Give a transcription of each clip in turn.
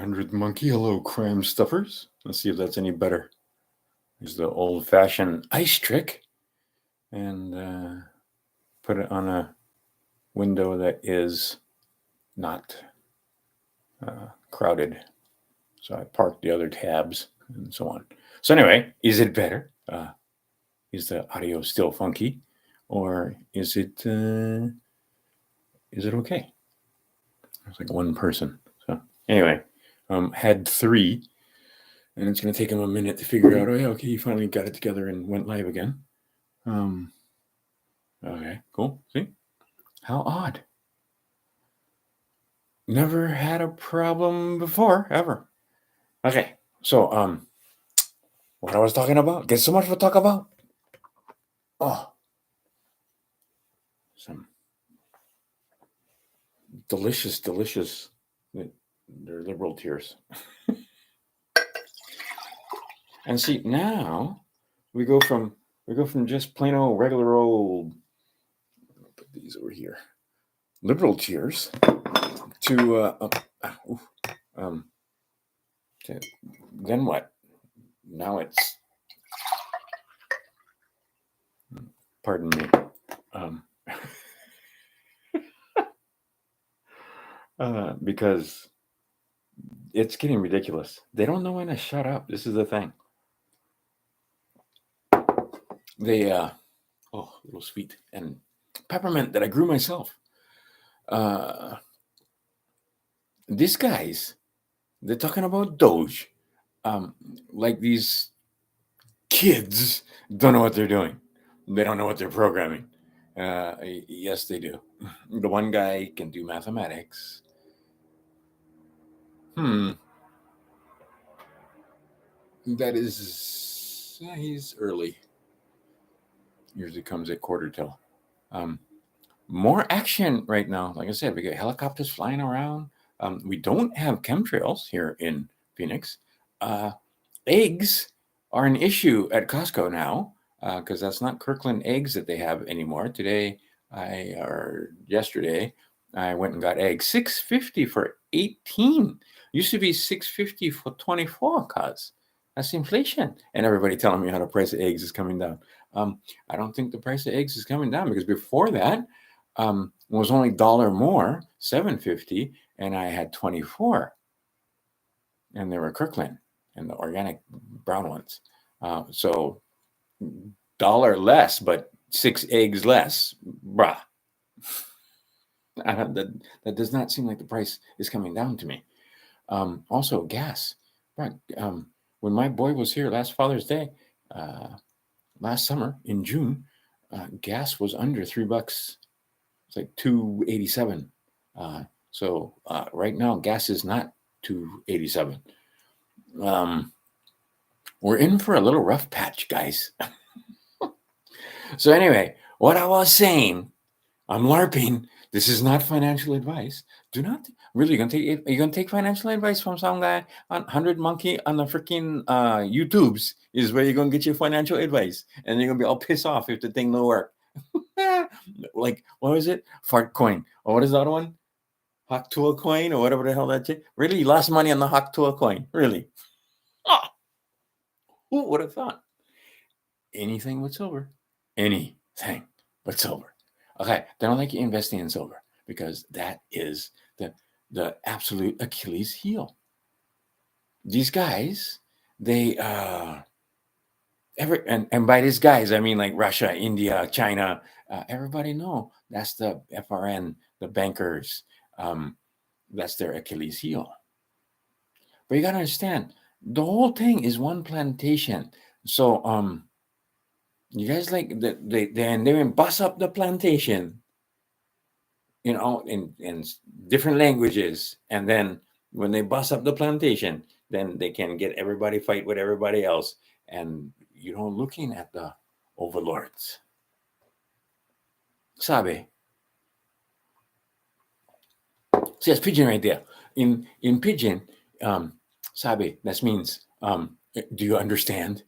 100 monkey. Hello, crime stuffers. Let's see if that's any better. Here's the old-fashioned ice trick. And put it on a window that is not crowded. So I parked the other tabs and so on. So anyway, is it better? Is the audio still funky? Or is it okay? It's like one person. So anyway, had 3, and it's going to take him a minute to figure out, oh yeah, okay, he finally got it together and went live again. Okay, cool. See? How odd. Never had a problem before, ever. Okay, so what I was talking about? Get so much to talk about. Oh, some delicious. They're liberal tears. And see, now we go from just plain old regular old. I'll put these over here. Liberal tears to then what? Now it's, pardon me, because it's getting ridiculous. They don't know when to shut up. This is the thing. They little sweet and peppermint that I grew myself. These guys, they're talking about Doge, like these kids don't know what they're doing. They don't know what they're programming. Yes, they do. The one guy can do mathematics. That is, he's early. Usually comes at quarter till. More action right now. Like I said, we got helicopters flying around. We don't have chemtrails here in Phoenix. Eggs are an issue at Costco now because that's not Kirkland eggs that they have anymore. Yesterday, I went and got eggs. $6.50 for 18. Used to be $6.50 for 24, cuz that's inflation. And everybody telling me how the price of eggs is coming down. I don't think the price of eggs is coming down because before that was only $1 more, $7.50, and I had 24. And they were Kirkland and the organic brown ones. So $1 less, but 6 eggs less. Bruh. That does not seem like the price is coming down to me. Also, gas. Right. When my boy was here last Father's Day, last summer in June, gas was under $3. It's like $2.87. So right now, gas is not $2.87. We're in for a little rough patch, guys. So anyway, what I was saying, I'm LARPing. This is not financial advice. Do not really. Are you gonna take financial advice from some guy on 100 Monkey on the freaking YouTubes? Is where you're gonna get your financial advice, and you're gonna be all pissed off if the thing don't work. Like, what was it? Fart coin. Or what is the other one? Haktua coin or whatever the hell that is. Really, you lost money on the Haktua coin. Really? Oh, who would have thought? Anything with silver. Anything but silver. Okay, they don't like you investing in silver because that is the absolute Achilles heel. These guys, they and by these guys I mean like Russia, India, China. Everybody know that's the FRN, the bankers. That's their Achilles heel. But you gotta understand, the whole thing is one plantation. So you guys like they bust up the plantation, in different languages, and then when they bust up the plantation, then they can get everybody fight with everybody else, and looking at the overlords. Sabe? See, that's pigeon right there. In pigeon, sabe, that means do you understand?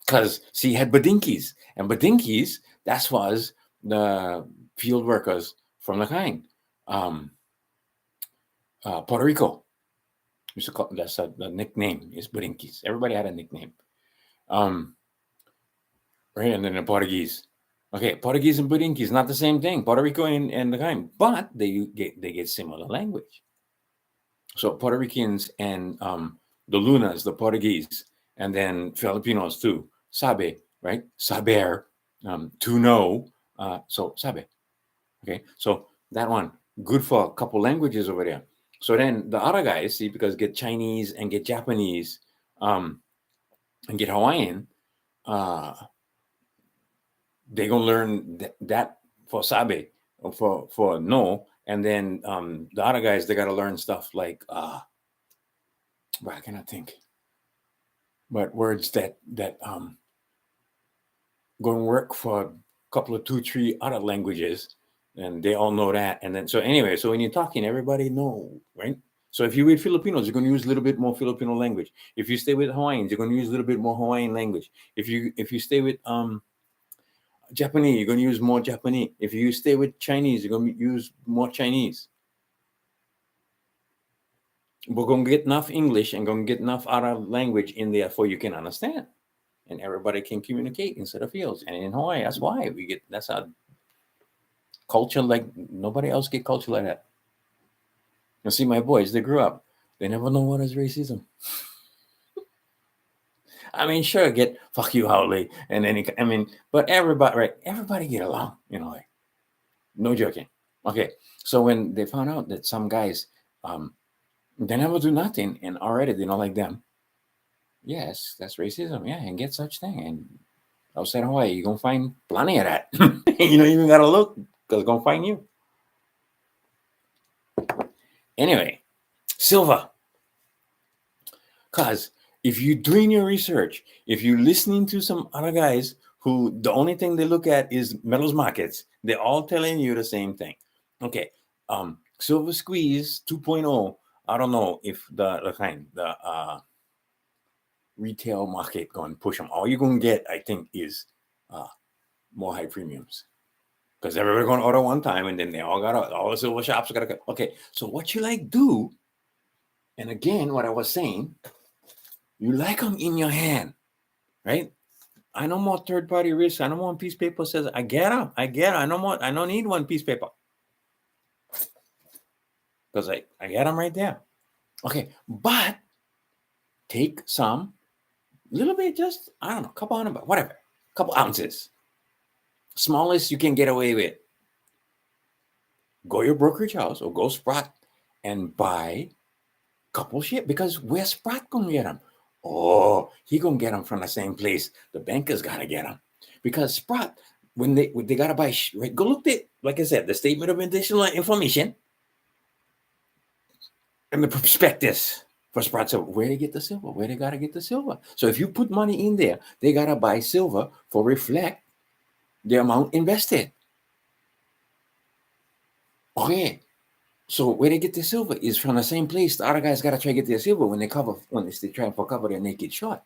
Because he had Badinkis, and Badinkis, that was the field workers from the kind. Puerto Rico. Used to call that's the nickname is Burinkis. Everybody had a nickname. Right, and then the Portuguese. Okay, Portuguese and Burinkis not the same thing. Puerto Rico and the kind, but they get similar language. So Puerto Ricans and the Lunas, the Portuguese, and then Filipinos too. Sabe, right? Saber, to know. So sabe. Okay, so that one good for a couple languages over there. So then the other guys, see, because get Chinese and get Japanese, and get Hawaiian, they gonna learn that for sabe or for no, and then the other guys they gotta learn stuff like well, I cannot think, but words that gonna work for a couple of 2, 3 other languages, and they all know that. And then so anyway, so when you're talking, everybody know, right? So if you're with Filipinos, you're gonna use a little bit more Filipino language. If you stay with Hawaiians, you're gonna use a little bit more Hawaiian language. If you stay with Japanese, you're gonna use more Japanese. If you stay with Chinese, you're gonna use more Chinese. We're gonna get enough English and gonna get enough other language in there for you can understand, and everybody can communicate instead of fields. And in Hawaii, that's why we get that's our culture like nobody else get culture like that. You see, my boys, they grew up, they never know what is racism. I mean, sure, get fuck you, Howley, and then I mean, but everybody, right? Everybody get along, like no joking. Okay, so when they found out that some guys, they never do nothing, and already they don't like them. Yes, that's racism. Yeah, and get such thing. And outside Hawaii, you're gonna find plenty of that. You don't even gotta look because it's gonna find you. Anyway, silver. Cause if you're doing your research, if you're listening to some other guys who the only thing they look at is metals markets, they're all telling you the same thing. Okay, silver squeeze 2.0. I don't know if the retail market going to push them. All you're going to get, I think, is more high premiums because everybody going to order one time, and then they all the silver shops got to go. Okay, so what you like do, and again, what I was saying, you like them in your hand, right? I no more third-party risk. I no more piece of paper says I get them. I get them. I no more. I don't need one piece of paper because I get them right there. Okay, but take some little bit, just I don't know, couple hundred, whatever, couple ounces. Smallest you can get away with. Go your brokerage house or go Sprott and buy couple shit because where Sprott gonna get them? Oh, he gonna get them from the same place. The bankers gotta get them because Sprott when they gotta buy. Right, go look at, like I said, the statement of additional information and the prospectus for Sprott. So where they get the silver? Where they gotta get the silver? So if you put money in there, they gotta buy silver for reflect the amount invested. Okay, so where they get the silver is from the same place. The other guys gotta try to get their silver when they try to cover their naked short.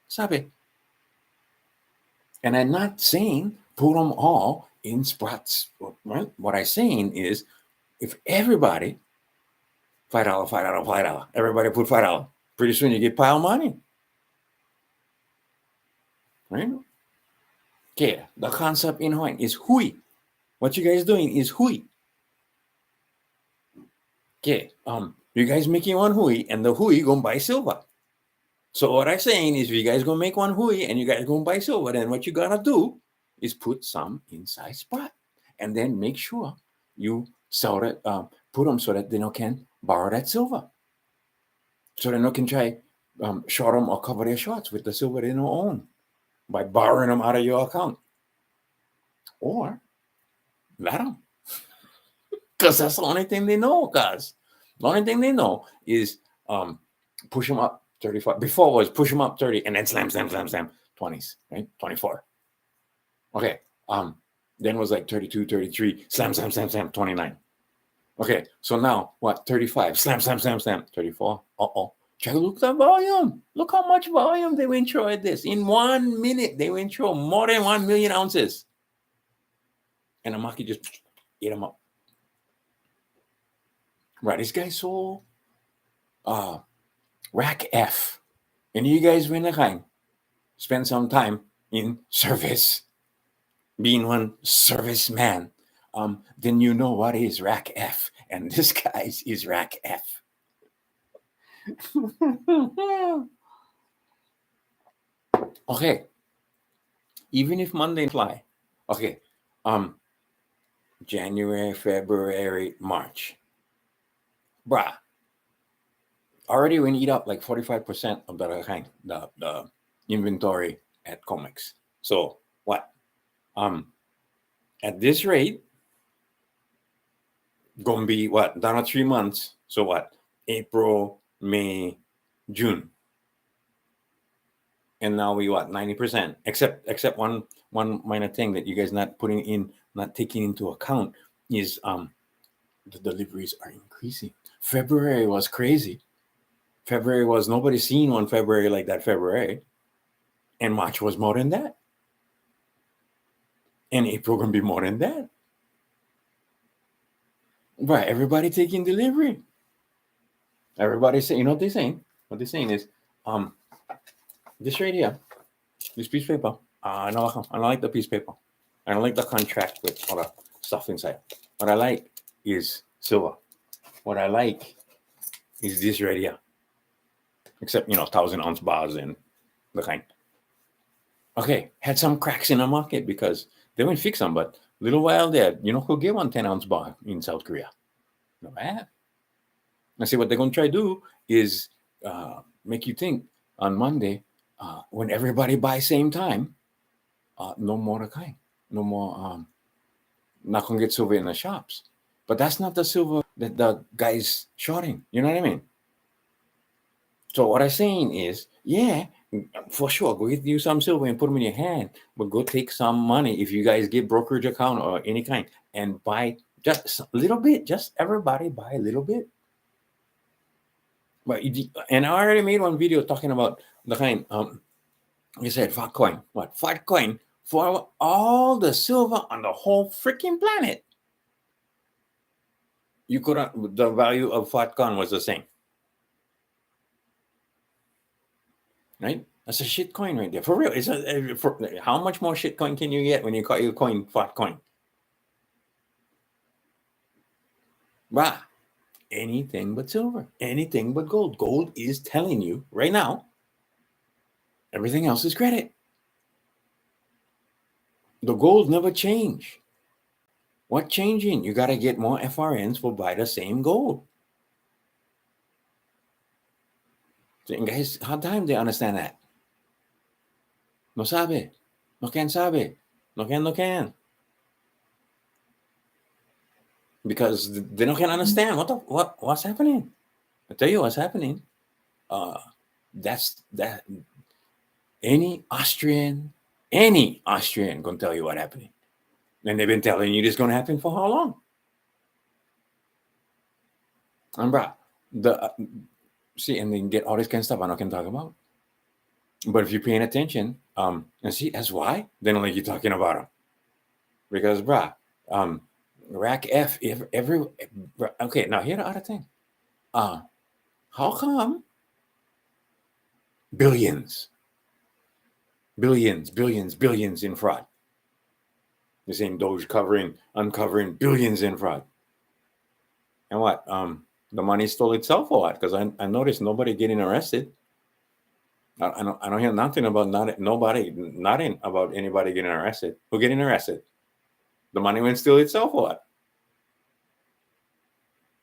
Stop it. And I'm not saying put them all in Sprott's. Right? What I'm saying is, if everybody $5, $5, $5, everybody put $5. Pretty soon you get pile money. Right? Okay, the concept in Hawaii is hui. What you guys doing is hui. Okay, you guys making one hui, and the hui gonna buy silver. So what I'm saying is, if you guys gonna make one hui and you guys gonna buy silver, then what you gotta do is put some inside Sprott, and then make sure you sell it, put them so that they can borrow that silver, so they can try short them or cover their shorts with the silver they don't own by borrowing them out of your account, or let them, because that's the only thing they know. Guys, the only thing they know is push them up 35. Before was push them up 30 and then slam 20s, right? 24. Okay. Then was like 32, 33, slam 29. Okay, so now what? 35, slam 34. Try to look at the volume. Look how much volume they went through at this. In 1 minute, they went through more than 1 million ounces. And the market just ate them up. Right, this guy sold rack F. And you guys win the kind. Spend some time in service, being one serviceman. Then you know what is rack F. And this guy's is rack F. Okay. Even if Monday fly. Okay. January, February, March. Bruh. Already we eat up like 45% of the inventory at comics. So what? At this rate, gonna be what? Down to 3 months. So what? April, May, June. And now we what? 90%. Except one minor thing that you guys not taking into account is the deliveries are increasing. February was crazy. February was nobody seen one February like that February. And March was more than that. And April gonna be more than that. Right, everybody taking delivery. Everybody saying, you know what they're saying? What they're saying is, this right here, this piece of paper, I don't like the piece of paper. I don't like the contract with all the stuff inside. What I like is silver. What I like is this right here. Except, 1,000-ounce bars and the kind. Okay, had some cracks in the market because they wouldn't fix them, but a little while there, who gave one 10-ounce bar in South Korea? No bad. I see what they're going to try to do is make you think on Monday, when everybody buys same time, no more the kind. No more, not going to get silver in the shops. But that's not the silver that the guy's shorting. You know what I mean? So what I'm saying is, yeah, for sure, go get you some silver and put them in your hand, but go take some money if you guys get brokerage account or any kind and buy just a little bit. Just everybody buy a little bit. But and I already made one video talking about the kind. You said fat coin. What fat coin for all the silver on the whole freaking planet? You couldn't. The value of fat coin was the same, right? That's a shit coin right there. For real. How much more shit coin can you get when you call your coin fat coin? Bruh, anything but silver, anything but gold. Gold is telling you right now, everything else is credit. The gold never change. What changing? You got to get more FRNs for buy the same gold. And guys, how time they understand that? No sabe. No can sabe. No can. Because they don't can understand what's happening. I tell you what's happening. That's that. Any Austrian gonna tell you what's happening, and they've been telling you this gonna happen for how long? And bro, see, and then get all this kind of stuff I can talk about. But if you're paying attention, and see, that's why they don't like you talking about them, because rack F okay. Now here the other thing, how come billions in fraud? The same Doge uncovering billions in fraud, and what? The money stole itself or what? Because I noticed nobody getting arrested. I don't hear nothing about nothing about anybody getting arrested. Who getting arrested? The money went steal itself or what?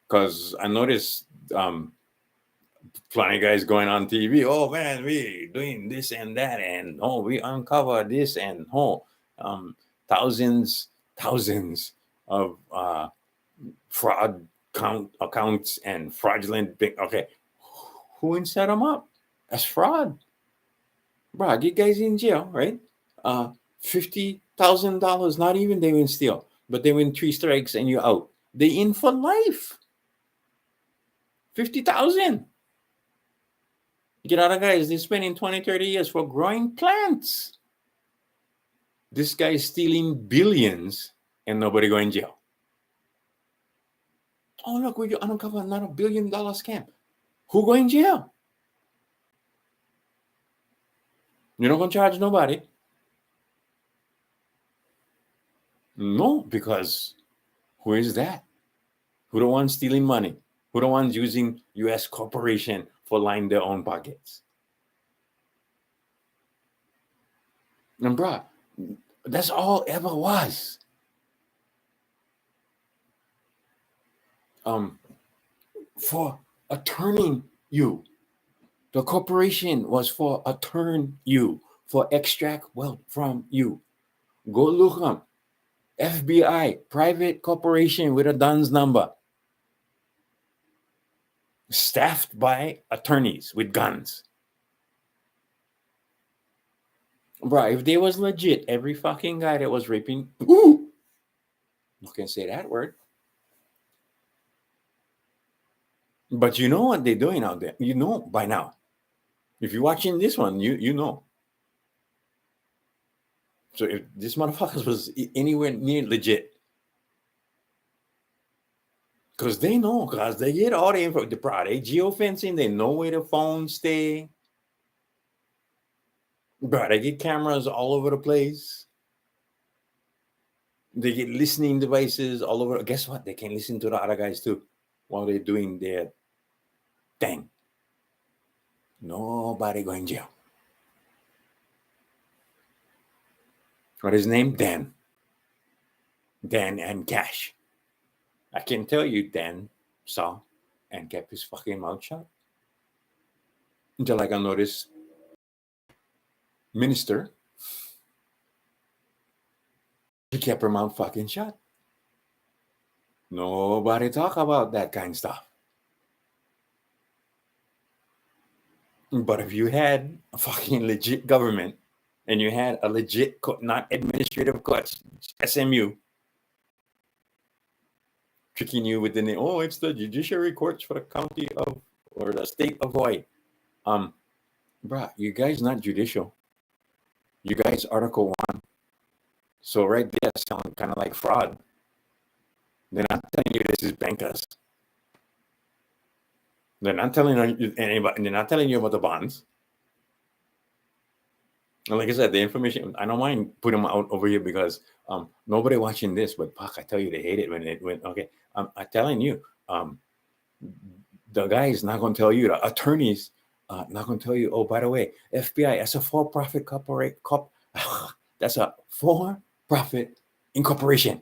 Because I noticed plenty of guys going on TV. Oh man, we doing this and that, and we uncover this and thousands of fraud accounts and fraudulent. Okay, who set them up? That's fraud, bro. Get guys in jail, right? $50,000. Not even they win steal, but they win 3 strikes and you're out. They in for life. 50,000. You get other guys, they're spending 20, 30 years for growing plants. This guy is stealing billions and nobody going in jail. Oh, look, we uncover another $1 billion scam. Who going jail? You're not going to charge nobody. No, because who is that? Who the ones stealing money? Who the ones using U.S. corporation for lining their own pockets? And bruh, that's all ever was. For a turning you. The corporation was for a turn you, for extract wealth from you. Go look them. FBI, private corporation with a DUNS number. Staffed by attorneys with guns. Bro, if they was legit, every fucking guy that was raping, you can say that word. But you know what they're doing out there. You know by now. If you're watching this one, you know. So if this motherfucker was anywhere near legit, because they know, because they get all the info, they geofencing, they know where the phones stay. Bro, they get cameras all over the place. They get listening devices all over. Guess what? They can listen to the other guys too while they're doing their thing. Nobody going jail. What is his name? Dan. Dan and Cash. I can tell you Dan saw and kept his fucking mouth shut. Until I got notice minister, he kept her mouth fucking shut. Nobody talk about that kind of stuff. But if you had a fucking legit government and you had a legit, not administrative court, SMU, tricking you with the name, oh, it's the judiciary courts for the county of, or the state of Hawaii. Bruh, you guys not judicial. You guys Article 1. So right there sound kind of like fraud. They're not telling you this is bankers. They're not telling you anybody. They're not telling you about the bonds. And like I said, the information, I don't mind putting them out over here because nobody watching this, but fuck, I tell you, they hate it when it went. Okay, I'm telling you, the guy is not going to tell you. The attorneys not going to tell you. Oh, by the way, FBI, that's a for-profit that's a for-profit incorporation.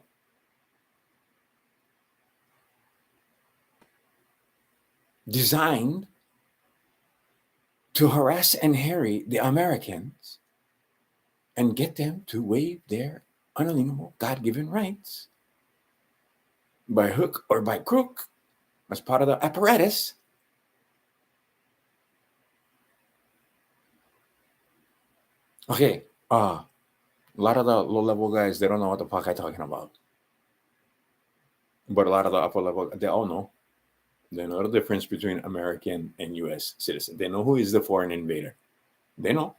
Designed to harass and harry the Americans and get them to waive their unalienable God-given rights by hook or by crook as part of the apparatus. Okay, a lot of the low-level guys, they don't know what the fuck I'm talking about. But a lot of the upper level, they all know. They know the difference between American and U.S. citizen. They know who is the foreign invader. They know.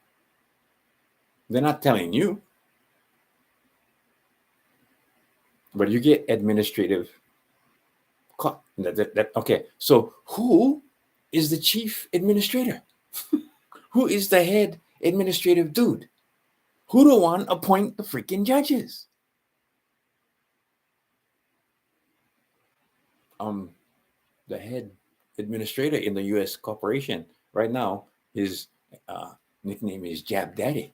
They're not telling you. But you get administrative. Okay, so who is the chief administrator? Who is the head administrative dude? Who the one appoint the freaking judges? The head administrator in the U.S. corporation right now, his nickname is Jab Daddy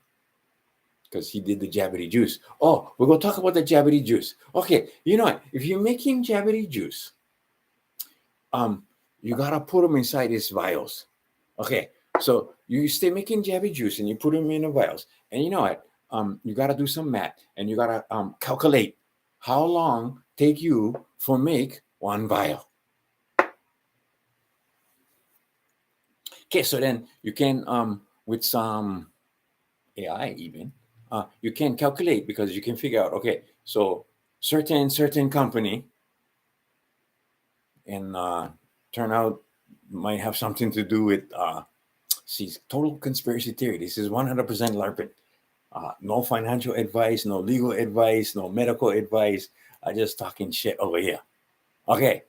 because he did the Jabbity Juice. Oh, we're going to talk about the Jabbity Juice. Okay, you know what? If you're making Jabbity Juice, you got to put them inside these vials. Okay, so you stay making Jabbity Juice and you put them in the vials. And you know what? You got to do some math and you got to calculate how long take you for make one vial. Okay, so then you can, with some AI even, you can calculate because you can figure out, okay, so certain company and turn out might have something to do with, total conspiracy theory. This is 100% LARPing. No financial advice, no legal advice, no medical advice. I just talking shit over here. Okay,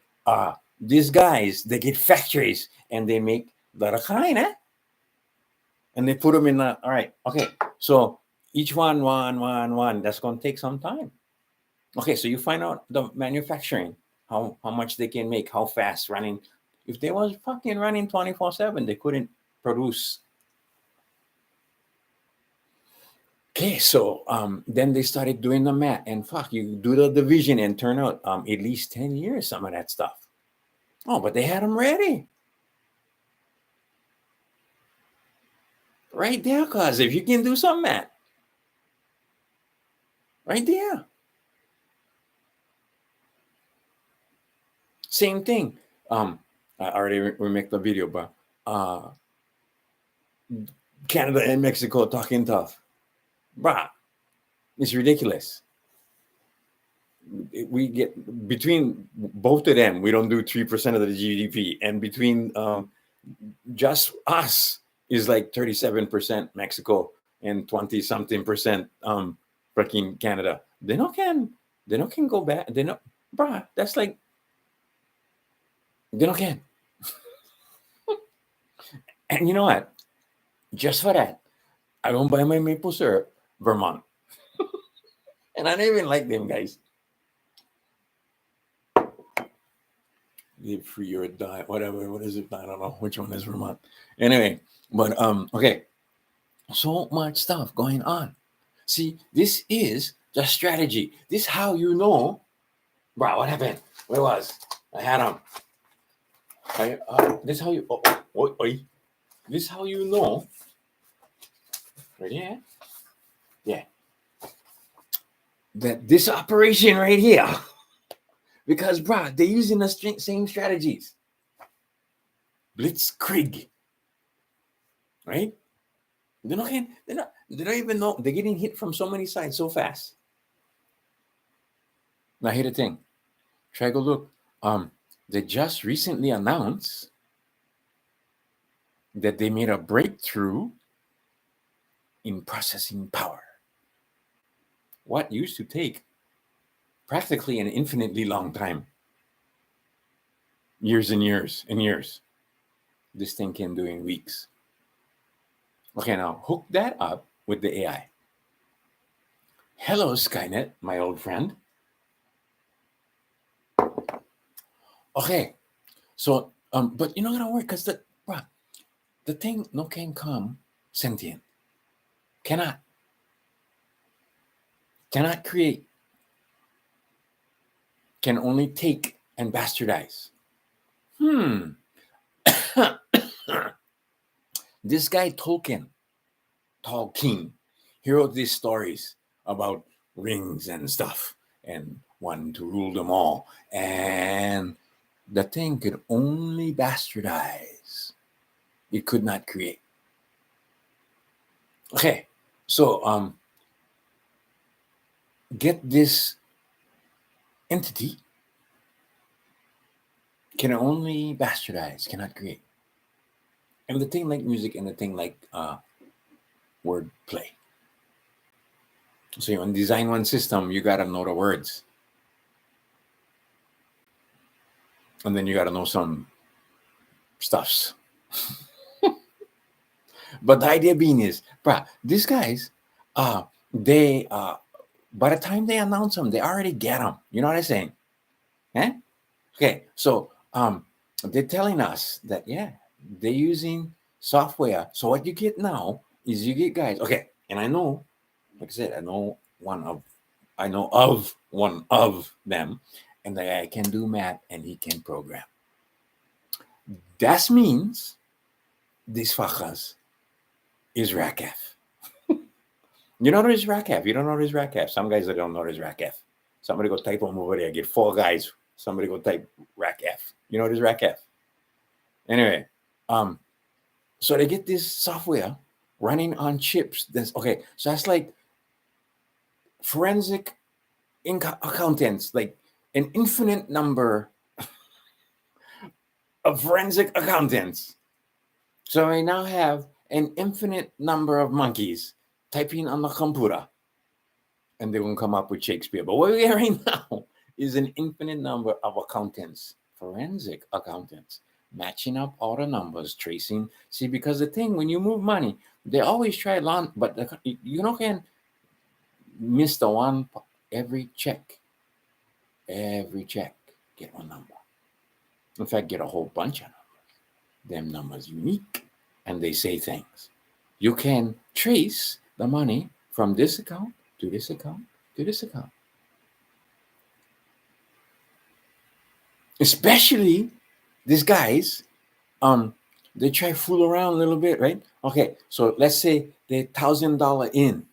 these guys, they get factories and they make darakain, eh? And they put them in all right, okay. So each one. That's going to take some time. Okay, so you find out the manufacturing, how much they can make, how fast running. If they was fucking running 24/7, they couldn't produce. Okay, so then they started doing the math, and fuck, you do the division and turn out at least 10 years, some of that stuff. Oh, but they had them ready. Right there, cause if you can do some math. Right there. Same thing. I already remake the video, but Canada and Mexico talking tough. Bruh, it's ridiculous. We get between both of them, we don't do 3% of the GDP, and between just us is like 37% Mexico and 20 something percent freaking Canada. They don't can go back. They don't, bruh. That's like they don't can. And you know what? Just for that, I don't buy my maple syrup, Vermont. And I don't even like them guys. Live free or die, whatever. What is it? I don't know which one is Vermont. Anyway, but okay. So much stuff going on. See, this is the strategy. This is how you know, bro. What happened? Where was I had them? This how you. This how you know. Right here. Yeah. That this operation right here. Because, bro, they're using the same strategies. Blitzkrieg. Right? They don't even know. They're getting hit from so many sides so fast. Now, here's the thing. Try to go look. They just recently announced that they made a breakthrough in processing power. What used to take practically an infinitely long time. Years and years and years. This thing can do in weeks. Okay, now hook that up with the AI. Hello, Skynet, my old friend. Okay, so but you're not gonna work because the thing no can come sentient. Cannot create. Can only take and bastardize. This guy Tolkien, he wrote these stories about rings and stuff and one to rule them all. And the thing could only bastardize. It could not create. Okay, so get this entity can only bastardize, cannot create. And the thing like music and the thing like word play. So you want to design one system, you gotta know the words. And then you gotta know some stuffs. But the idea being is, these guys, they by the time they announce them, they already get them. You know what I'm saying? Eh? Okay, so they're telling us that they're using software. So what you get now is you get guys. Okay, and I know, like I said, I know of one of them, and the guy can do math and he can program. That means these fuckers is RACF. You know what is RACF? You don't know what is RACF. Some guys that don't know what is RACF. Somebody go type them over there. Get 4 guys. Somebody go type RACF. You know what is RACF? Anyway, so they get this software running on chips. Okay, so that's like forensic accountants, like an infinite number of forensic accountants. So I now have an infinite number of monkeys typing on the computer, and they will come up with Shakespeare. But what we have right now is an infinite number of accountants forensic accountants, matching up all the numbers, tracing. See, because the thing, when you move money, they always try long, but you know, can miss the one every check. Every check, get one number. In fact, get a whole bunch of numbers. Them numbers unique, and they say things. You can trace the money from this account to this account to this account. Especially these guys, they try fool around a little bit, right? Okay, so let's say they're $1,000 in,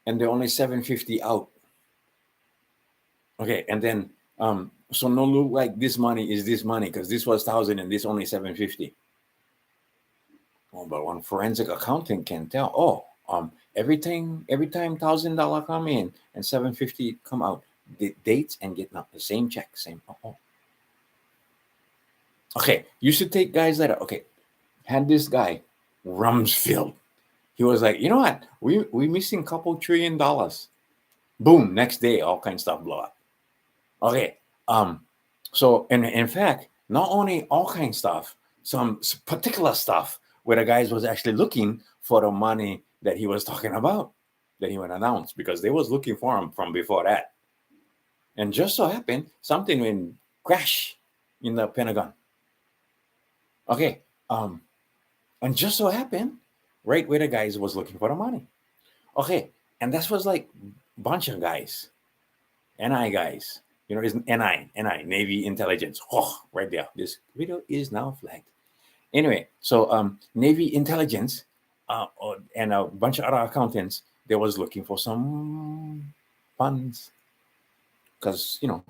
and they're only $750 out. Okay, and then so no look like this money is this money because this was 1,000 and this only 750. Oh, but one forensic accountant can tell. Oh, every time $1,000 come in and 750 come out, the dates and get not the same check, same. Oh. Okay, you should take guys that are okay. Had this guy Rumsfeld. He was like, you know what? We missing $2 trillion. Boom, next day, all kinds of stuff blow up. Okay. So and in fact, not only all kinds of stuff, some particular stuff where the guys was actually looking for the money that he was talking about, that he would announce, because they was looking for him from before that. And just so happened, something went crash in the Pentagon. Okay. And just so happened, right where the guys was looking for the money. Okay. And that was like a bunch of guys, NI guys. You know, is NI, Navy intelligence. Oh, right there. This video is now flagged. Anyway, so Navy intelligence and a bunch of other accountants, they was looking for some funds. Because, you know,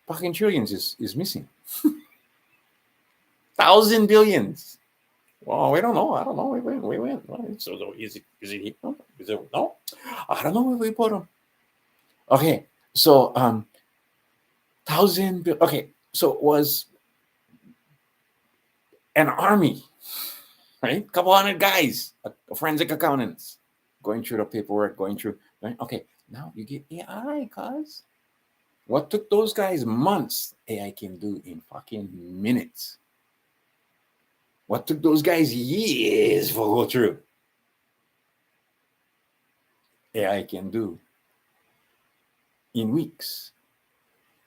fucking trillions is missing. 1,000 billions. Well, we don't know. I don't know. We went. So is it no? Is it no? I don't know where we put them. Okay, so 1,000. Okay, so it was an army, right? A couple hundred guys, forensic accountants, going through the paperwork, going through. Right? Okay, now you get AI, cause what took those guys months, AI can do in fucking minutes. What took those guys years for go through, AI can do in weeks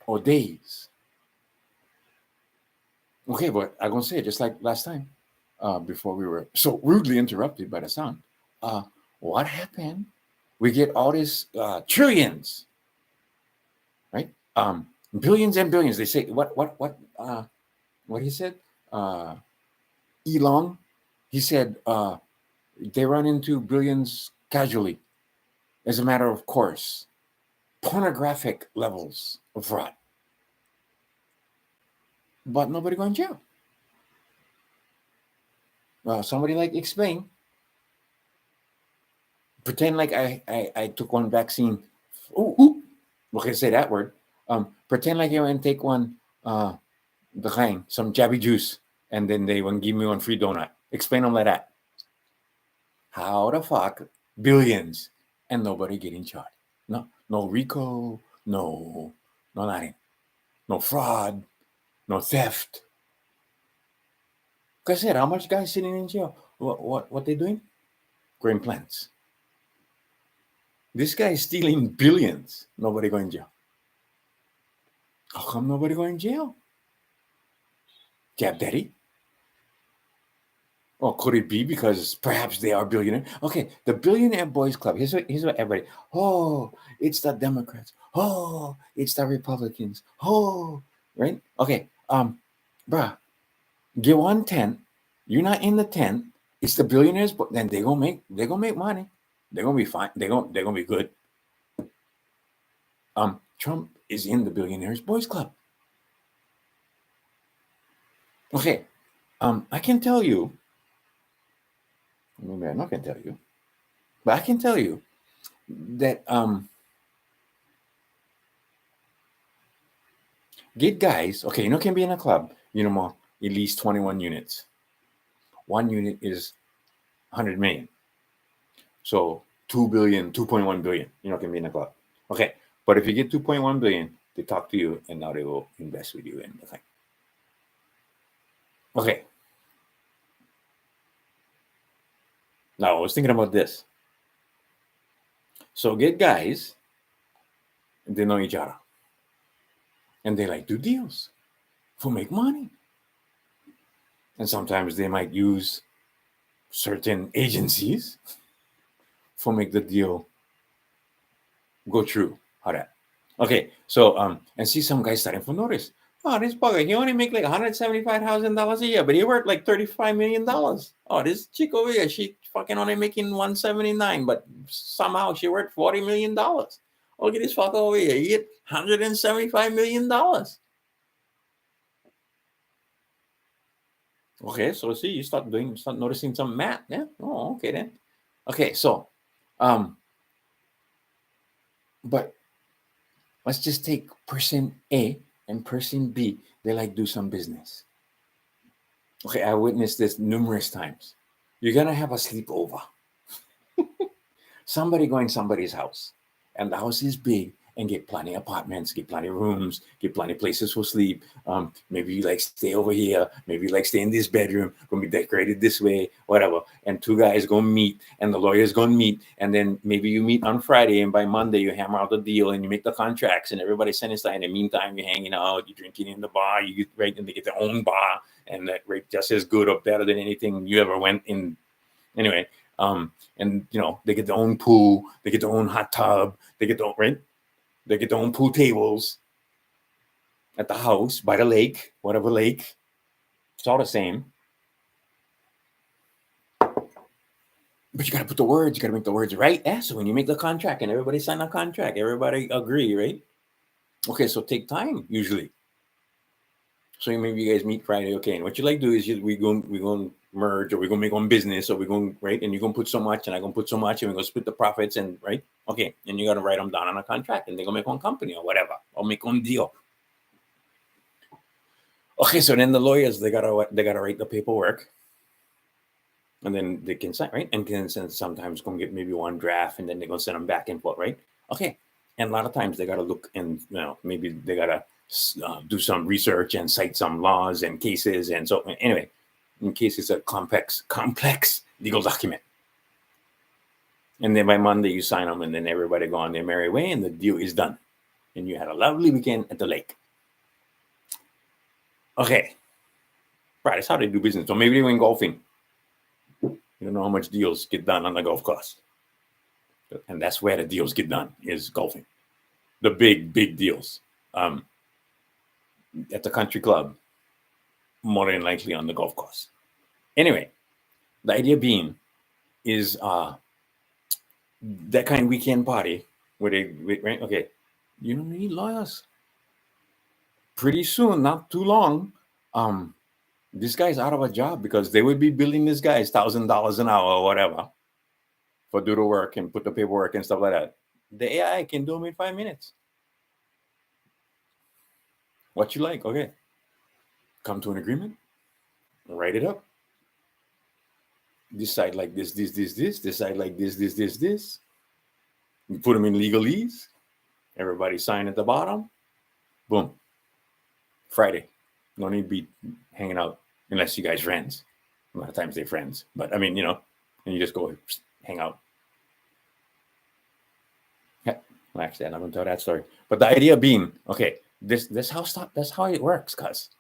or days. Okay, but I'm gonna say just like last time, before we were so rudely interrupted by the sound. What happened? We get all these trillions, right? Billions and billions. They say what he said? Elon, he said they run into billions casually, as a matter of course. Pornographic levels of fraud, but nobody going to jail. Somebody like explain, pretend like I took one vaccine. Ooh, okay, say that word. Pretend like I went and take one, the kind, some jabby juice, and then they want to give me one free donut. Explain them like that. How the fuck billions and nobody getting charged? No RICO, no nothing, no fraud, no theft. Like I said, how much guys sitting in jail? What they doing? Growing plants. This guy is stealing billions. Nobody going to jail. How come nobody going to jail? Jab daddy? Or could it be because perhaps they are billionaire? Okay, the Billionaire Boys Club. Here's what everybody. Oh, it's the Democrats. Oh, it's the Republicans. Oh, right? Okay, bruh, get one tent. You're not in the tent. It's the billionaires, but then they're gonna make money. They're gonna be fine. They're gonna be good. Trump is in the Billionaires Boys Club. Okay, I can tell you. Maybe I'm not gonna tell you, but I can tell you that get guys. Okay, can be in a club. More at least 21 units. One unit is 100 million. So 2 billion, 2.1 billion. Can be in a club. Okay, but if you get 2.1 billion, They talk to you, and now they will invest with you in the thing. Okay. Now I was thinking about this. So get guys, they know each other, and they like do deals for make money. And sometimes they might use certain agencies for make the deal go through. How that? Okay, so and see some guys starting to notice. Oh, this bugger, he only make like $175,000 a year, but he worth like $35 million. Oh, this chick over here, she fucking only making 179, but somehow she worth $40 million. Oh, look at this fucker over here, he get $175 million. Okay, so see, you start noticing some math. Yeah. Oh, okay then. Okay, so but let's just take person A and person B. They like do some business. Okay, I witnessed this numerous times. You're gonna have a sleepover. Somebody going somebody's house, and the house is big, and get plenty of apartments, get plenty of rooms, get plenty of places for sleep. Maybe you like stay over here, maybe you like stay in this bedroom, gonna be decorated this way, whatever. And two guys gonna meet, and the lawyer's gonna meet, and then maybe you meet on Friday, and by Monday you hammer out the deal and you make the contracts, and everybody's sending stuff. In the meantime, you're hanging out, you're drinking in the bar, you get right, and they get their own bar, and that rate just as good or better than anything you ever went in. Anyway, and they get their own pool, they get their own hot tub, they get their own right, they get their own pool tables at the house by the lake, whatever lake. It's all the same. But you gotta put the words, you gotta make the words right. Yeah. So when you make the contract and everybody sign a contract, everybody agree, right? Okay, so take time usually. So maybe you guys meet Friday, okay, and what you like to do is we're going to merge, or we're going to make one business, or we're going, right, and you're going to put so much, and I'm going to put so much, and we're going to split the profits, and right, okay, and you got to write them down on a contract, and they're going to make one company or whatever, or make one deal. Okay, so then the lawyers, they gotta write the paperwork, and then they can sign, right, and can sometimes going to get maybe one draft, and then they're going to send them back and forth, right? Okay, and a lot of times they got to look, and maybe they got to do some research and cite some laws and cases, and so anyway, in case it's a complex legal document. And then by Monday you sign them, and then everybody go on their merry way, and the deal is done, and you had a lovely weekend at the lake. Okay, right, that's how they do business. So maybe they went golfing. You don't know how much deals get done on the golf course, and that's where the deals get done, is golfing. The big deals. At the country club, more than likely on the golf course. Anyway, the idea being is that kind of weekend party where they, right? Okay, you don't need lawyers. Pretty soon, not too long, this guy's out of a job because they would be billing this guy $1,000 an hour or whatever for do the work and put the paperwork and stuff like that. The AI can do them in 5 minutes. What you like? Okay, come to an agreement, write it up. Decide like this, decide like this. You put them in legalese. Everybody sign at the bottom. Boom. Friday. No need to be hanging out unless you guys friends. A lot of times they're friends. But I mean, and you just go hang out. Yeah, well, actually, I'm not gonna tell that story. But the idea being, okay, that's how it works, cuz.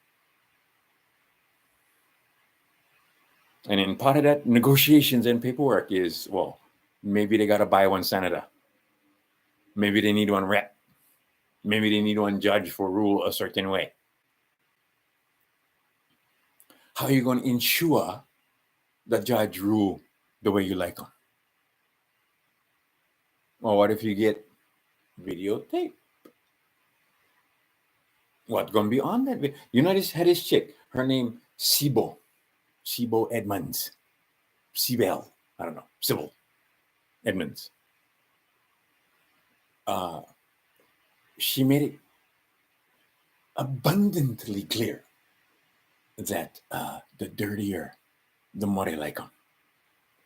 And in part of that negotiations and paperwork is, well, maybe they gotta buy one senator. Maybe they need one rep. Maybe they need one judge for rule a certain way. How are you going to ensure the judge rule the way you like them? Or what if you get videotape? What's going to be on that video? This had this chick, her name Sibo Edmonds. Sibel, I don't know, Sybil Edmonds. She made it abundantly clear that the dirtier, the more they like them.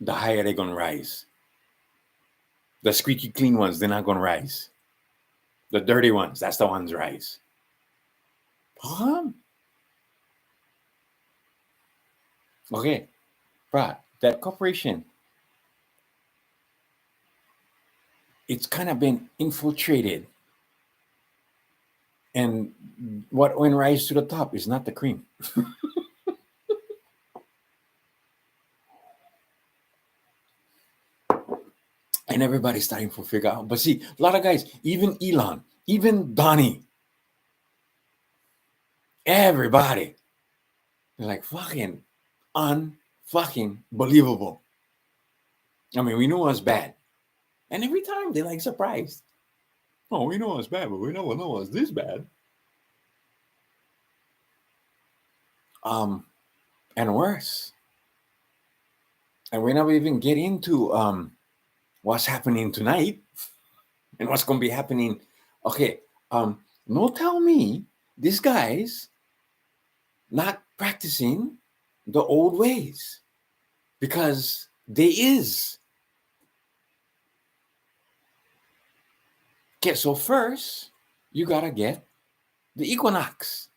The higher they're going to rise. The squeaky clean ones, they're not going to rise. The dirty ones, that's the ones rise. Okay, bruh, that corporation, it's kind of been infiltrated. And what went rise to the top is not the cream. And everybody's starting to figure out. But see, a lot of guys, even Elon, even Donnie, everybody, they're like fucking unfucking believable. I mean, we knew it was bad. And every time they're like surprised. Oh, we know it was bad, but we never know it was this bad. And worse. And we never even get into what's happening tonight and what's going to be happening. Okay, no tell me these guys not practicing the old ways, because they is. Okay, so first you gotta get the equinox.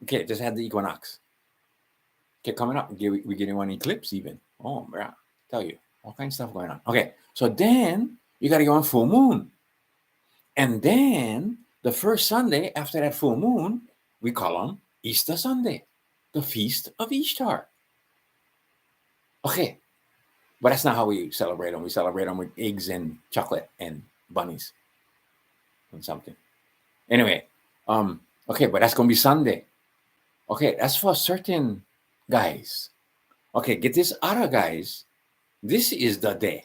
Okay, just had the equinox. Okay, coming up, we getting one eclipse even. Oh, bro, tell you all kinds of stuff going on. Okay, so then you gotta go on full moon, and then the first Sunday after that full moon, we call them Easter Sunday, the feast of Ishtar. Okay, but that's not how we celebrate them. We celebrate them with eggs and chocolate and bunnies and something. Anyway, okay, but that's gonna be Sunday. Okay, that's for certain guys. Okay, get this other guys. This is the day.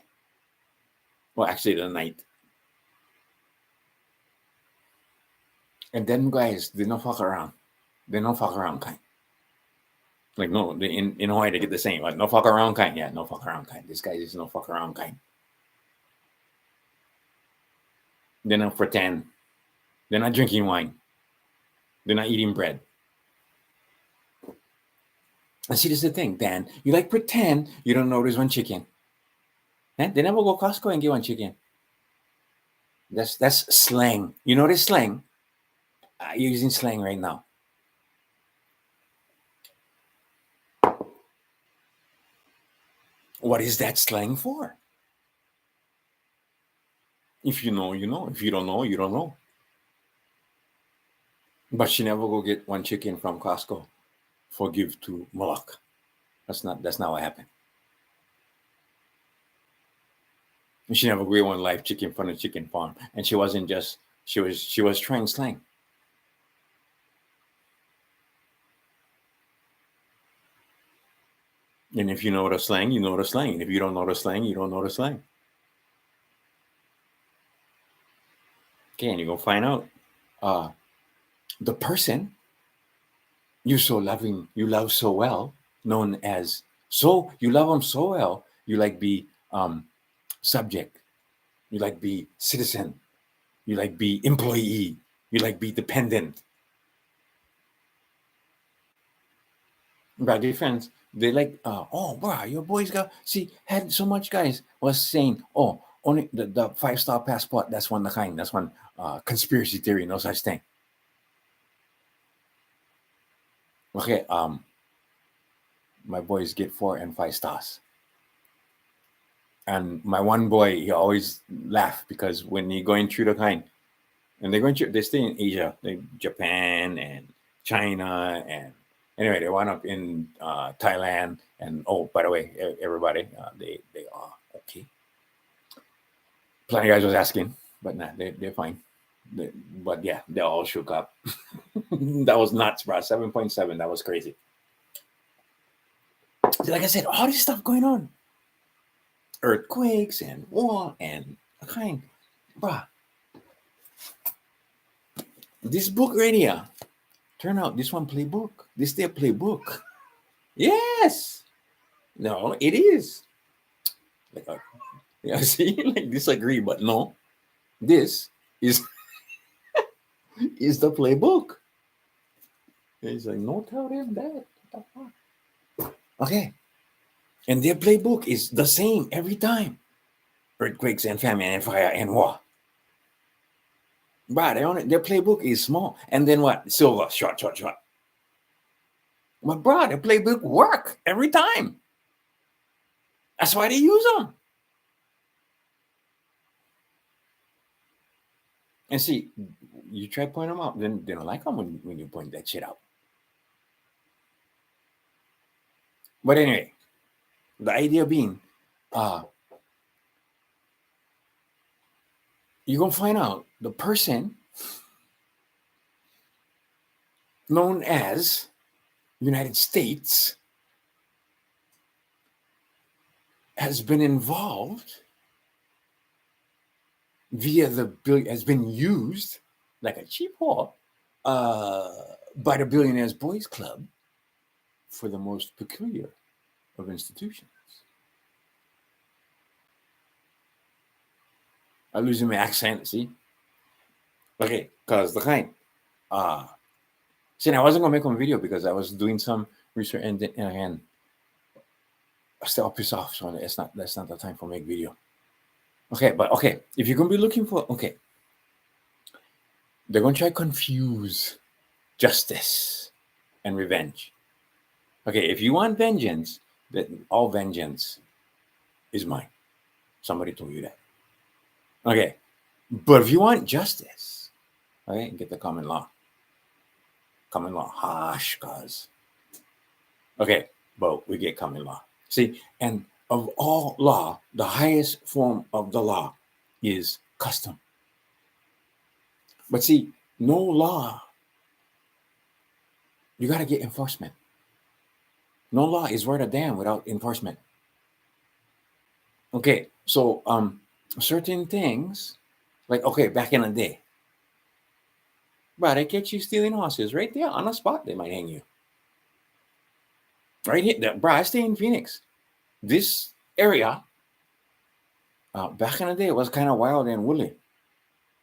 Well, actually, the night. And then guys, they don't fuck around. They don't fuck around kind. Like no, in Hawaii they get the same. Like no fuck around kind. Yeah, no fuck around kind. This guy is no fuck around kind. They don't pretend. They're not drinking wine. They're not eating bread. And see, this is the thing, Dan. You like pretend you don't know there's one chicken. They never go Costco and get one chicken. That's slang. You know this slang? You're using slang right now. What is that slang for? If you know, you know. If you don't know, you don't know. But she never go get one chicken from Costco for give to Moloch. That's not what happened. And she never grew one live chicken from a chicken farm. And she wasn't just she was trying slang. And if you know the slang, you know the slang. And if you don't know the slang, you don't know the slang. Okay, and you're gonna find out the person you love so well, known as, so you love them so well, you like be subject, you like be citizen, you like be employee, you like be dependent. But dear friends, they like, oh, bro, your boys had so much guys was saying, oh, only the 5-star passport, that's one of the kind, that's one conspiracy theory, no such thing. Okay, my boys get 4 and 5 stars. And my one boy, he always laugh because when you're going through the kind, and they stay in Asia, Japan and China, and anyway, they wound up in Thailand. And oh, by the way, everybody, they are okay. Plenty of guys was asking, but nah, they're fine. But yeah, they all shook up. That was nuts, bro. 7.7, that was crazy. Like I said, all this stuff going on. Earthquakes and war and kind, bruh. This book right here, turn out this one playbook. This their playbook. Yes. No, it is. Like, yeah, see, like disagree, but no. This is is the playbook. He's like, no, tell them that. Okay. And their playbook is the same every time. Earthquakes and famine and fire and war. Bruh, their playbook is small. And then what? Silver, short, short, short. But bruh, their playbook work every time. That's why they use them. And see, you try to point them out, then they don't like them when you point that shit out. But anyway, the idea being, you're going to find out the person known as United States has been involved via has been used like a cheap whore by the Billionaires Boys Club for the most peculiar of institutions. I'm losing my accent, see? Okay, because the kind. See, I wasn't gonna make one video because I was doing some research and again, I still piss off, so that's not the time for make video. Okay, but okay, if you're gonna be looking for they're gonna try to confuse justice and revenge. Okay, if you want vengeance, then all vengeance is mine. Somebody told you that. Okay, but if you want justice, okay, get the common law. Common law, harsh, cause. Okay, but we get common law. See, and of all law, the highest form of the law is custom. But see, no law, you got to get enforcement. No law is worth a damn without enforcement. Okay, so certain things, like back in the day, bro, they catch you stealing horses right there on the spot. They might hang you. Right here, bro. I stay in Phoenix. This area, back in the day, was kind of wild and woolly,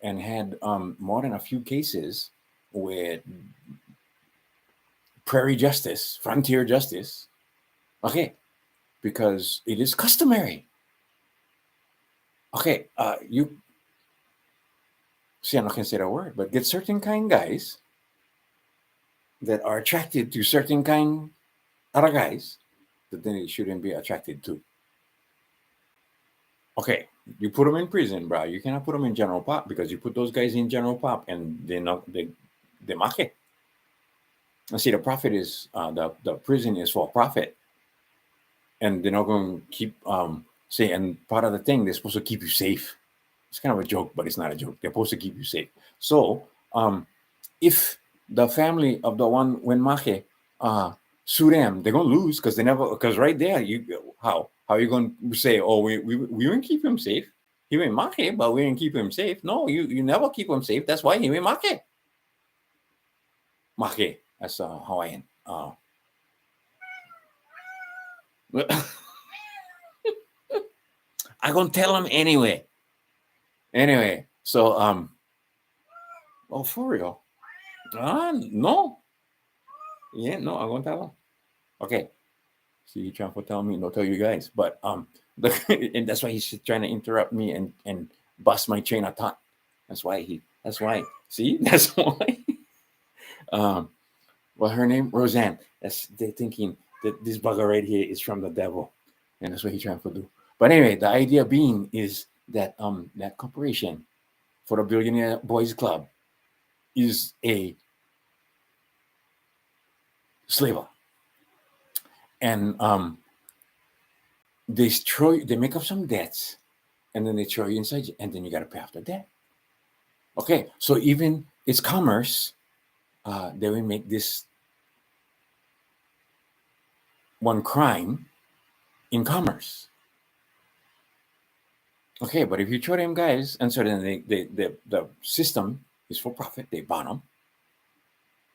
and had more than a few cases with prairie justice, frontier justice. Okay, because it is customary. Okay, you see, I'm not gonna say that word, but get certain kind guys that are attracted to certain kind other guys that then they shouldn't be attracted to. Okay, you put them in prison, bro. You cannot put them in general pop because you put those guys in general pop and they mock it. And see, the profit is the prison is for profit, and they're not going to keep say. And part of the thing, they're supposed to keep you safe. It's kind of a joke, but it's not a joke. They're supposed to keep you safe. So if the family of the one when Mache sue them, they're gonna lose because right there how are you going to say, oh, we didn't keep him safe. He went Mache, but we didn't keep him safe. No, you never keep him safe. That's why he went Mache. Mache, that's Hawaiian. I'm gonna tell him anyway. Anyway, so oh, for real? No. Yeah, no, I'm gonna tell him. Okay. See, he trying to tell me, not tell you guys, but and that's why he's trying to interrupt me and bust my train of thought. That's why. See, that's why. Well, her name Roseanne. They're thinking that this bugger right here is from the devil, and that's what he's trying to do. But anyway, the idea being is that that corporation for the Billionaire Boys Club is a slaver, and they make up some debts, and then they throw you inside, and then you got to pay off the debt. Okay, so even it's commerce, they will make this one crime in commerce. Okay, but if you throw them guys, and so then the system is for profit, they bond them.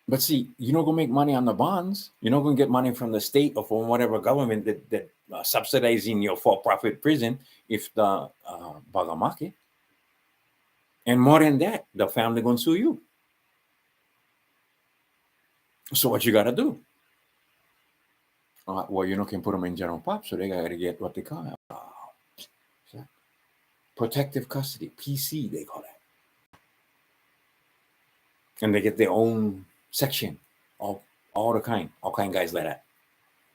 But see, you're not gonna make money on the bonds. You're not gonna get money from the state or from whatever government that subsidizing your for-profit prison if the bagamake. And more than that, the family gonna sue you. So what you gotta do? Well, you know, can put them in general pop, so they gotta get what they call protective custody, PC, they call it. And they get their own section, all the kind, all kind guys like that.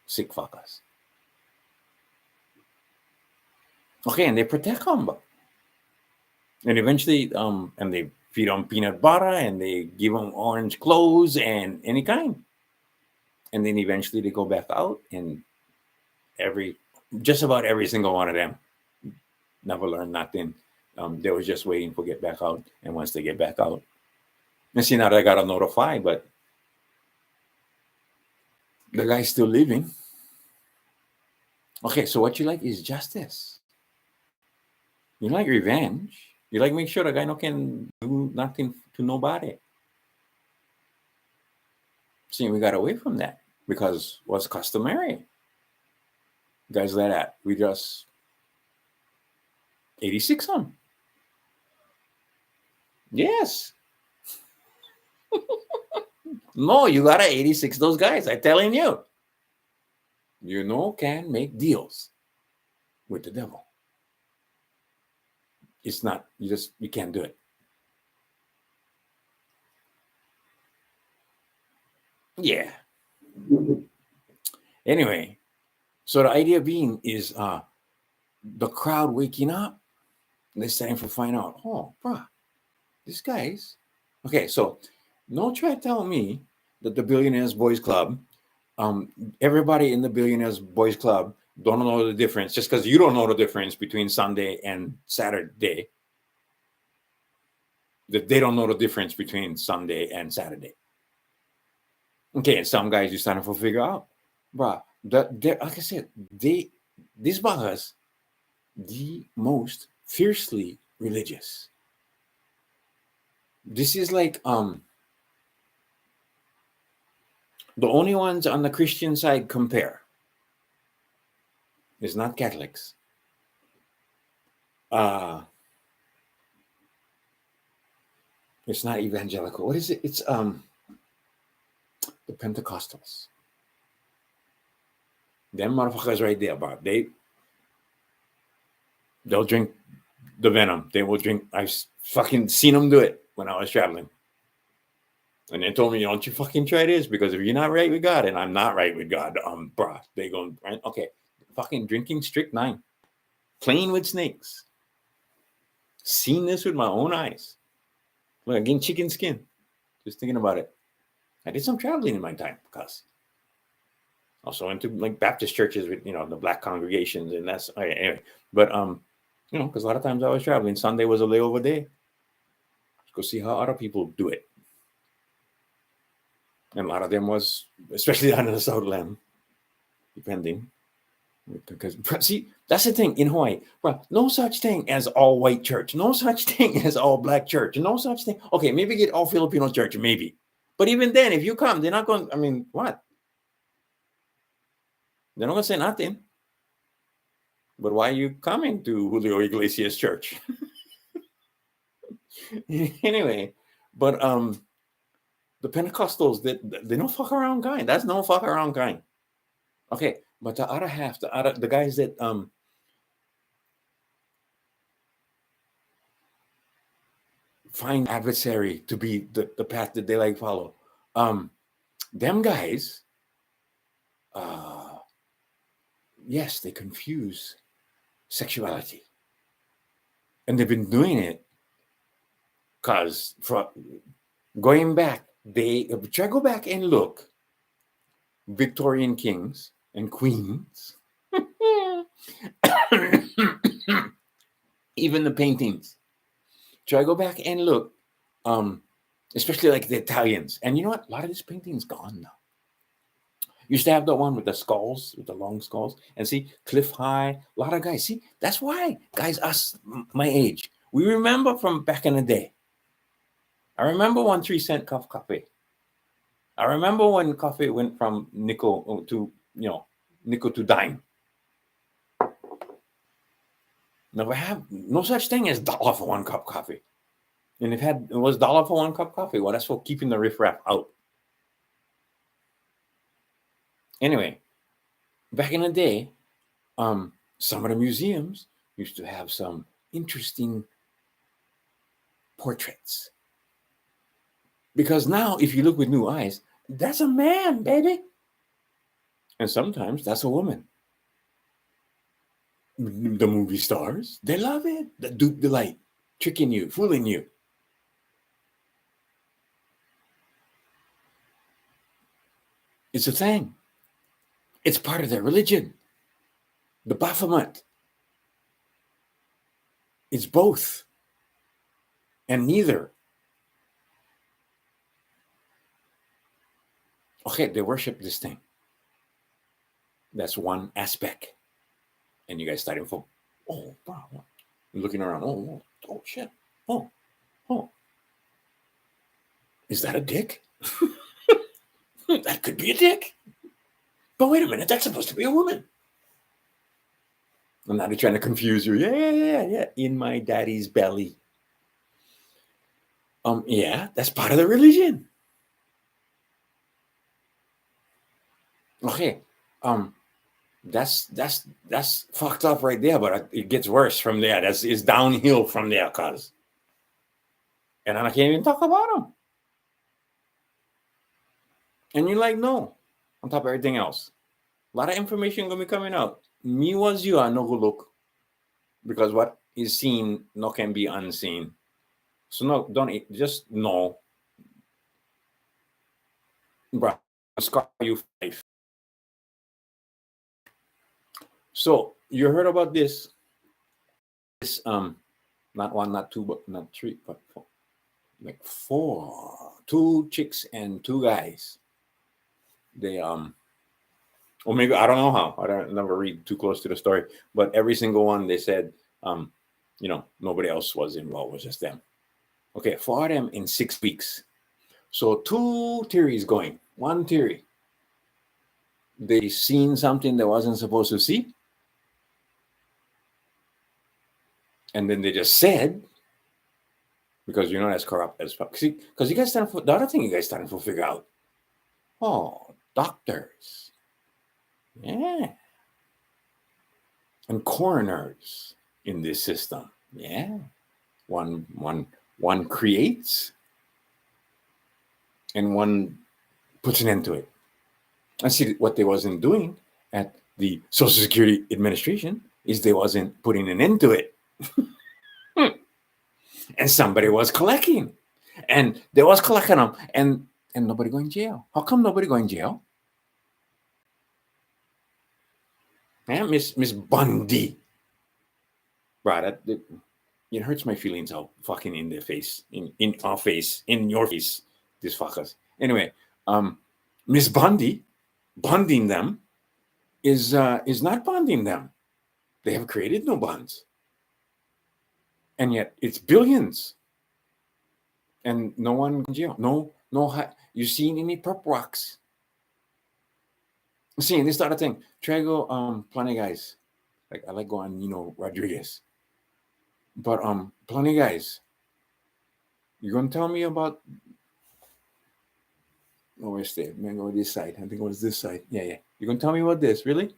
Sick fuckers. Okay, and they protect them. And eventually, and they feed them peanut butter and they give them orange clothes and any kind. And then eventually they go back out, and just about every single one of them never learned nothing. They were just waiting for get back out. And once they get back out, and see, now they got to notify, but the guy's still living. Okay, so what you like is justice. You like revenge. You like make sure the guy no can do nothing to nobody. See, we got away from that because what's customary. Guys like that, we just 86 on. Yes. No, you gotta 86 those guys. I'm telling you. You can make deals with the devil. It's not, you can't do it. Yeah. Anyway, so the idea being is the crowd waking up. They're starting to find out, oh, bruh, these guys. Okay, so don't try to tell me that the Billionaires Boys Club, everybody in the Billionaires Boys Club don't know the difference just because you don't know the difference between Sunday and Saturday. That they don't know the difference between Sunday and Saturday. Okay, and some guys you starting to figure out, bruh, like I said, these buggers, the most fiercely religious. This is like the only ones on the Christian side compare is not Catholics. It's not evangelical. What is it? It's the Pentecostals. Them motherfuckers right there, bro. They'll drink the venom. They will drink. I've fucking seen them do it when I was traveling. And they told me, don't you fucking try this, because if you're not right with God, and I'm not right with God, bruh, they going, right? Okay, fucking drinking strychnine, playing with snakes. Seen this with my own eyes. Look, I'm getting chicken skin. Just thinking about it. I did some traveling in my time, because also went to like Baptist churches with, the black congregations, and that's okay, anyway. But because a lot of times I was traveling, Sunday was a layover day. Let's go see how other people do it. And a lot of them was, especially down in the Southland, depending. Because see, that's the thing in Hawaii, bro. No such thing as all white church. No such thing as all black church. No such thing. Okay, maybe get all Filipino church, maybe. But even then, if you come, they're not going. I mean, what? They're not going to say nothing. But why are you coming to Julio Iglesias Church? Anyway, but the Pentecostals, they don't fuck around kind. That's no fuck around kind. Okay, but the other half, the guys that find adversary to be the path that they like follow, them guys, yes, they confuse sexuality, and they've been doing it because going back, try go back and look Victorian kings and queens, even the paintings. Try go back and look, especially like the Italians. And you know what? A lot of this painting's gone now. Used to have the one with the skulls, with the long skulls, and see cliff high. A lot of guys. See, that's why guys, us my age, we remember from back in the day. I remember 1 3-cent cup coffee. I remember when coffee went from nickel to nickel to dime. Now we have no such thing as $1 for 1 cup coffee. And it was $1 for 1 cup coffee. Well, that's for keeping the riffraff out. Anyway, back in the day, some of the museums used to have some interesting portraits. Because now, if you look with new eyes, that's a man, baby. And sometimes that's a woman. The movie stars, they love it. The dupe delight, tricking you, fooling you. It's a thing. It's part of their religion. The Baphomet. It's both and neither. Okay, they worship this thing. That's one aspect. And you guys starting from, oh, wow, looking around, oh, shit, oh, is that a dick? That could be a dick. But wait a minute, that's supposed to be a woman. And now they're trying to confuse you. Yeah. In my daddy's belly. Yeah, that's part of the religion. Okay. That's fucked up right there, but it gets worse from there. It's downhill from there, cuz. And I can't even talk about them. And you're like, no, on top of everything else. A lot of information gonna be coming out. Me was you, I no go look. Because what is seen no can be unseen. So no, don't just know. Bro, scar you for life. So you heard about this not one, not two, but not three, but four, like four, two chicks and two guys. They or maybe I don't know how. I don't never read too close to the story, but every single one they said nobody else was involved, it was just them. Okay, four of them in 6 weeks. So two theories going. One theory, they seen something they wasn't supposed to see, and then they just said, because that's corrupt as fuck. See, because you guys starting for the other thing you guys starting to figure out. Oh, doctors, yeah, and coroners in this system, yeah. One creates, and one puts an end to it. I see what they wasn't doing at the Social Security Administration is they wasn't putting an end to it. And somebody was collecting. And they was collecting them. And nobody going to jail. How come nobody going to jail? Yeah, Miss Bundy. Right. It hurts my feelings how fucking in their face. In our face. In your face. These fuckers. Anyway, Miss Bundy bonding them is not bonding them. They have created no bonds. And yet it's billions. And no one in jail. No, you seen any prep rocks? See, this other thing. Try go plenty guys. Like I like going Rodriguez. But plenty guys. You gonna tell me about where's there? I'm gonna go this side. I think it was this side. Yeah. You gonna tell me about this, really?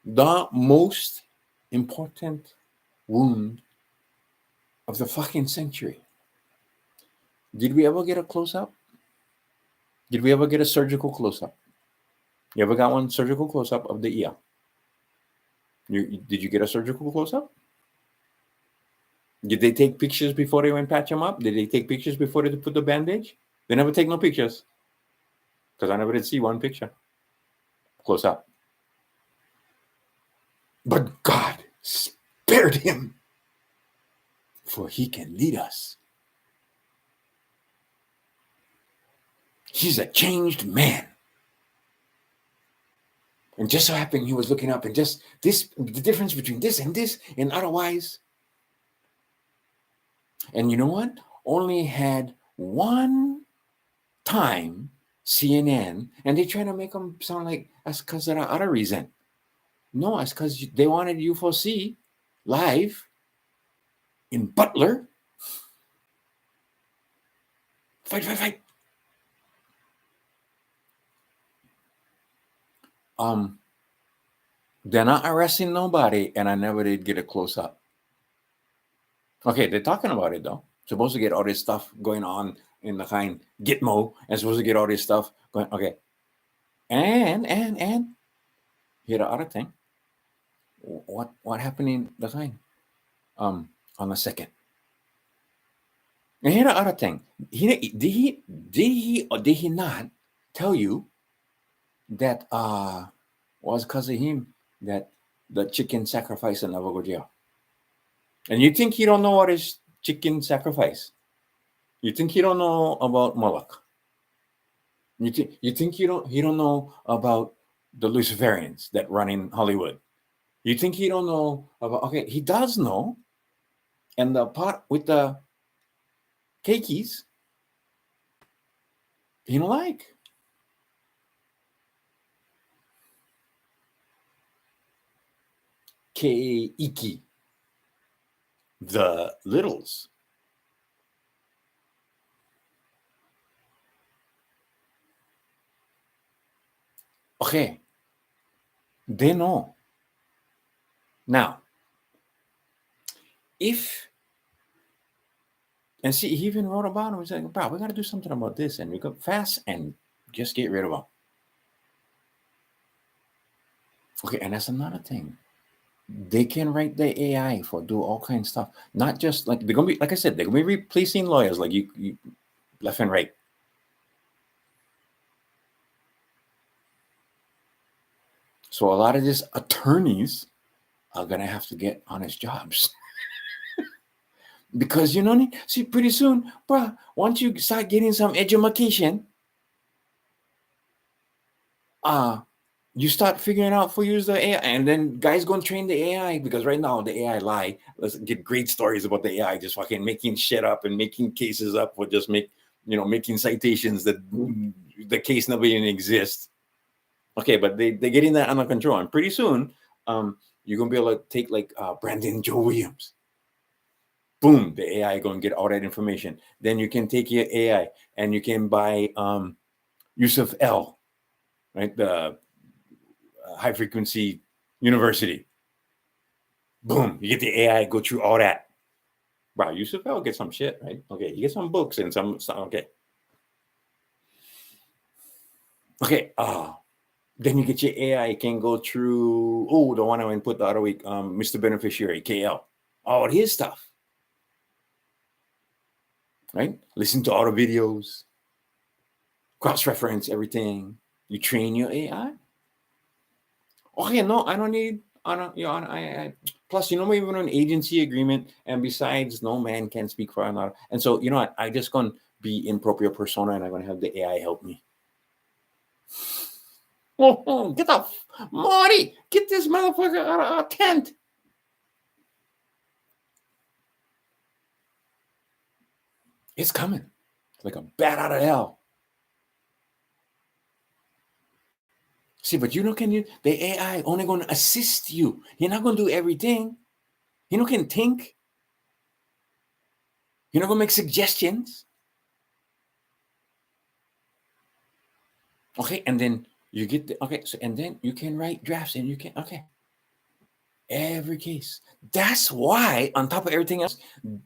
The most important wound of the fucking century. Did we ever get a close-up? Did we ever get a surgical close-up? You ever got one surgical close-up of the ear? Did you get a surgical close-up? Did they take pictures before they went patch them up? Did they take pictures before they put the bandage? They never take no pictures. Because I never did see one picture. Close up. But God spared him, for he can lead us. He's a changed man. And just so happened he was looking up and just this, the difference between this and otherwise. And you know what? Only had one time CNN, and they're trying to make them sound like that's because of the other reason. No, it's because they wanted UFOC live in Butler. Fight. They're not arresting nobody, and I never did get a close up. Okay, they're talking about it though. Supposed to get all this stuff going on in the kind Gitmo and supposed to get all this stuff going. Okay, and here the other thing. What happened in the kind on the second? And here the other thing. Did he or did he not tell you that was because of him that the chicken sacrifice and never go jail? And you think he don't know what is chicken sacrifice? You think he don't know about Moloch? You think he don't know about the Luciferians that run in Hollywood? You think he don't know about? Okay, he does know. And the part with the keikis, he don't like. Keiki, the littles. Okay, they know. Now, if, and see, he even wrote about him. He's like, bro, we got to do something about this. And we go fast and just get rid of them. Okay, and that's another thing. They can write the AI for do all kinds of stuff. Not just like they're gonna be, like I said, they're gonna be replacing lawyers like you left and right. So a lot of these attorneys are gonna have to get honest jobs. Because you know, see, pretty soon, bruh, once you start getting some education, you start figuring out who use the AI, and then guys go and train the AI, because right now the AI lie. Let's get great stories about the AI just fucking making shit up and making cases up for just making citations that the case never even exists. Okay, but they're getting that under control, and pretty soon, you're gonna be able to take like Brandon Joe Williams. Boom, the AI gonna get all that information. Then you can take your AI and you can buy Yusuf L, right? The high frequency university. Boom, you get the AI, go through all that. Wow, Yusuf L get some shit, right? Okay, you get some books and some okay. Okay, then you get your AI can go through, the one I went put the other week, Mr. Beneficiary, KL. All his stuff. Right? Listen to all the videos, cross-reference everything. You train your AI. Okay, no, I don't need. I don't. You know, plus, we're even on an agency agreement, and besides, no man can speak for another. And so, you know what? I just gonna be in propria persona, and I'm gonna have the AI help me. Get the Marty, get this motherfucker out of our tent. It's coming like a bat out of hell. See, but the AI only going to assist you. You're not going to do everything. You know, can think. You're not going to make suggestions. Okay, and then you get and then you can write drafts, and you can, every case. That's why, on top of everything else,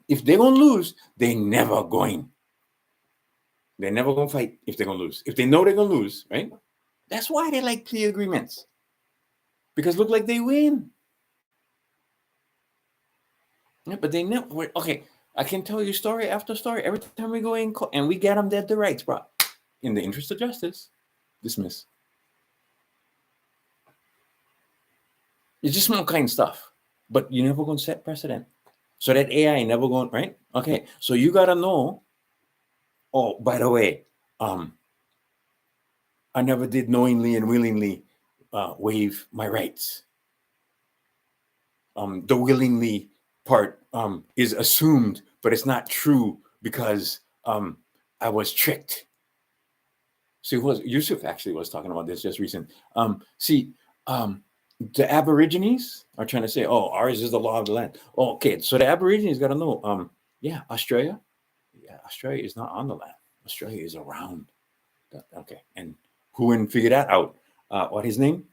if they're going to lose, they're never going. They're never going to fight if they're going to lose. If they know they're going to lose, right? That's why they like plea agreements. Because look like they win. Yeah, but they never. Okay, I can tell you story after story. Every time we go in court and we get them dead to rights, bro. In the interest of justice, dismiss. It's just small kind of stuff. But you're never going to set precedent. So that AI never going, right? Okay, so you got to know. Oh, by the way, I never did knowingly and willingly waive my rights. The willingly part is assumed, but it's not true because I was tricked. See, Yusuf actually was talking about this just recent. The Aborigines are trying to say, "Oh, ours is the law of the land." Oh, okay, so the Aborigines got to know. Australia. Yeah, Australia is not on the land. Australia is around. Okay, and who can figure that out? What his name?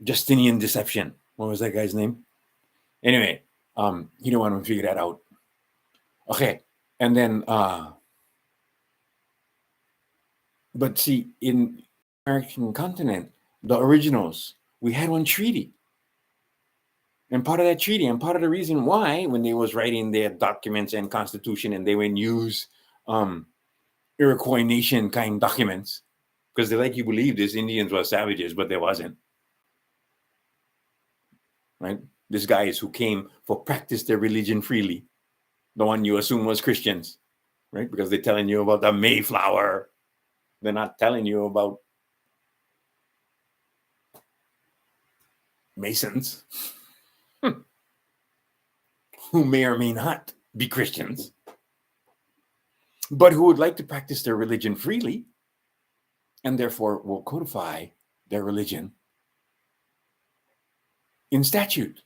Justinian Deception. What was that guy's name? Anyway, he don't want to figure that out. Okay. And then, but see, in American continent, the originals, we had one treaty. And part of that treaty, and part of the reason why, when they was writing their documents and constitution, and they would use Iroquois nation kind documents, because they like you believe these Indians were savages, but they wasn't. Right? These guys who came for practice their religion freely, the one you assume was Christians, right? Because they're telling you about the Mayflower. They're not telling you about Masons, who may or may not be Christians, but who would like to practice their religion freely, and therefore will codify their religion in statute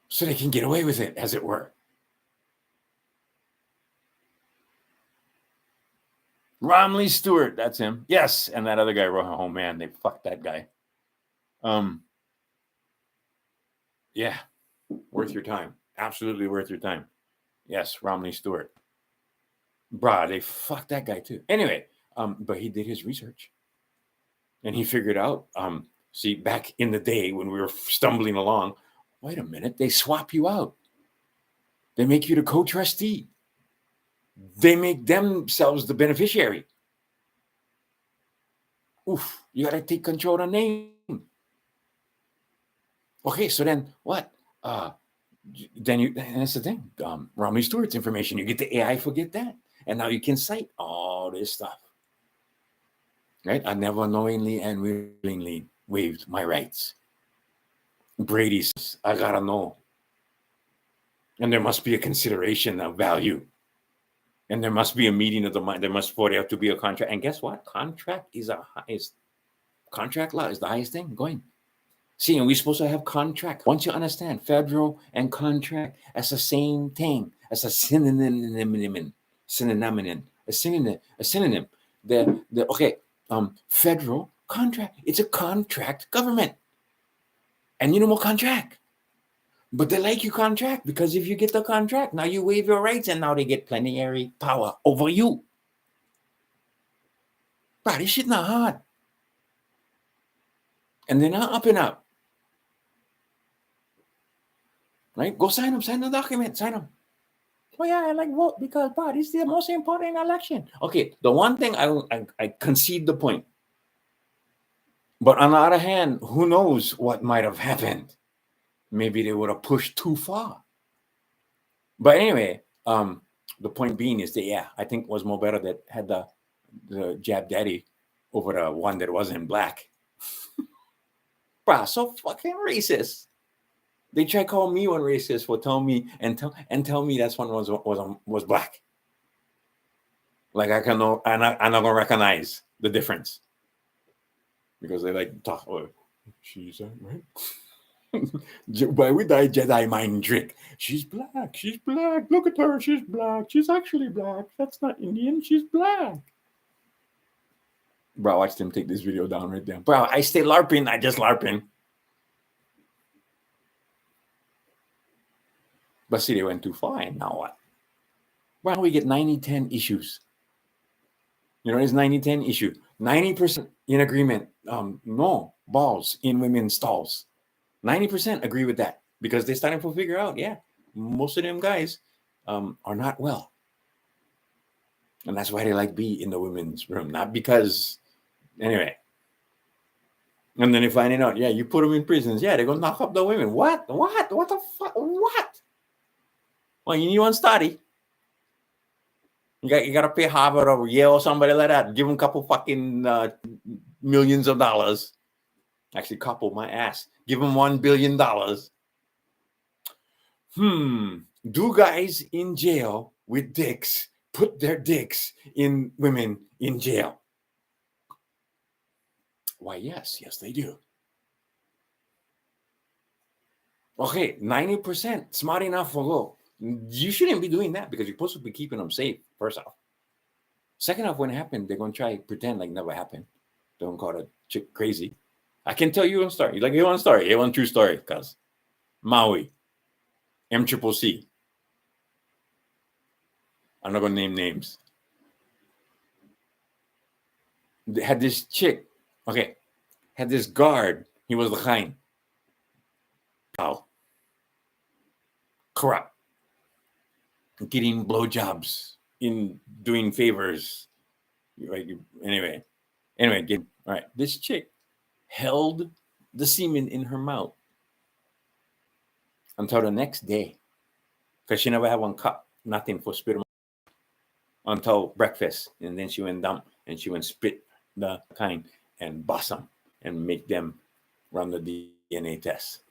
so they can get away with it, as it were. Romley Stewart, that's him. Yes, and that other guy, oh man, they fucked that guy. Yeah, worth your time. Absolutely worth your time. Yes, Romley Stewart. Bruh, they fucked that guy too. Anyway, but he did his research. And he figured out, see, back in the day when we were stumbling along, wait a minute, they swap you out. They make you the co-trustee. They make themselves the beneficiary. Oof, you got to take control of the name. Okay, so then what? Then and that's the thing. Romney Stewart's information, you get the AI, forget that. And now you can cite all this stuff. Right? I never knowingly and willingly waived my rights. Brady says, I gotta know. And there must be a consideration of value. And there must be a meeting of the mind. There must have to be a contract. And guess what? Contract law is the highest thing going. See, and we're supposed to have contract. Once you understand federal and contract as the same thing, as a synonym. Federal contract. It's a contract government. And you know more contract. But they like you contract, because if you get the contract, now you waive your rights, and now they get plenary power over you. But this shit not hard. And they're not up and up. Right? Go sign them, sign the document, sign them. Oh yeah, I like vote because this is the most important election. Okay, the one thing I concede the point. But on the other hand, who knows what might have happened? Maybe they would have pushed too far. But anyway, the point being is that, I think it was more better that had the Jab Daddy over the one that wasn't black. Bruh, so fucking racist. They try to call me one racist for tell me that's one was black. Like I'm not gonna recognize the difference because they like talk. Oh, she's right. Why would I Jedi mind trick? She's black. She's black. Look at her. She's black. She's actually black. That's not Indian. She's black. Bro, watch them take this video down right there. Bro, I stay LARPing. I just LARPing. But see, they went too far, and now what? Well, we get 90-10 issues. You know, it's 90-10 issue. 90% in agreement. No balls in women's stalls. 90% agree with that because they're starting to figure out, most of them guys are not well. And that's why they like be in the women's room. Not because, anyway. And then they find out, you put them in prisons. They're going to knock up the women. What? What the fuck? What? Well, you need one study. You got to pay Harvard or Yale or somebody like that. Give them a couple fucking millions of dollars. Actually, couple my ass. Give them $1 billion. Do guys in jail with dicks put their dicks in women in jail? Why, yes, they do. Okay, 90% smart enough for go. You shouldn't be doing that because you're supposed to be keeping them safe, first off. Second off, when it happened, they're going to try to pretend like never happened. Don't call the chick crazy. I can tell you one story. Like, you want a story? You want a true story? Because Maui, MCCC. I'm not gonna name names. They had this chick, okay, had this guard. He was the kind. Oh, corrupt, getting blowjobs, in doing favors. Like anyway, get all right. This chick held the semen in her mouth until the next day, because she never had one cup, nothing for spit until breakfast, and then she went dump and she went spit the kind and bust them and make them run the DNA test.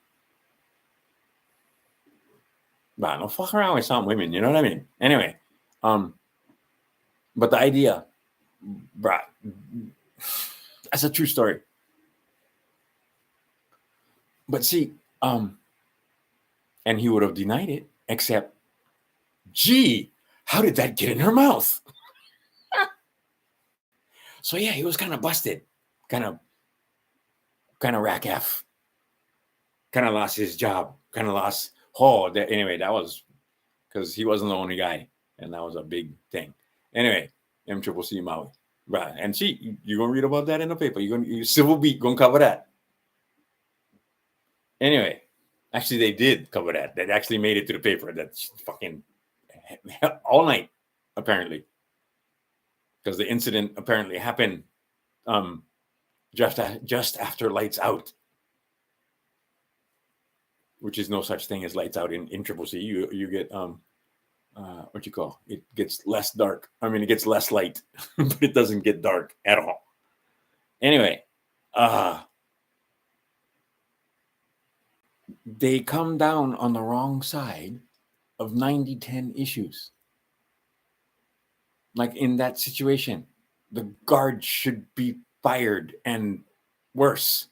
But no fuck around with some women, you know what I mean? Anyway, but the idea, bruh, that's a true story. But see, and he would have denied it, except, gee, how did that get in her mouth? So yeah, he was kind of busted, kind of rack F, kind of lost his job, kind of lost. Anyway, that was because he wasn't the only guy, and that was a big thing. Anyway, MCCC Maui, right? And see, you're gonna read about that in the paper. You Civil Beat gonna cover that. Anyway, actually, they did cover that. That actually made it to the paper. That's fucking all night, apparently, because the incident apparently happened just after lights out, which is no such thing as lights out in CCC. You get what you call it, gets less dark. I mean, it gets less light, but it doesn't get dark at all. Anyway, they come down on the wrong side of 90-10 issues. Like in that situation, the guard should be fired and worse,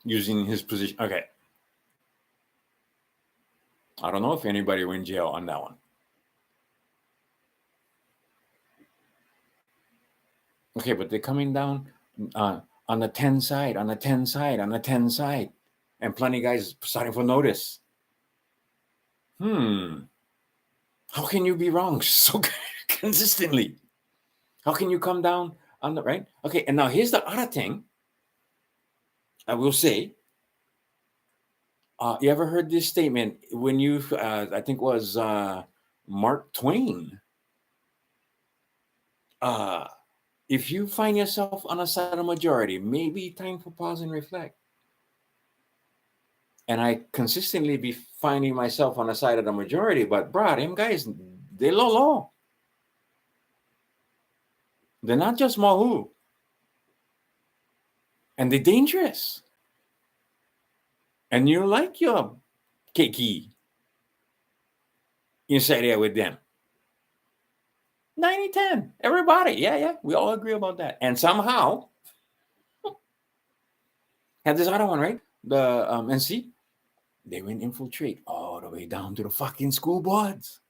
using his position. Okay. I don't know if anybody went in jail on that one. Okay, but they're coming down on the 10 side, on the 10 side, on the 10 side, and plenty of guys starting for notice. How can you be wrong so consistently? How can you come down on the right? Okay, and now here's the other thing I will say. You ever heard this statement when you, I think it was Mark Twain. If you find yourself on a side of the majority, maybe time for pause and reflect. And I consistently be finding myself on the side of the majority, but bro, them guys, they low. They're not just mahu. And they're dangerous. And you like your keiki inside there with them. 90-10. Everybody. Yeah. We all agree about that. And somehow, had this other one, right? The and see, they went infiltrate all the way down to the fucking school boards.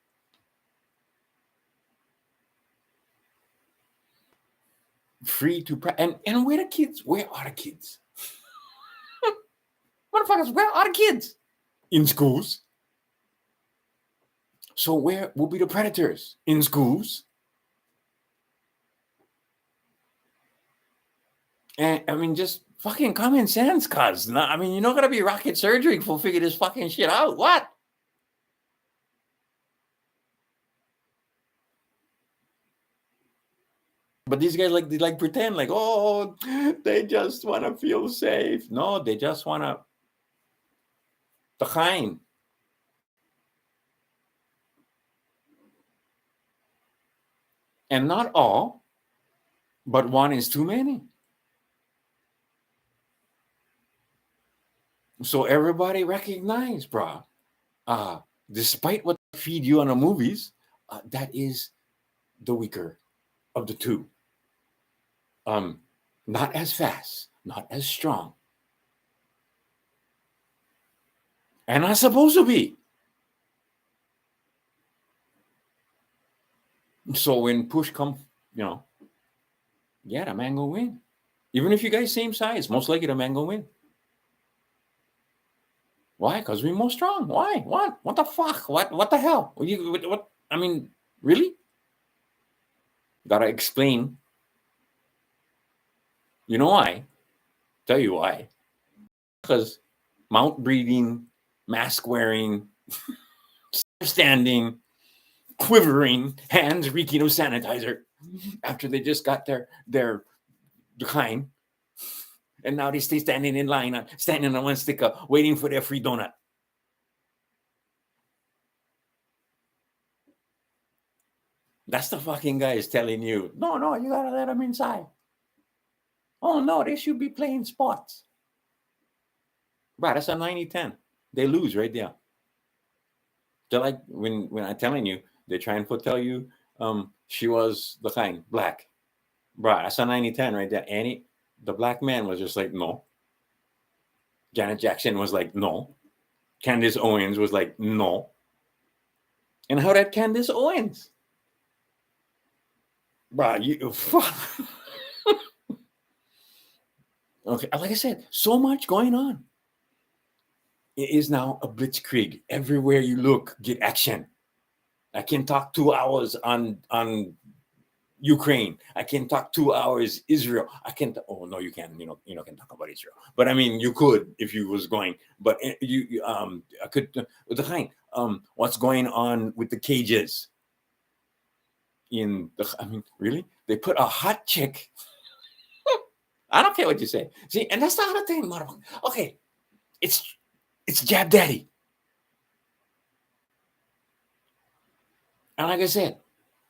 Free to and where the kids? Where are the kids? Motherfuckers, where are the kids? In schools. So where will be the predators? In schools. And I mean, just fucking common sense, cuz. I mean, you're not gonna be rocket surgery to figure this fucking shit out. What? But these guys they like pretend like, oh, they just want to feel safe. No, they just want to kind. And not all, but one is too many. So everybody recognize, bro. Despite what they feed you on the movies, that is the weaker of the two. Not as fast, not as strong, and not supposed to be. So when push comes, the man gonna win. Even if you guys same size, most likely the man gonna win. Why? Because we're more strong. Why? What? What the fuck? What the hell? What? I mean, really? Gotta explain. You know why? Tell you why. Because mouth breathing, mask wearing, standing, quivering, hands reeking of sanitizer after they just got their kind, and now they stay standing in line, standing on one sticker, waiting for their free donut. That's the fucking guys telling you, no, you gotta let them inside. Oh no, they should be playing sports. Right, that's a 90-10. They lose right there. They're like when I'm telling you, they try and tell you, she was the kind black. Right, that's a 90-10 right there. Annie, the black man was just like, no. Janet Jackson was like, no. Candace Owens was like, no. And how that Candace Owens? Bruh, you okay, like I said, so much going on. It is now a blitzkrieg. Everywhere you look, get action. I can talk 2 hours on Ukraine. I can talk 2 hours Israel. I can. Oh no, you can't. You know, can talk about Israel. But I mean, you could if you was going. But I could. The kind. What's going on with the cages? I mean, really? They put a hot chick. I don't care what you say. See, and that's the other thing, motherfucker. Okay, it's Jab Daddy. And like I said,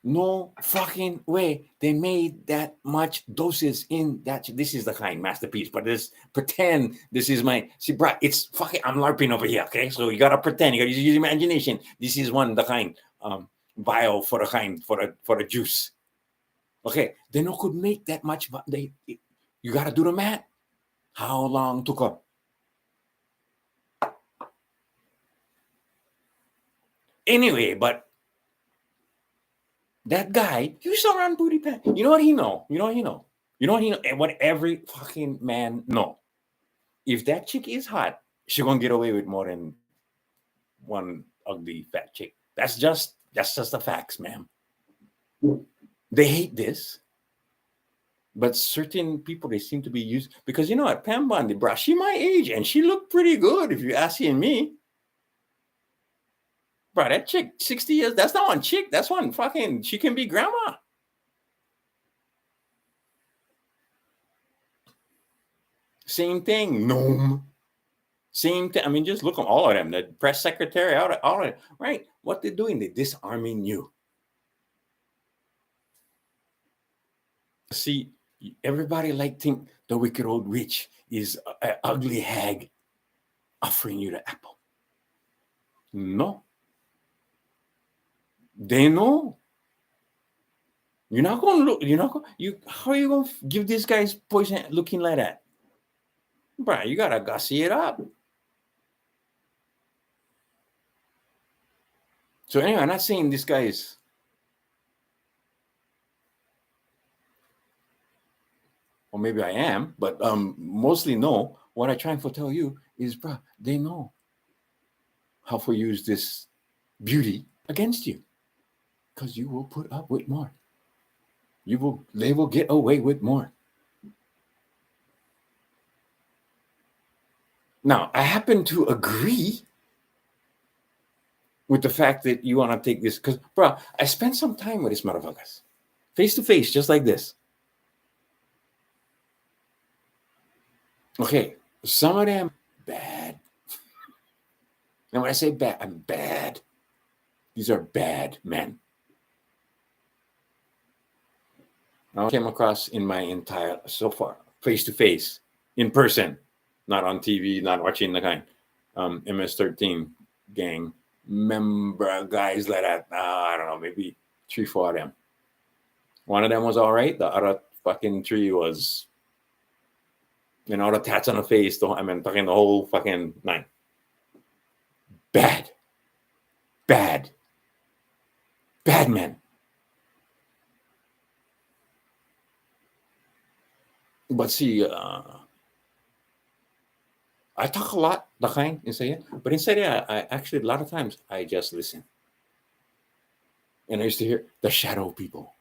no fucking way they made that much doses in that. This is the kind masterpiece, but this pretend this is my. See, bro, it's fucking. I'm LARPing over here, okay? So you gotta pretend. You gotta use your imagination. This is one the kind vial for the kind for the juice. Okay, they no could make that much, but you gotta do the math. How long took up? Anyway, but that guy, you saw around booty pants. You know what he know? You know what he know? You know what he know? And what every fucking man know. If that chick is hot, she gonna get away with more than one ugly fat chick. That's just the facts, ma'am. They hate this. But certain people, they seem to be used because you know what, Pam Bondi, bruh, she my age and she looked pretty good if you asking me. Bro, that chick, 60 years, that's not one chick. That's one fucking, she can be grandma. Same thing, gnome. Same thing. I mean, just look at all of them. The press secretary, all of it. Right? What they're doing, they're disarming you. See, everybody like think the wicked old witch is an ugly hag offering you the apple. No. They know. You're not going to look, you're not going, how are you going to give these guys poison looking like that? Bro, you got to gussy it up. So anyway, I'm not saying this guy is, or maybe I am, but mostly no. What I try to tell you is, bro, they know how to use this beauty against you, because you will put up with more. They will get away with more. Now, I happen to agree with the fact that you want to take this, because, bro, I spent some time with these motherfuckers, face to face, just like this. Okay, some of them bad. And when I say bad, I'm bad. These are bad men. I came across in my entire, so far, face to face, in person, not on TV, not watching the kind, MS-13 gang member guys like that. I don't know, maybe 3-4 of them. One of them was all right. The other fucking 3 was, the tats on the face. Fucking the whole fucking 9. Bad men. But see, I talk a lot the kind in Saya. But in Saya, I actually, a lot of times, I just listen. And I used to hear the shadow people.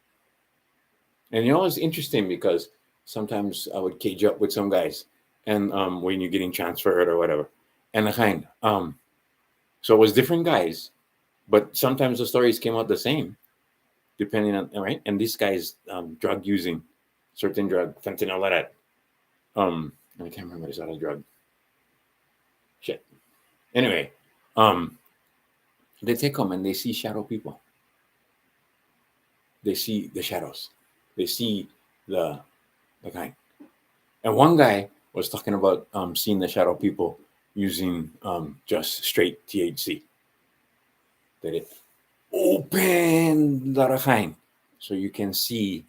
And it's interesting because sometimes I would cage up with some guys, and when you're getting transferred or whatever, and the kind, so it was different guys, but sometimes the stories came out the same, depending on right. And this guy's drug using, certain drug, fentanyl, all that. I can't remember this other drug. Shit. Anyway, they take them and they see shadow people. They see the shadows. They see the kind. And one guy was talking about seeing the shadow people using just straight THC. That it open the kind, so you can see,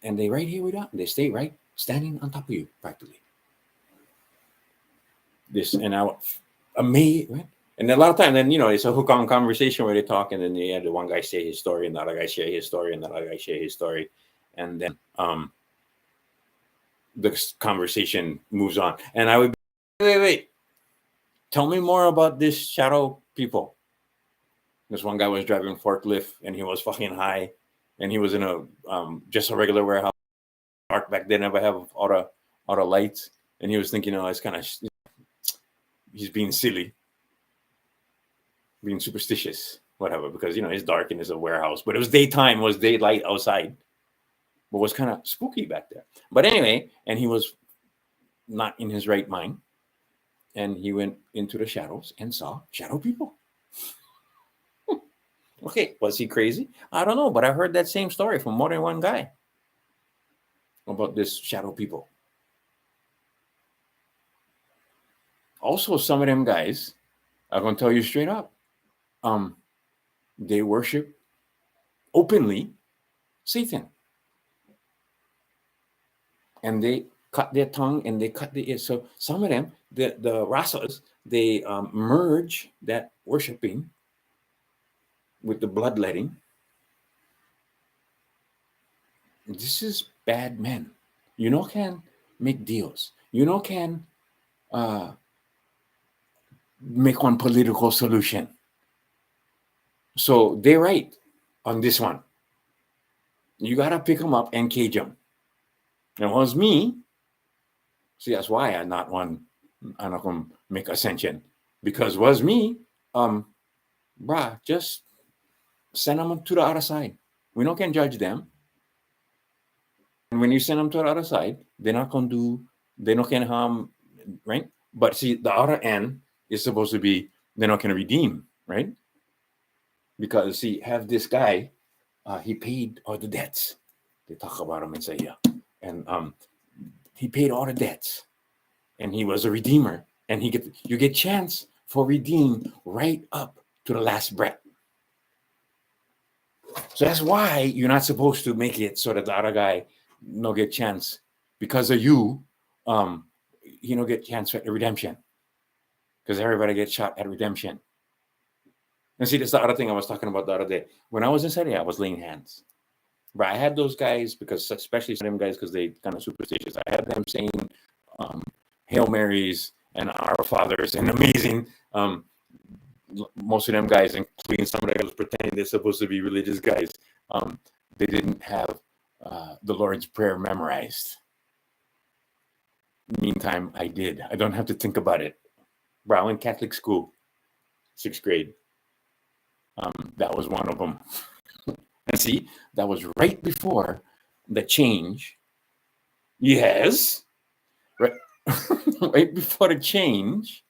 and they right here with that. They stay right standing on top of you practically. This and I amazed, right? And a lot of times, then it's a hook-on conversation where they talk, and then they had the one guy say his story, and the other guy share his story, and the other guy share his story, and then the conversation moves on. And I would be, wait, tell me more about this shadow people. This one guy was driving a forklift, and he was fucking high, and he was in a just a regular warehouse. Park back then, never have auto lights, and he was thinking, it's kind of he's being silly, being superstitious, whatever, because it's dark and it's a warehouse, but it was daytime, it was daylight outside, but it was kind of spooky back there. But anyway, and he was not in his right mind, and he went into the shadows and saw shadow people. Okay, was he crazy? I don't know, but I heard that same story from more than one guy about this shadow people. Also, some of them guys, I'm gonna tell you straight up, they worship openly Satan, and they cut their tongue and they cut the ear. So some of them, the rasas, they merge that worshiping with the bloodletting. This is bad men. Can make deals. Can make one political solution. So they're right on this one. You got to pick them up and cage them. And it was me. See, that's why I'm not going to make ascension. Because it was me, just send them to the other side. We don't can judge them. And when you send them to the other side, they're not can harm, right? But see, the other end is supposed to be, they're not going to redeem, right? Because see, have this guy, he paid all the debts. They talk about him and say, yeah. And he paid all the debts. And he was a redeemer. And you get chance for redeem right up to the last breath. So that's why you're not supposed to make it so that the other guy no get chance. Because of you, get chance at redemption. Because everybody gets shot at redemption. And see, that's the other thing I was talking about the other day. When I was in Saturday, I was laying hands. But I had those guys, because especially some of them guys, because they kind of superstitious. I had them saying Hail Marys and Our Fathers and amazing. Most of them guys, including some of the guys pretending they're supposed to be religious guys, they didn't have the Lord's Prayer memorized. Meantime, I did. I don't have to think about it. Bro, in Catholic school, 6th grade. That was one of them. And see, that was right before the change. Yes. Right, right before the change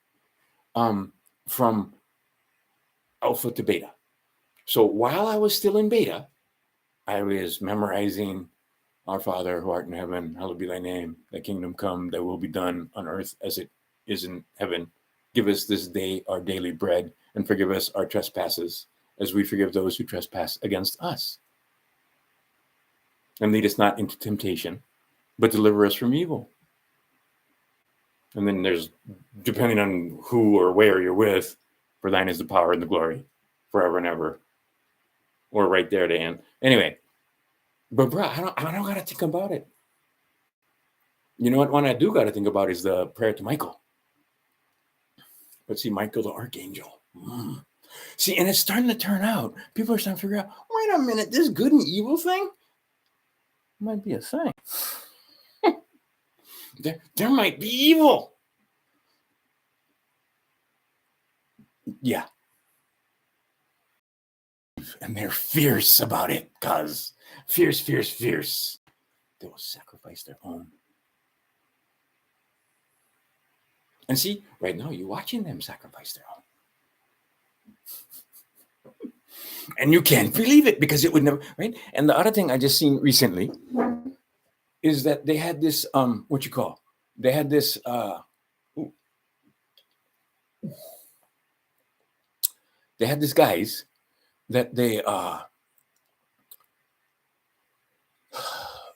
from alpha to beta. So while I was still in beta, I was memorizing Our Father who art in heaven, hallowed be thy name, thy kingdom come, thy will be done on earth as it is in heaven. Give us this day our daily bread, and forgive us our trespasses, as we forgive those who trespass against us. And lead us not into temptation, but deliver us from evil. And then there's, depending on who or where you're with, for thine is the power and the glory, forever and ever. Or right there to end. Anyway, but bro, I don't gotta think about it. You know what one I do gotta think about is the prayer to Michael. But see, Michael the Archangel. See, and it's starting to turn out. People are starting to figure out, wait a minute, this good and evil thing might be a thing. There might be evil. Yeah. And they're fierce about it, cuz fierce. They will sacrifice their own. And see, right now you're watching them sacrifice their own. And you can't believe it because it would never, right? And the other thing I just seen recently is that they had this what you call? They had this they had these guys that they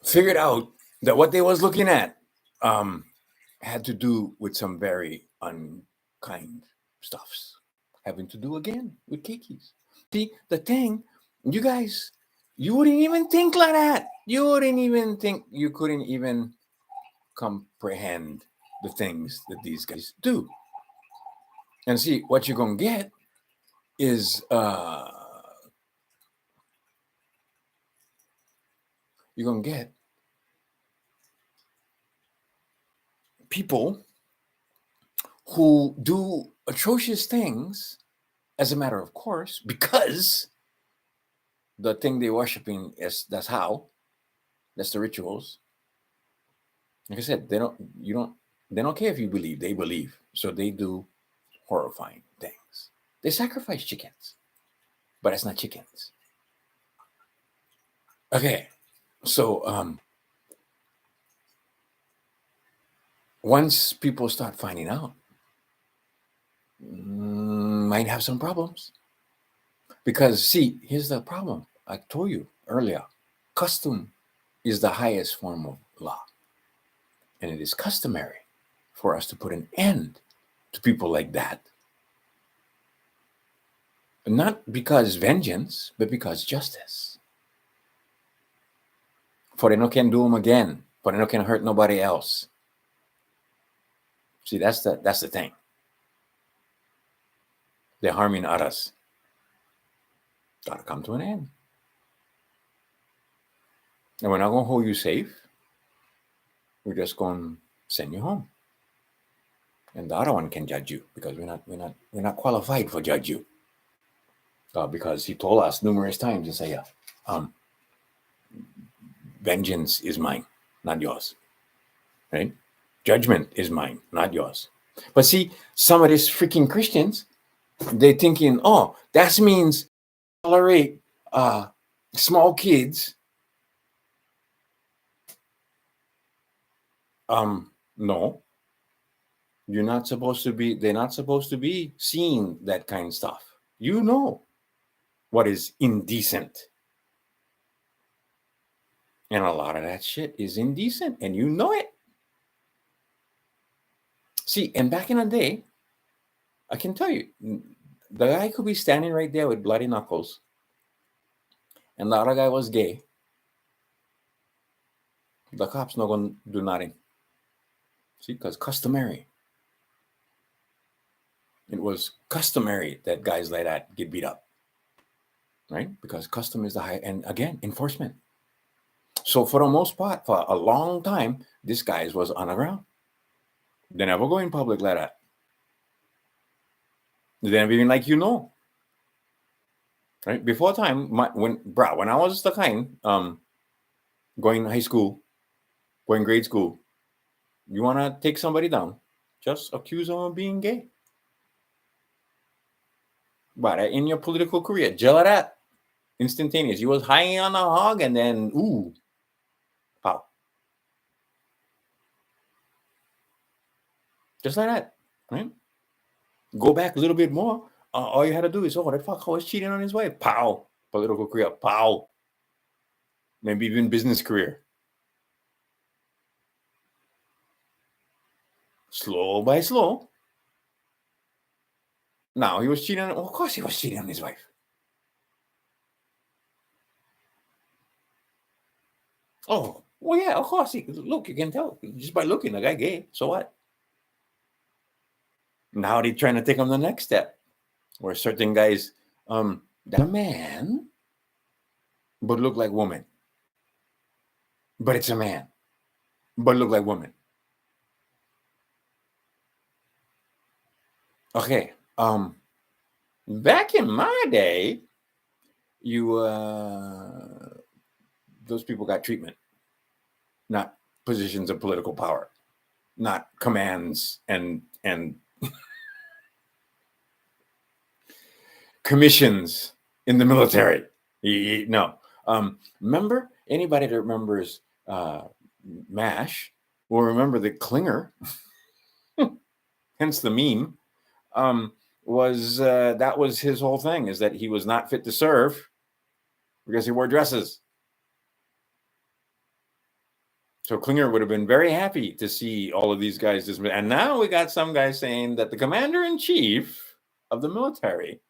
figured out that what they was looking at had to do with some very unkind stuffs, having to do again with kikis. See, the thing, you guys, you wouldn't even think like that. You wouldn't even think, you couldn't even comprehend the things that these guys do. And see, what you're gonna get is you're gonna get people who do atrocious things as a matter of course, because the thing they're worshiping is that's the rituals. Like I said, they don't care if you believe, they believe. So they do horrifying things. They sacrifice chickens, but it's not chickens. Okay, so once people start finding out, might have some problems. Because see, here's the problem. I told you earlier, custom is the highest form of law. And it is customary for us to put an end to people like that. Not because vengeance, but because justice. For they no can do them again. For they no can hurt nobody else. See, that's the thing. They're harming others. Gotta come to an end. And we're not gonna hold you safe. We're just gonna send you home. And the other one can judge you because we're not qualified for judge you. Because he told us numerous times, Isaiah, vengeance is mine, not yours. Right? Judgment is mine, not yours. But see, some of these freaking Christians, they're thinking, oh, that means tolerate small kids. No. They're not supposed to be seeing that kind of stuff. You know what is indecent. And a lot of that shit is indecent, and you know it. See, and back in the day, I can tell you, the guy could be standing right there with bloody knuckles, and the other guy was gay. The cops not gonna do nothing. See, because customary. It was customary that guys like that get beat up, right? Because custom is the high, and again, enforcement. So for the most part, for a long time, this guys was on the ground. They never go in public like that. They never even like right? Before time, when I was the kind, going high school, going grade school, you want to take somebody down, just accuse them of being gay. But in your political career, jail of that, instantaneous. You was hanging on a hog, and then pow, just like that, right? Go back a little bit more. All you had to do is, that fucker was cheating on his wife. Pow, political career. Pow, maybe even business career. Slow by slow. Now he was cheating on. Of course, he was cheating on his wife. Oh, well, yeah, of course. Look, you can tell just by looking, the guy gay. So what? Now they're trying to take them the next step, where certain guys, that man, but look like woman, but it's a man, but look like woman. Okay, back in my day, you those people got treatment, not positions of political power, not commands and commissions in the military. No. Remember, anybody that remembers MASH will remember that Klinger, hence the meme, was that was his whole thing, is that he was not fit to serve because he wore dresses. So Klinger would have been very happy to see all of these guys dismissed. And now we got some guys saying that the commander-in-chief of the military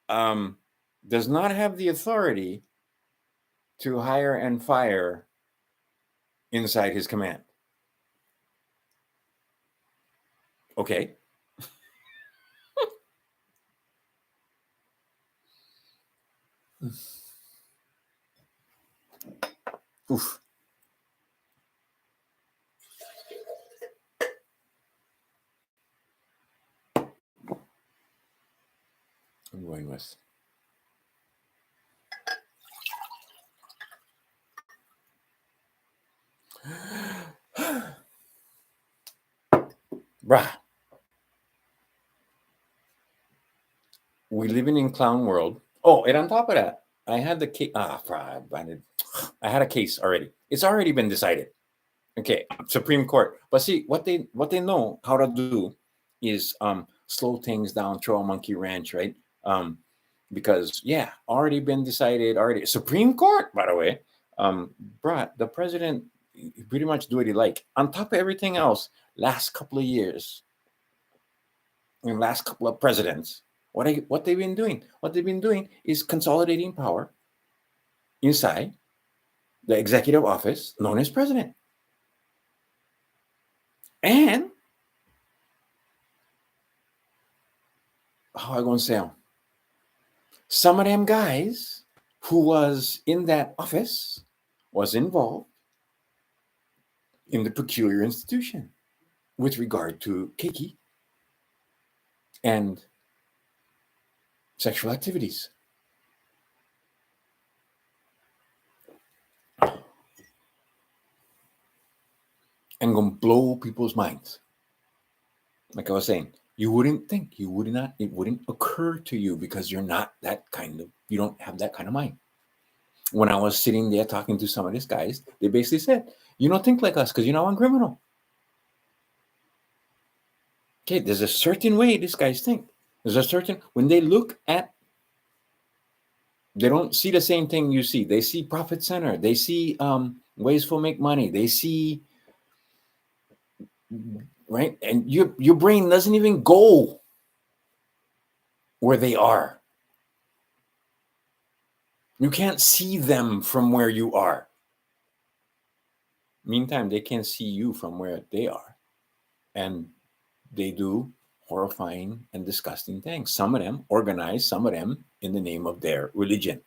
does not have the authority to hire and fire inside his command. Okay. Oof. I'm going with bruh. We living in clown world. Oh, and on top of that, I had the case. I had a case already. It's already been decided. Okay, Supreme Court. But see, what they know how to do is slow things down, throw a monkey wrench, right? Because yeah, already been decided. Already Supreme Court, by the way. Bruh, the president pretty much do what he like. On top of everything else, last couple of years, and last couple of presidents, what they've been doing? What they've been doing is consolidating power inside the executive office known as president. And how I gonna say, some of them guys who was in that office was involved in the peculiar institution with regard to keiki and sexual activities. And gonna blow people's minds. Like I was saying, you wouldn't think, it wouldn't occur to you because you're not that kind of, you don't have that kind of mind. When I was sitting there talking to some of these guys, they basically said, you don't think like us because you're not one criminal. Okay, there's a certain way these guys think. There's a certain, when they look at, they don't see the same thing you see. They see profit center. They see ways to make money. They see, right? And your brain doesn't even go where they are. You can't see them from where you are. Meantime, they can see you from where they are. And they do horrifying and disgusting things. Some of them organized, some of them in the name of their religion.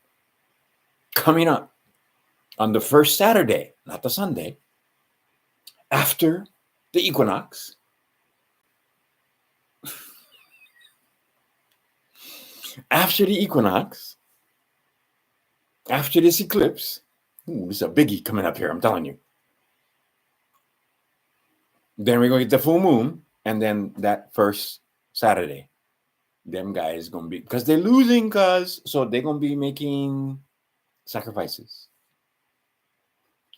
Coming up on the first Saturday, not the Sunday, after the equinox, after this eclipse, there's a biggie coming up here, I'm telling you. Then we're going to get the full moon, and then that first Saturday, them guys going to be, because they're losing, so they're going to be making sacrifices.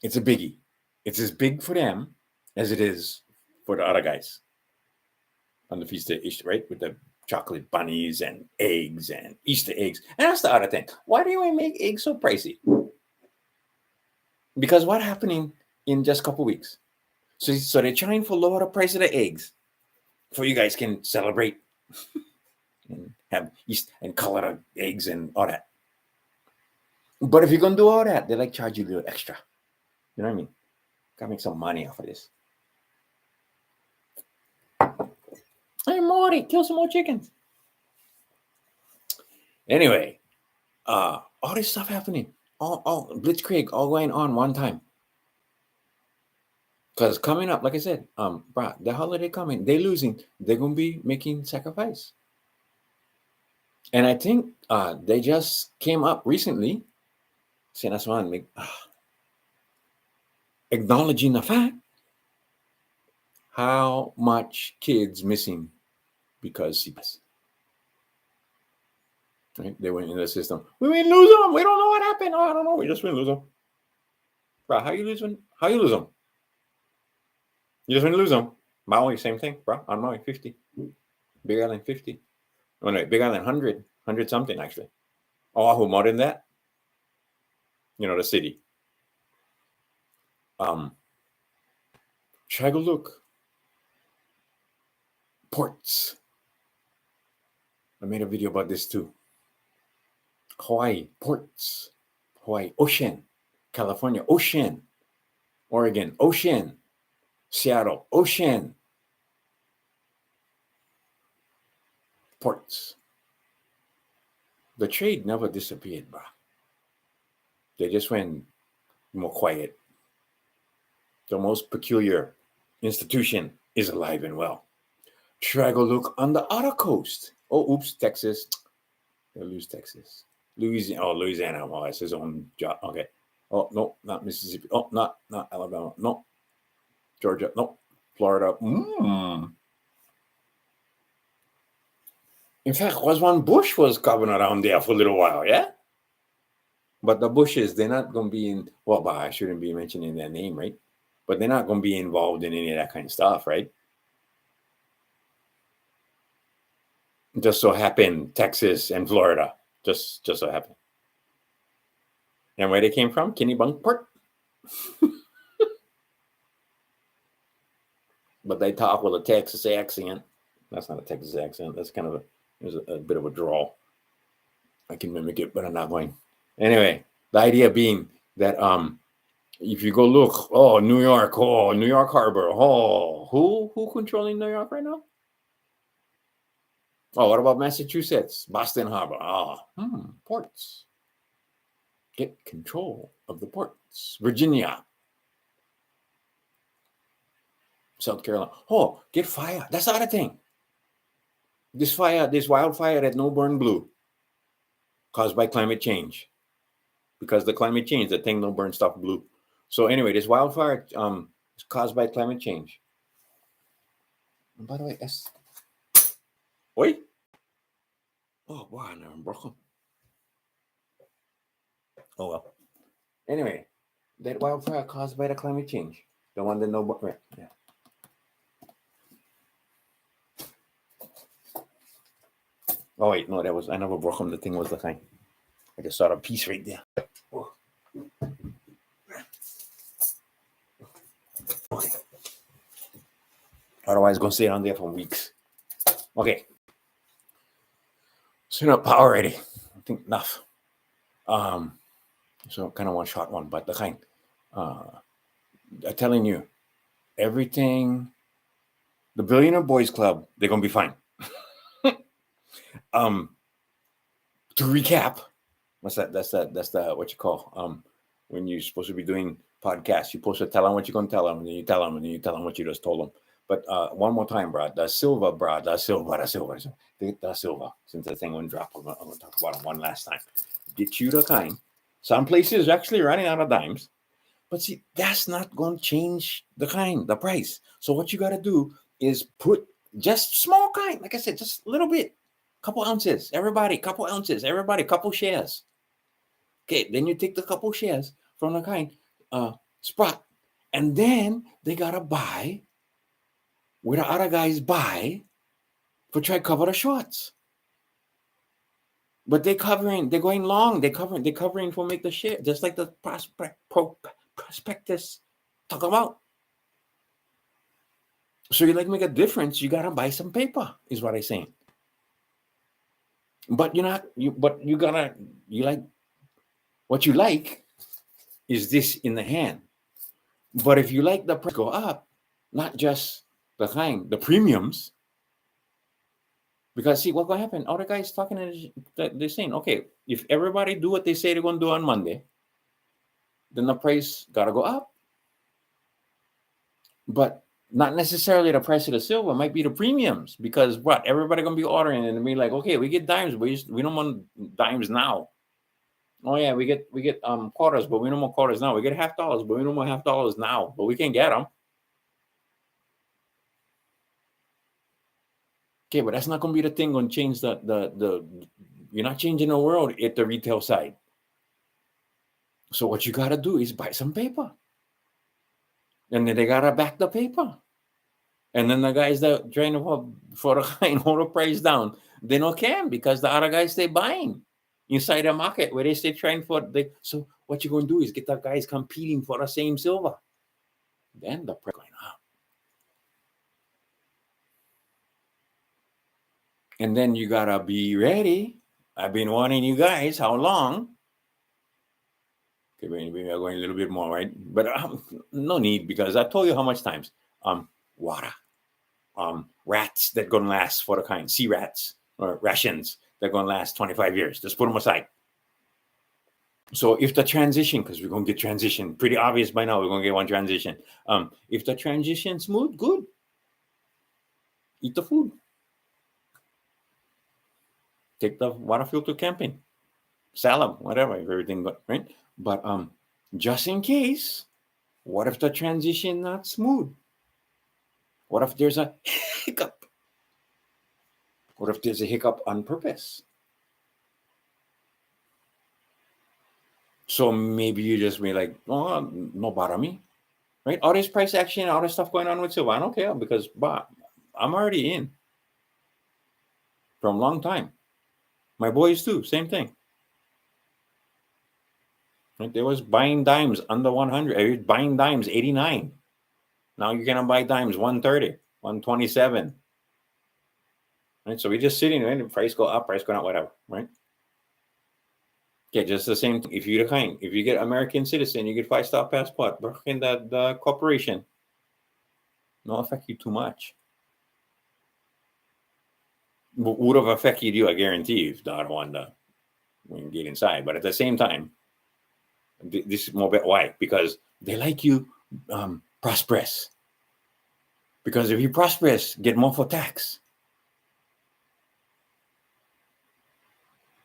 It's a biggie. It's as big for them as it is for the other guys on the Feast of Easter, right? With the chocolate bunnies and eggs and Easter eggs. And that's the other thing. Why do you make eggs so pricey? Because what's happening in just a couple weeks? So they're trying to lower the price of the eggs so you guys can celebrate and have Easter and color the eggs and all that. But if you're going to do all that, they like charge you a little extra. You know what I mean? Gotta make some money off of this. Hey, moly, kill some more chickens. Anyway, all this stuff happening, all blitzkrieg, all going on one time. Because coming up, like I said, the holiday coming, they're losing. They're gonna be making sacrifice. And I think they just came up recently, saying that's one, acknowledging the fact how much kids missing because CPS. Right? They went in the system. We didn't lose them. We don't know what happened. Oh, I don't know. We just didn't lose them. Bro, how you lose them? How you lose them? You just didn't lose them. Maui, same thing, bro. On Maui, 50. Bigger than 50. Oh, no, bigger than 100. 100 something, actually. Oahu, more than that. You know, the city. Try to look. Ports. I made a video about this too. Hawaii, ports. Hawaii, ocean. California, ocean. Oregon, ocean. Seattle, ocean. Ports. The trade never disappeared, bro. They just went more quiet. The most peculiar institution is alive and well. Try to look on the other coast. Oh, oops, Texas. They lose Texas. Louisiana. Oh, Louisiana. Well, that's his own job. Okay. Oh, no, not Mississippi. Oh, not Alabama. No. Georgia. No. Florida. In fact, was one Bush was governor around there for a little while, yeah? But the Bushes, they're not going to be in, well, but I shouldn't be mentioning their name, right? But they're not going to be involved in any of that kind of stuff, right? Just so happened, Texas and Florida. Just so happened. And where they came from? Kennebunkport. But they talk with a Texas accent. That's not a Texas accent. That's kind of a bit of a drawl. I can mimic it, but I'm not going. Anyway, the idea being that if you go look, New York Harbor, who controlling New York right now? Oh, what about Massachusetts? Boston Harbor. Ports. Get control of the ports. Virginia. South Carolina. Oh, get fire. That's the other thing. This wildfire that no burn blue, caused by climate change. Because the climate change, the thing no burn stuff blue. So anyway, this wildfire is caused by climate change. And by the way, Oi? Oh, wow, I never broke them. Oh, well. Anyway, that wildfire caused by the climate change. The one that right, yeah. Oh, wait, no, I never broke them. The thing was the thing. I just saw a piece right there. Oh. Okay. Otherwise, going to stay on there for weeks. Okay. So, power already. I think enough. So, kind of one short one, but the kind. I'm telling you, everything, the Billionaire Boys Club, they're going to be fine. To recap, what's that? That's the what you call when you're supposed to be doing podcasts. You're supposed to tell them what you're going to tell them, and then you tell them, and then you tell them what you just told them. But one more time, bro. The Silva. Since the thing went drop, I'm going to talk about it one last time. Get you the kind. Some places are actually running out of dimes, but see, that's not going to change the price. So what you got to do is put just small kind, like I said, just a little bit. Couple ounces, everybody, couple shares. Okay, then you take the couple shares from the kind spot, and then they gotta buy where the other guys buy for try cover the shorts. But they're going long, they're covering for make the share, just like the prospectus talk about. So you make a difference, you gotta buy some paper, is what I'm saying. But what you like is this in the hand. But if you like the price go up, not just the premiums, Because see what will happen. Other guys talking and they're saying, okay, if everybody do what they say they're going to do on Monday, then the price got to go up. But not necessarily the price of the silver, might be the premiums, because what everybody gonna be ordering and be like, okay, we get dimes, but we don't want dimes now. Oh yeah, we get quarters, but we don't want quarters now. We get $half, but we don't want $half now. But we can get them. Okay, but that's not gonna be the thing. Gonna change the. You're not changing the world at the retail side. So what you gotta do is buy some paper, and then they gotta back the paper. And then the guys that trying to for the hold the price down, they don't can, because the other guys stay buying inside the market where they stay trying for the. So what you're going to do is get the guys competing for the same silver. Then the price going up. And then you gotta be ready. I've been warning you guys how long. Okay, maybe I'm going a little bit more, right? But no need, because I told you how much times. Water. Rats that gonna last for the kind, sea rats or rations that gonna last 25 years. Just put them aside. So if the transition, because we're gonna get transition, pretty obvious by now, we're gonna get one transition. If the transition smooth, good. Eat the food. Take the water filter camping, salad, whatever, if everything good, right? But just in case, what if the transition not smooth? What if there's a hiccup? What if there's a hiccup on purpose? So maybe you just be like, oh, no bother me, right? All this price action, all this stuff going on with silver, I don't care, because I'm already in from a long time. My boys too, same thing. Right? They was buying dimes under 100. I was buying dimes 89. Now you're gonna buy dimes 130, 127. Right? So we're just sitting, right? The price go up, price go down, whatever, right? Okay, just the same thing. If you're the kind, if you get American citizen, you get 5-star passport, working the corporation, no affect you too much. Would have affected you, I guarantee you, if the other one when you get inside. But at the same time, this is more bit why? Because they like you prosperous. Because if you prosperous, get more for tax.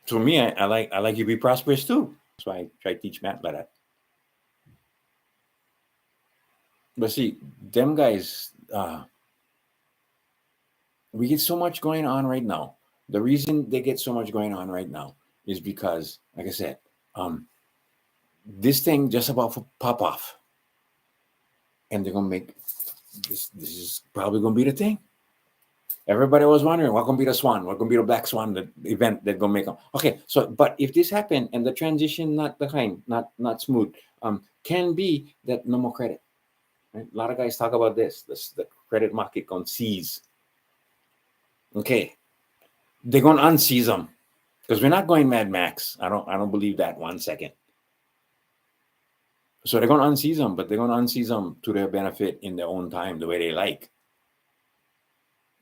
So me, I like you to be prosperous too. That's why I try to teach Matt like that. But see, them guys, we get so much going on right now. The reason they get so much going on right now is because, like I said, this thing just about to pop off, and they're gonna make this. This is probably gonna be the thing. Everybody was wondering what gonna be the swan, what gonna be the black swan, the event that gonna make them. Okay, so but if this happened and the transition not behind, not smooth, can be that no more credit. Right? A lot of guys talk about this the credit market gonna seize. Okay, they're gonna unseize them because we're not going Mad Max. I don't believe that 1 second. So they're gonna unseize them, but they're gonna unseize them to their benefit in their own time, the way they like.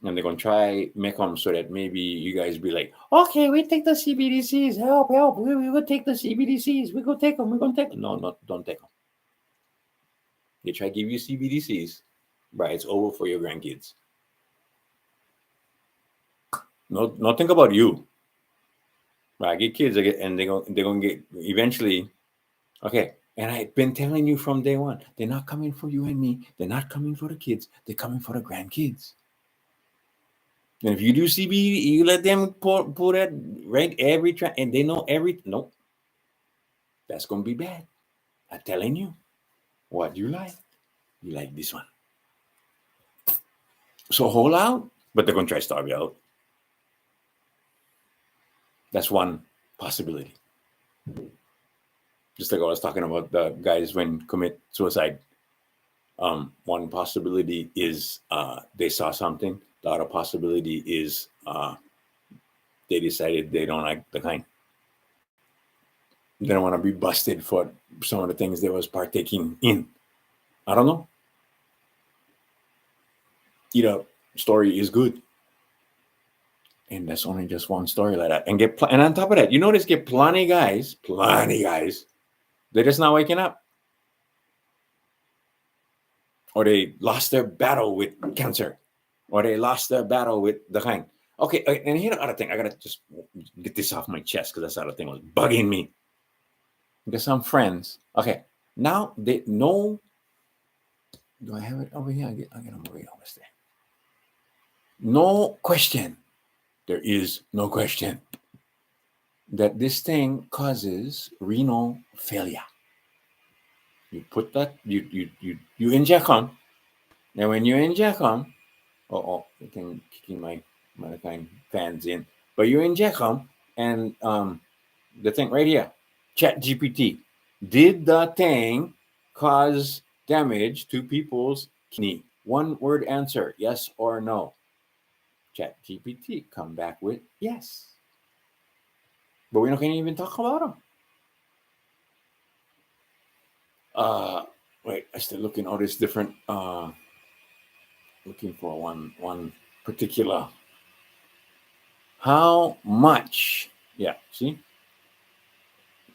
And they're gonna try make them so that maybe you guys be like, okay, we take the CBDCs, help, we will take the CBDCs, we go take them, we're gonna take them. No, don't take them. They try to give you CBDCs, right? It's over for your grandkids. No, think about you. Right? I get kids, and they're gonna get eventually. Okay, and I've been telling you from day one, they're not coming for you and me. They're not coming for the kids. They're coming for the grandkids. And if you do CBD, you let them pull that right every and they know every. Nope, that's gonna be bad. I'm telling you. What do you like? You like this one. So hold out, but they're gonna try to starve you out. That's one possibility. Just like I was talking about the guys when commit suicide. One possibility is they saw something. The other possibility is they decided they don't like the kind. They don't want to be busted for some of the things they was partaking in. I don't know. Either story is good. And that's only just one story like that. And and on top of that, you notice get plenty guys, they're just not waking up. Or they lost their battle with cancer. Or they lost their battle with the kind. Okay, and here's the other thing. I gotta just get this off my chest because that's the other thing was bugging me. Because some friends, okay, now they know. Do I have it over here? I get them over here. Almost there. No question. There is no question that this thing causes renal failure. You put that, you inject them, and when you inject them, I can kicking my kind fans in, but you inject them, and the thing right here, Chat GPT, did the thing cause damage to people's kidney? One word answer, yes or no. Chat GPT come back with yes, but we don't can even talk about them. Wait, I still looking all this different. Looking for one particular. How much? Yeah, see,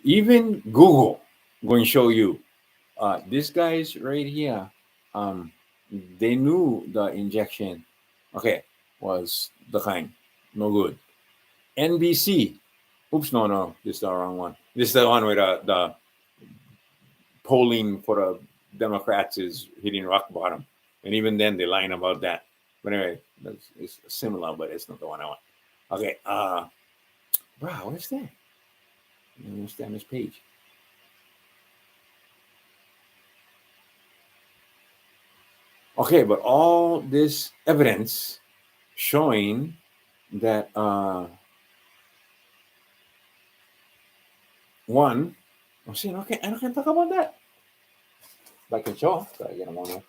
even Google going to show you. These guys right here, they knew the injection, okay, was the kind, no good. NBC, oops, no, this is the wrong one. This is the one where the polling for the Democrats is hitting rock bottom. And even then, they lying about that. But anyway, it's similar, but it's not the one I want. Okay, wow, where's that? I don't understand this page. Okay, but all this evidence showing that one, I'm saying, okay, I don't talk about that. But I can show, so I get them on there.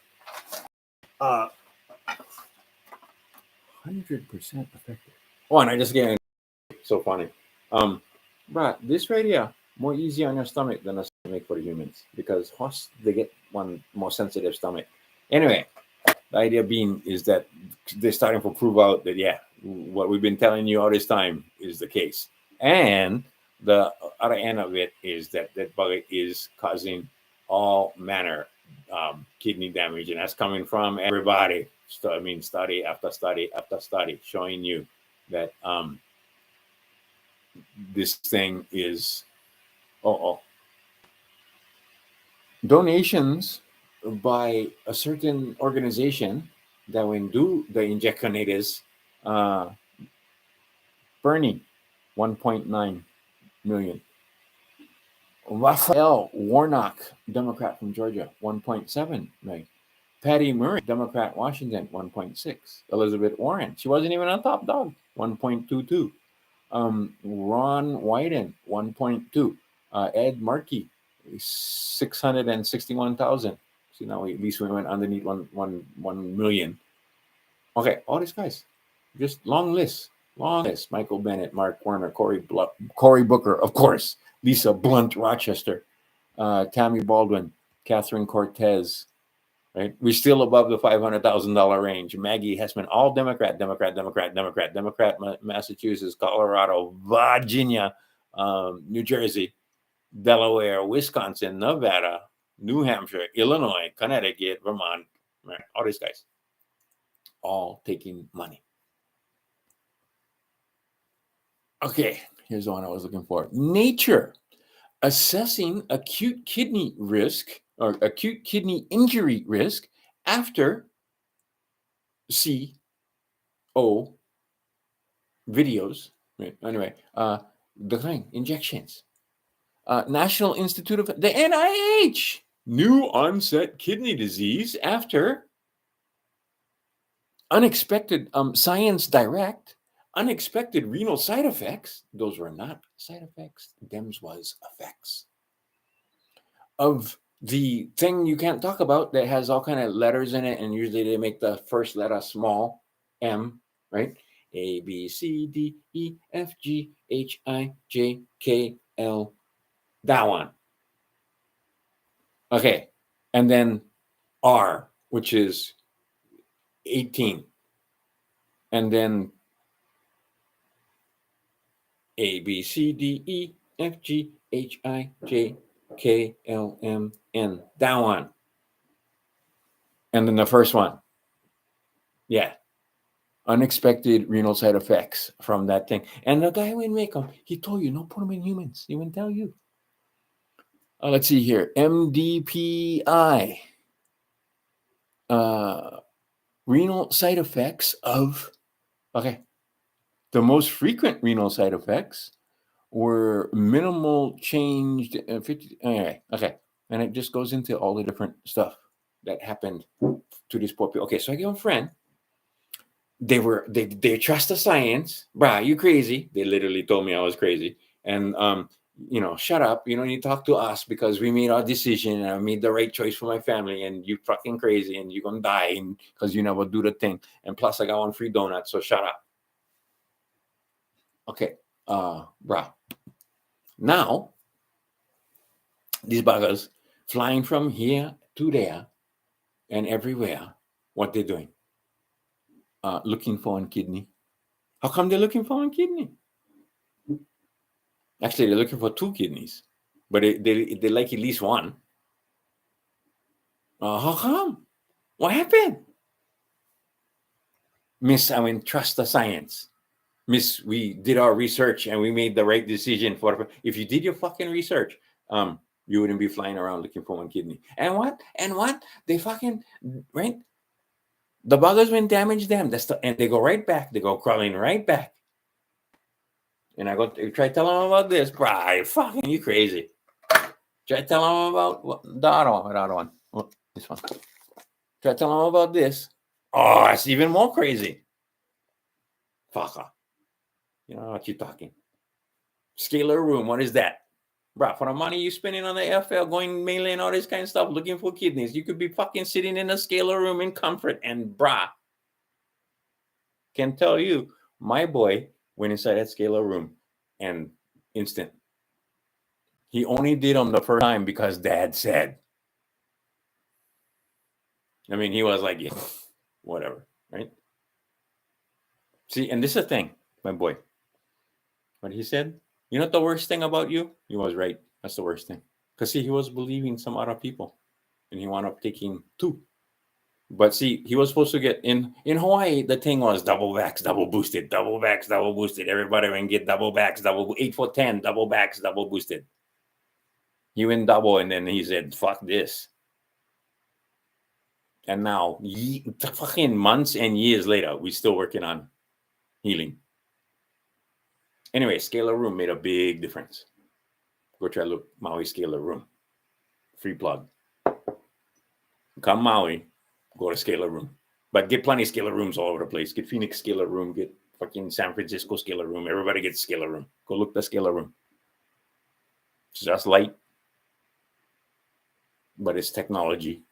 100% effective. Oh, and I just get so funny. But this right here, more easy on your stomach than a stomach for the humans because horse they get one more sensitive stomach. Anyway, the idea being is that they're starting to prove out that yeah, what we've been telling you all this time is the case. And the other end of it is that that bug is causing all manner kidney damage, and that's coming from everybody. So I mean, study after study after study showing you that this thing is donations by a certain organization that when do the injectionators Bernie 1.9 million. Raphael Warnock, Democrat from Georgia, 1.7 million. Patty Murray, Democrat, Washington, 1.6. Elizabeth Warren, she wasn't even on top dog, 1.22. Ron Wyden, 1.2. Ed Markey, 661,000. See, now at least we went underneath 1 million. Okay, all these guys, just long list. Michael Bennett, Mark Warner, Cory Booker, of course. Lisa Blunt, Rochester. Tammy Baldwin, Catherine Cortez. Right, we're still above the $500,000 range. Maggie Hessman, all Democrat, Massachusetts, Colorado, Virginia, New Jersey, Delaware, Wisconsin, Nevada, New Hampshire, Illinois, Connecticut, Vermont, right, all these guys, all taking money. Okay, here's the one I was looking for. Nature, assessing acute kidney risk or acute kidney injury risk after CO videos. Right. Anyway, the thing, injections. National Institute of the NIH, new onset kidney disease after unexpected Science Direct, unexpected renal side effects. Those were not side effects. Dems was effects of the thing you can't talk about that has all kind of letters in it, and usually they make the first letter small, M, right? A, B, C, D, E, F, G, H, I, J, K, L. That one. Okay. And then R, which is 18. And then A, B, C, D, E, F, G, H, I, J, K, L, M, N. That one. And then the first one. Yeah. Unexpected renal side effects from that thing. And the guy wouldn't make them. He told you, no, put them in humans. He wouldn't tell you. Let's see here. MDPI. Renal side effects of, okay. The most frequent renal side effects were minimal changed 50. Anyway, okay. And it just goes into all the different stuff that happened to these poor people. Okay, so I give a friend. They trust the science. Bruh, you crazy. They literally told me I was crazy. And shut up. You don't need to talk to us because we made our decision and I made the right choice for my family, and you fucking crazy and you're gonna die because you never do the thing. And plus I got one free donut, so shut up. Okay, bruh. Now these buggers flying from here to there and everywhere, what they're doing? Looking for one kidney. How come they're looking for one kidney? Actually, they're looking for two kidneys, but they like at least one. How come? What happened? Miss, I mean, trust the science. Miss, we did our research and we made the right decision for. If you did your fucking research, you wouldn't be flying around looking for one kidney. And what? They fucking right. The buggers went damage them. And they go right back. They go crawling right back. And I go try telling them about this. Bro, fucking you crazy. Try telling them about the other one. Oh, this one. Try telling them about this. Oh, that's even more crazy. Fucker. You know what you're talking. Scalar room. What is that? Bro, for the money you spending on the FL, going mainland, all this kind of stuff, looking for kidneys, you could be fucking sitting in a scalar room in comfort. And brah, can tell you, my boy went inside that scalar room and instant. He only did them the first time because dad said. I mean, he was like, yeah, whatever, right? See, and this is the thing, my boy. What he said, you know what the worst thing about you? He was right. That's the worst thing. Because see, he was believing some other people. And he wound up taking two. But see, he was supposed to get in Hawaii. The thing was double vax, double boosted, double vax, double boosted. Everybody went get double vax, double 8 for 10, double vax, double boosted. He went double, and then he said, "Fuck this." And now, fucking months and years later, we're still working on healing. Anyway, scalar room made a big difference. Go try to look Maui scalar room. Free plug. Come Maui, go to scalar room. But get plenty of scalar rooms all over the place. Get Phoenix scalar room. Get fucking San Francisco scalar room. Everybody gets scalar room. Go look the scalar room. It's just light, but it's technology.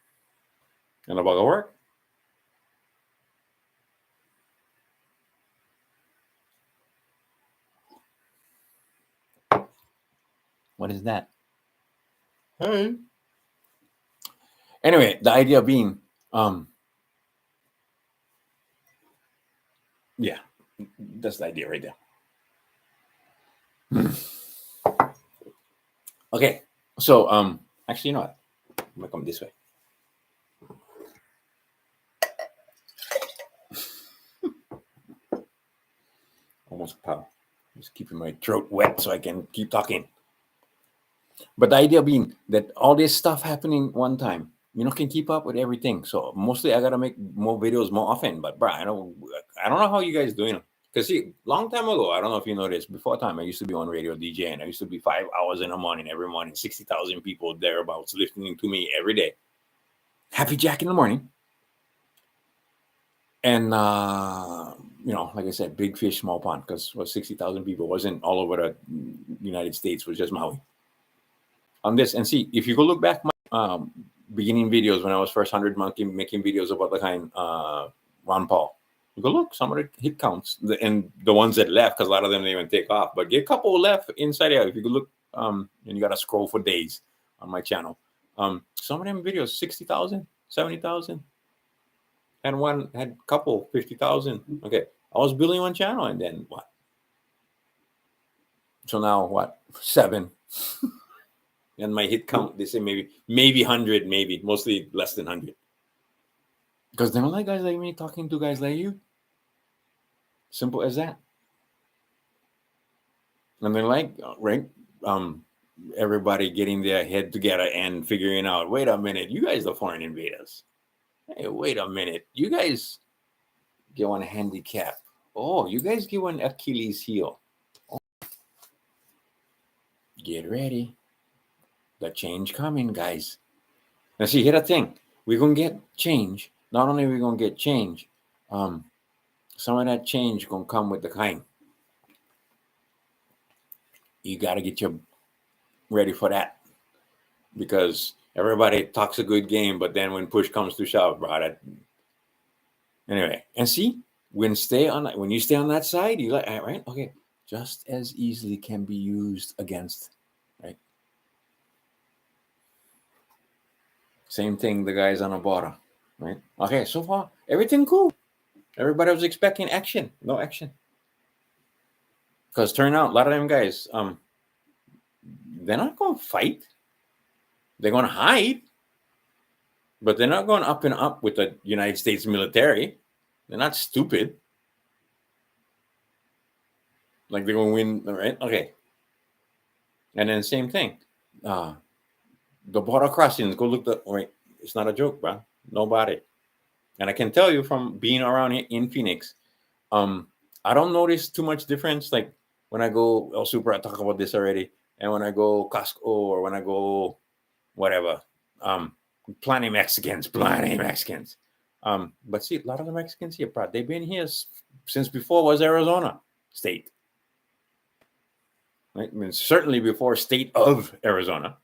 And the bug'll work. What is that? Hey. Anyway, the idea being, yeah, that's the idea right there. Okay, so actually, you know what? I'm gonna come this way. Almost pow. Just keeping my throat wet so I can keep talking. But the idea being that all this stuff happening one time, can keep up with everything. So mostly I gotta make more videos more often. But bro, I don't know how you guys doing them. Because see, long time ago, I don't know if you know this, before time I used to be on radio DJ, and I used to be 5 hours in the morning, every morning, 60,000 people thereabouts listening to me every day. Happy Jack in the morning. And like I said, big fish, small pond, because 60,000 people wasn't all over the United States, was just Maui. On this, and see, if you go look back my beginning videos when I was first 100 monkey making videos about the kind Ron Paul, you go look some of the hit counts and the ones that left, because a lot of them didn't even take off, but get a couple left inside out. If you go look, and you gotta scroll for days on my channel, some of them videos 60,000, 70,000. And one had a couple 50,000. Okay, I was building one channel, and then what? So now what? 7. And my hit count, they say maybe 100, maybe mostly less than 100. Because they don't like guys like me talking to guys like you. Simple as that. And they're like, right? Everybody getting their head together and figuring out, wait a minute, you guys are foreign invaders. Hey, wait a minute, you guys get one handicap. Oh, you guys get one Achilles heel. Oh. Get ready. The change coming, guys. Now see, here's the thing. We're going to get change. Not only are we going to get change, some of that change going to come with the kind. You got to get your ready for that. Because everybody talks a good game, but then when push comes to shove, bro, anyway, and see, when you stay on that side, you like, right? Okay, just as easily can be used against, right? Same thing, the guys on the bottom, right? Okay, so far everything cool. Everybody was expecting action, no action. Because turn out a lot of them guys, they're not going to fight. They're going to hide, but they're not going up and up with the United States military. They're not stupid. Like they're going to win, right? Okay. And then same thing. The border crossings, go look right. It's not a joke, bro. Nobody. And I can tell you from being around in Phoenix, I don't notice too much difference. Like when I go El Super, I talk about this already. And when I go Costco or when I go whatever, plenty Mexicans. But see, a lot of the Mexicans here, bro, they've been here since before was Arizona state. Right? I mean, certainly before state of Arizona.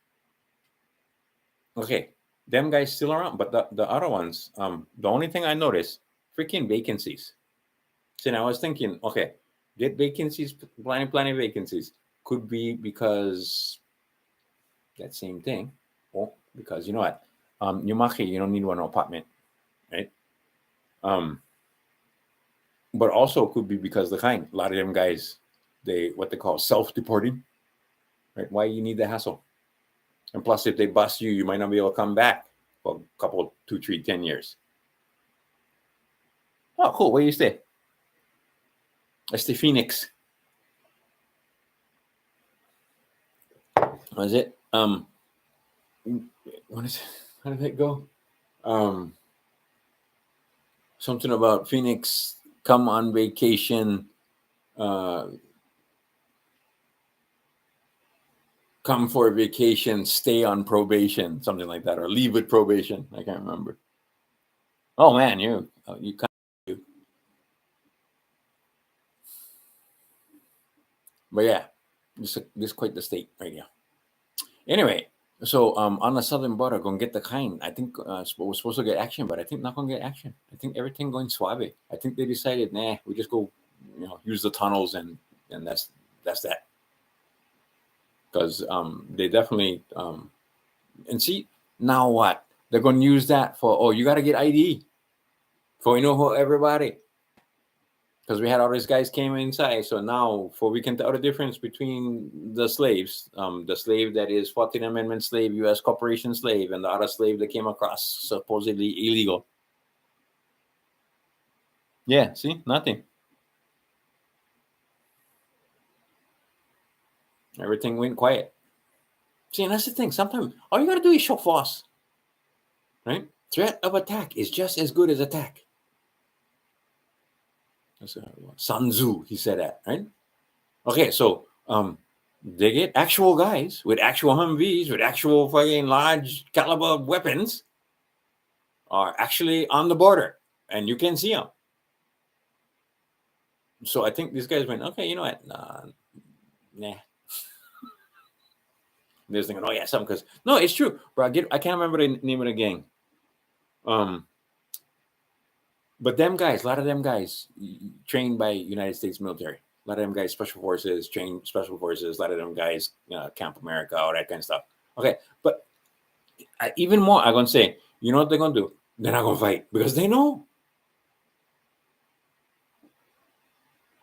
Okay, them guys still around, but the other ones, the only thing I noticed, freaking vacancies. So now I was thinking, okay, get vacancies, plenty vacancies. Could be because that same thing. Well, because you know what, Numaki, you don't need one apartment, right? But also could be because a lot of them guys, what they call self-deporting, right? Why you need the hassle? And plus, if they bust you, you might not be able to come back for a couple, 2, 3, 10 years. Oh, cool. Where you stay? I stay Phoenix. Was it? What is it? How did it go? Something about Phoenix, come on vacation, come for a vacation, stay on probation, something like that, or leave with probation. I can't remember. Oh man, you kind of. But yeah, this is quite the state right here. Anyway, so on the southern border, gonna get the kind. I think we're supposed to get action, but I think not gonna get action. I think everything going suave. I think they decided, nah, we just go, use the tunnels and that's that. Because they definitely and see now what they're gonna use that for. Oh, you got to get ID for who everybody. Because we had all these guys came inside, so now for we can tell the difference between the slaves, the slave that is 14th Amendment slave, U.S. corporation slave, and the other slave that came across supposedly illegal. Yeah, see, nothing. Everything went quiet. See, and that's the thing. Sometimes all you got to do is show force, right? Threat of attack is just as good as attack. Sun Tzu, he said that, right? Okay, so they get actual guys with actual Humvees, with actual fucking large caliber weapons are actually on the border, and you can see them. So I think these guys went, okay, you know what? Nah. They're thinking, oh yeah, something, because no, it's true, bro. I can't remember the name of the gang. But them guys, a lot of them guys trained by United States military. A lot of them guys, special forces, trained special forces. A lot of them guys, Camp America, all that kind of stuff. Okay, but even more, I'm gonna say, you know what they're gonna do? They're not gonna fight because they know.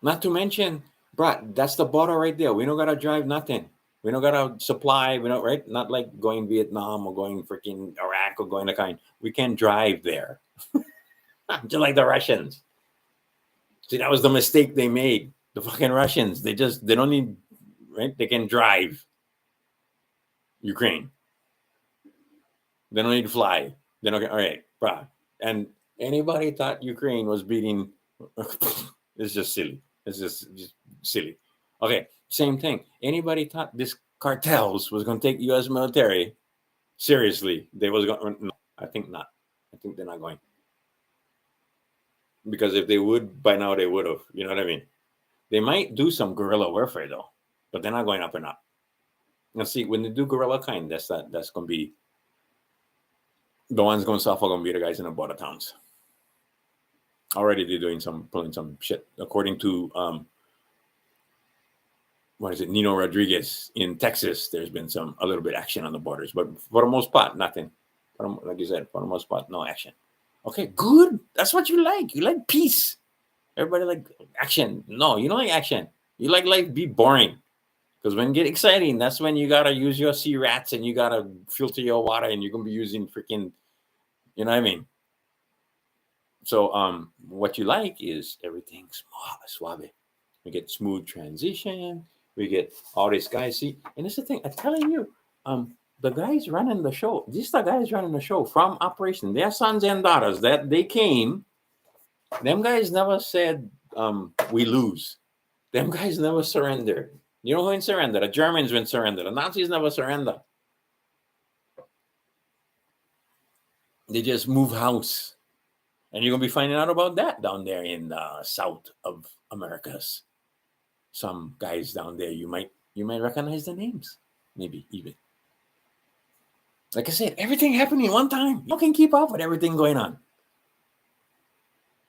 Not to mention, Bruh, that's the border right there. We don't gotta drive nothing. We don't gotta supply. We don't, right? Not like going Vietnam or going freaking Iraq or going to kind. We can drive there, just like the Russians. See, that was the mistake they made. The fucking Russians. They don't need, right? They can drive Ukraine. They don't need to fly. They don't. All right, bruh. And anybody thought Ukraine was beating? It's just silly. It's just silly. Okay, same thing. Anybody thought this cartels was going to take U.S. military seriously? They was going. No, I think not. I think they're not going. Because if they would, by now they would have. You know what I mean? They might do some guerrilla warfare though, but they're not going up and up. Now, see, when they do guerrilla kind, that's going to be the ones going to suffer. Going to be the guys in the border towns. Already, they're pulling some shit. According to what is it, Nino Rodriguez in Texas, there's been a little bit action on the borders, but for the most part, nothing. Like you said, for the most part, no action. Okay, good. That's what you like. You like peace. Everybody like action. No, you don't like action. You like life be boring. Because when it get exciting, that's when you gotta use your sea rats and you gotta filter your water and you're gonna be using freaking, you know what I mean? So what you like is everything suave. We get smooth transition. We get all these guys. See, and it's the thing. I'm telling you, the guys running the show. These the guys running the show from operation. Their sons and daughters that they came. Them guys never said we lose. Them guys never surrendered. You know who didn't surrender? The Germans didn't surrender. The Nazis never surrender. They just move house. And you're going to be finding out about that down there in the south of Americas. Some guys down there, you might recognize the names. Maybe even. Like I said, everything happening one time. You can keep up with everything going on.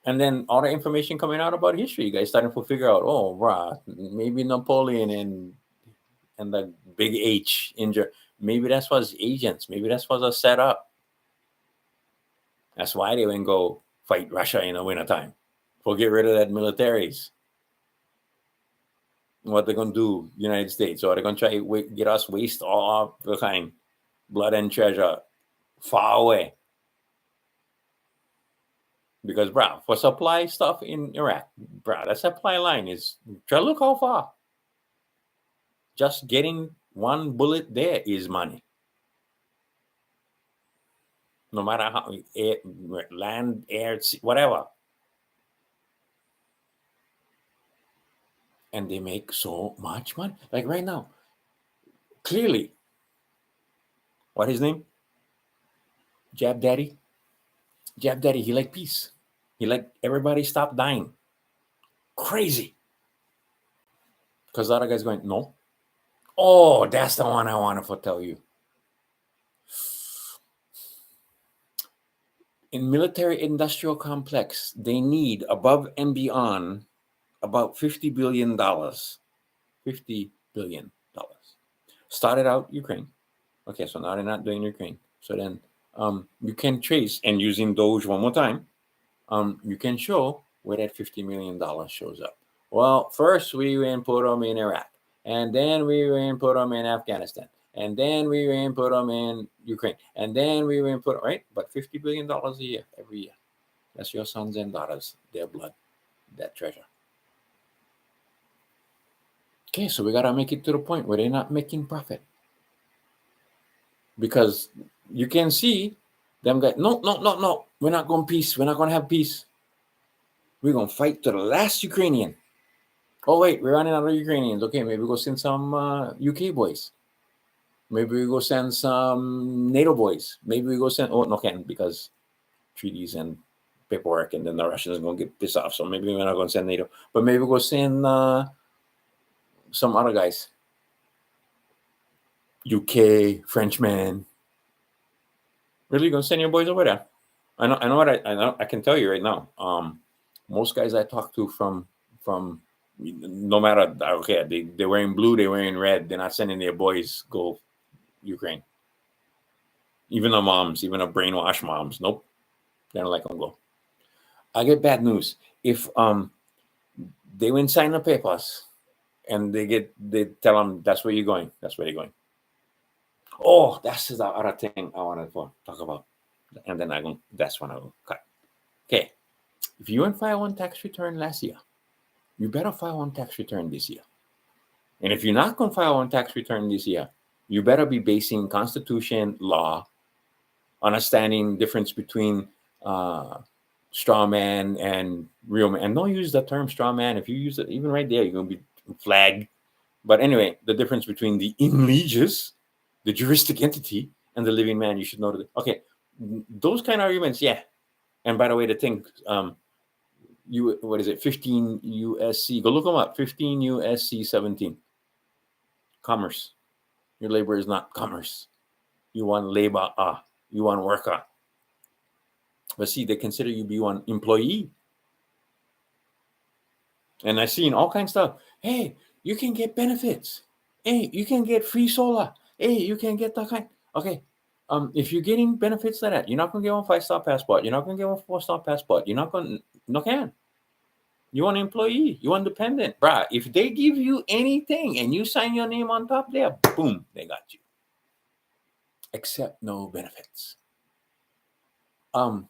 And then all the information coming out about history, you guys starting to figure out, oh, bruh, maybe Napoleon and the big H injured. Maybe that's was agents. Maybe that's was a setup. That's why they wouldn't go fight Russia in the wintertime. For get rid of that militaries. What they're going to do, United States. Or they're going to try to get us waste all the kind. Blood and treasure. Far away. Because, bruh, for supply stuff in Iraq, bruh, that supply line is, try to look how far. Just getting one bullet there is money. No matter how, land, air, sea, whatever. And they make so much money. Like right now, clearly, what his name? Jab Daddy, he like peace. He like everybody stop dying. Crazy. Because the other guy's going, no. Oh, that's the one I want to tell you. In military industrial complex, they need above and beyond about $50 billion. $50 billion. Started out Ukraine. Okay, so now they're not doing Ukraine. So then you can trace, and using Doge one more time, you can show where that $50 million shows up. Well, first we went and put them in Iraq, and then we went and put them in Afghanistan, and then we went and put them in Ukraine, and then we went and put, right? But $50 billion a year, every year. That's your sons and daughters, their blood, that treasure. Okay, so we got to make it to the point where they're not making profit. Because you can see them guys, no, we're not going peace. We're not going to have peace. We're going to fight to the last Ukrainian. Oh, wait, we're running out of Ukrainians. Okay, maybe we'll send some UK boys. Maybe we go send some NATO boys. Maybe we go send, no, can't, because treaties and paperwork, and then the Russians are going to get pissed off. So maybe we're not going to send NATO. But maybe we'll go send some other guys. UK, Frenchman. Really gonna send your boys over there? I know. I can tell you right now. Most guys I talk to from no matter, okay, they're wearing blue, they're wearing red. They're not sending their boys go Ukraine. Even the moms, even the brainwashed moms, nope, they don't like them go. I get bad news. If they wouldn't sign the papers, and they tell them that's where you're going. That's where you're going. Oh, that's the other thing I want to talk about, and then that's when I will cut. Okay, if you didn't file one tax return last year, you better file one tax return this year. And if you're not going to file one tax return this year, you better be basing Constitution law, understanding difference between straw man and real man. And don't use the term straw man. If you use it, even right there, you're going to be flagged. But anyway, the difference between the in leges, the juristic entity, and the living man, you should know that. Okay, those kind of arguments, yeah. And by the way, the thing, what is it? 15 USC. Go look them up. 15 USC 17. Commerce. Your labor is not commerce. You want labor. You want worker. But see, they consider you be one employee. And I've seen all kinds of stuff. Hey, you can get benefits. Hey, you can get free solar. Hey, you can get that kind. Okay. If you're getting benefits like that, you're not gonna get one 5-star passport. You're not gonna get one 4-star passport. You're not gonna can. You want employee, you want dependent. Bruh, if they give you anything and you sign your name on top there, boom, they got you. Except no benefits. Go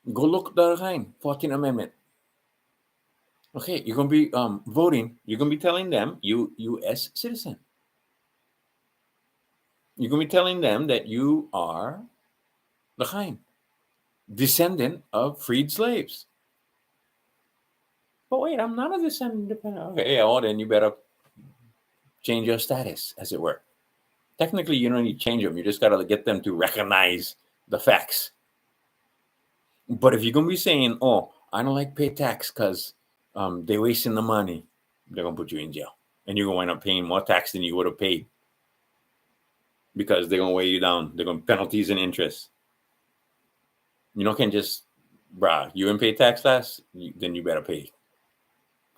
look the line, 14th Amendment. Okay, you're gonna be voting. You're gonna be telling them you U.S. citizen. You're gonna be telling them that you are the descendant of freed slaves. But wait, I'm not a descendant. Okay, yeah, well then you better change your status, as it were. Technically, you don't need to change them. You just gotta get them to recognize the facts. But if you're gonna be saying, "Oh, I don't like pay tax because they're wasting the money," they're gonna put you in jail, and you're gonna wind up paying more tax than you would have paid because they're gonna weigh you down. They're gonna penalties and interest. You can't just, bruh, you didn't pay tax last, then you better pay,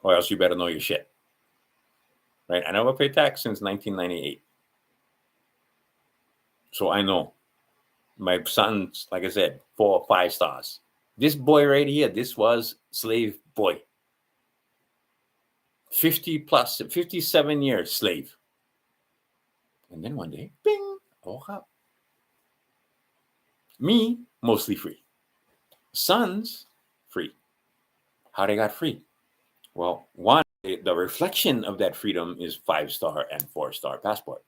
or else you better know your shit. Right? I never paid tax since 1998, so I know. My son's, like I said, 4 or 5 stars. This boy right here, this was slave boy. 57 years slave. And then one day, bing, I woke up. Me, mostly free. Sons, free. How they got free? Well, one, the reflection of that freedom is 5-star and 4-star passport.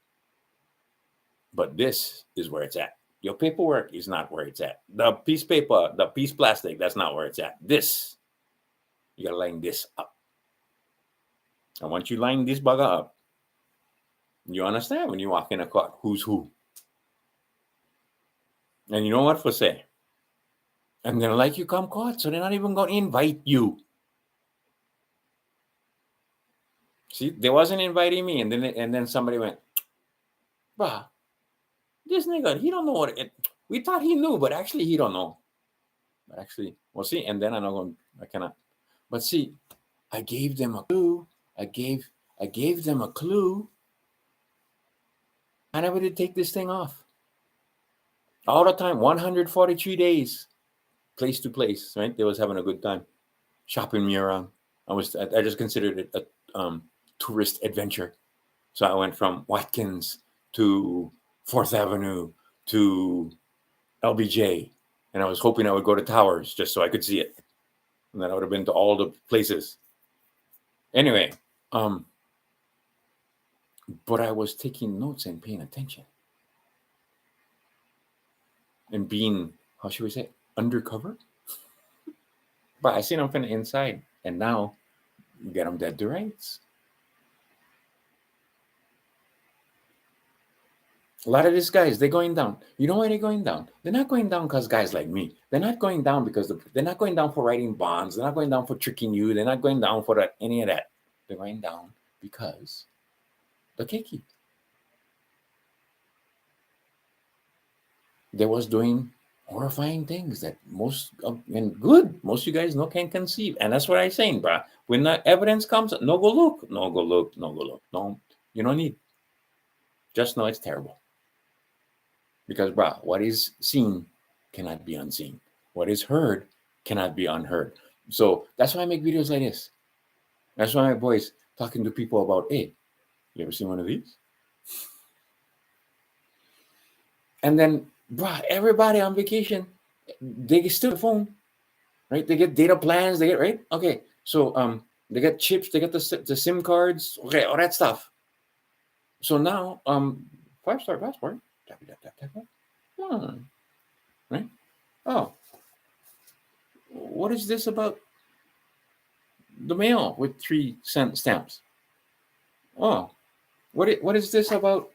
But this is where it's at. Your paperwork is not where it's at. The piece of paper, the piece of plastic, that's not where it's at. This, you got to line this up. And once you line this bugger up, you understand when you walk in a court who's who. And you know what for say? And they're like, you come court, so they're not even going to invite you. See, they wasn't inviting me, and then somebody went, bruh, this nigga, he don't know what it. We thought he knew, but actually he don't know. But actually, well, see, and then I cannot. But see, I gave them a clue. I gave them a clue. I never did take this thing off. All the time, 143 days, place to place, right? They was having a good time, shopping me around. I just considered it a tourist adventure. So I went from Watkins to 4th Avenue to LBJ, and I was hoping I would go to Towers just so I could see it, and then I would have been to all the places. Anyway, but I was taking notes and paying attention and being, how should we say, undercover. But I seen them from the inside, and now you get them dead to rights. A lot of these guys, they're going down. You know why they're going down? They're not going down because guys like me. They're not going down because they're not going down for writing bonds. They're not going down for tricking you. They're not going down for any of that. They're going down because the keiki. They was doing horrifying things that most of you guys can conceive. And that's what I'm saying, bruh. When the evidence comes, no go look. No, you don't need. Just know it's terrible. Because, bruh, what is seen cannot be unseen. What is heard cannot be unheard. So that's why I make videos like this. That's why my boys, talking to people about, hey, you ever seen one of these? And then, bruh, everybody on vacation, they get still the phone, right? They get data plans, they get, right? Okay, so they get chips, they get the SIM cards, okay, all that stuff. So now, 5-star passport, tap, tap, tap, tap, tap. Right? Oh, what is this about the mail with 3-cent stamps? Oh, what is this about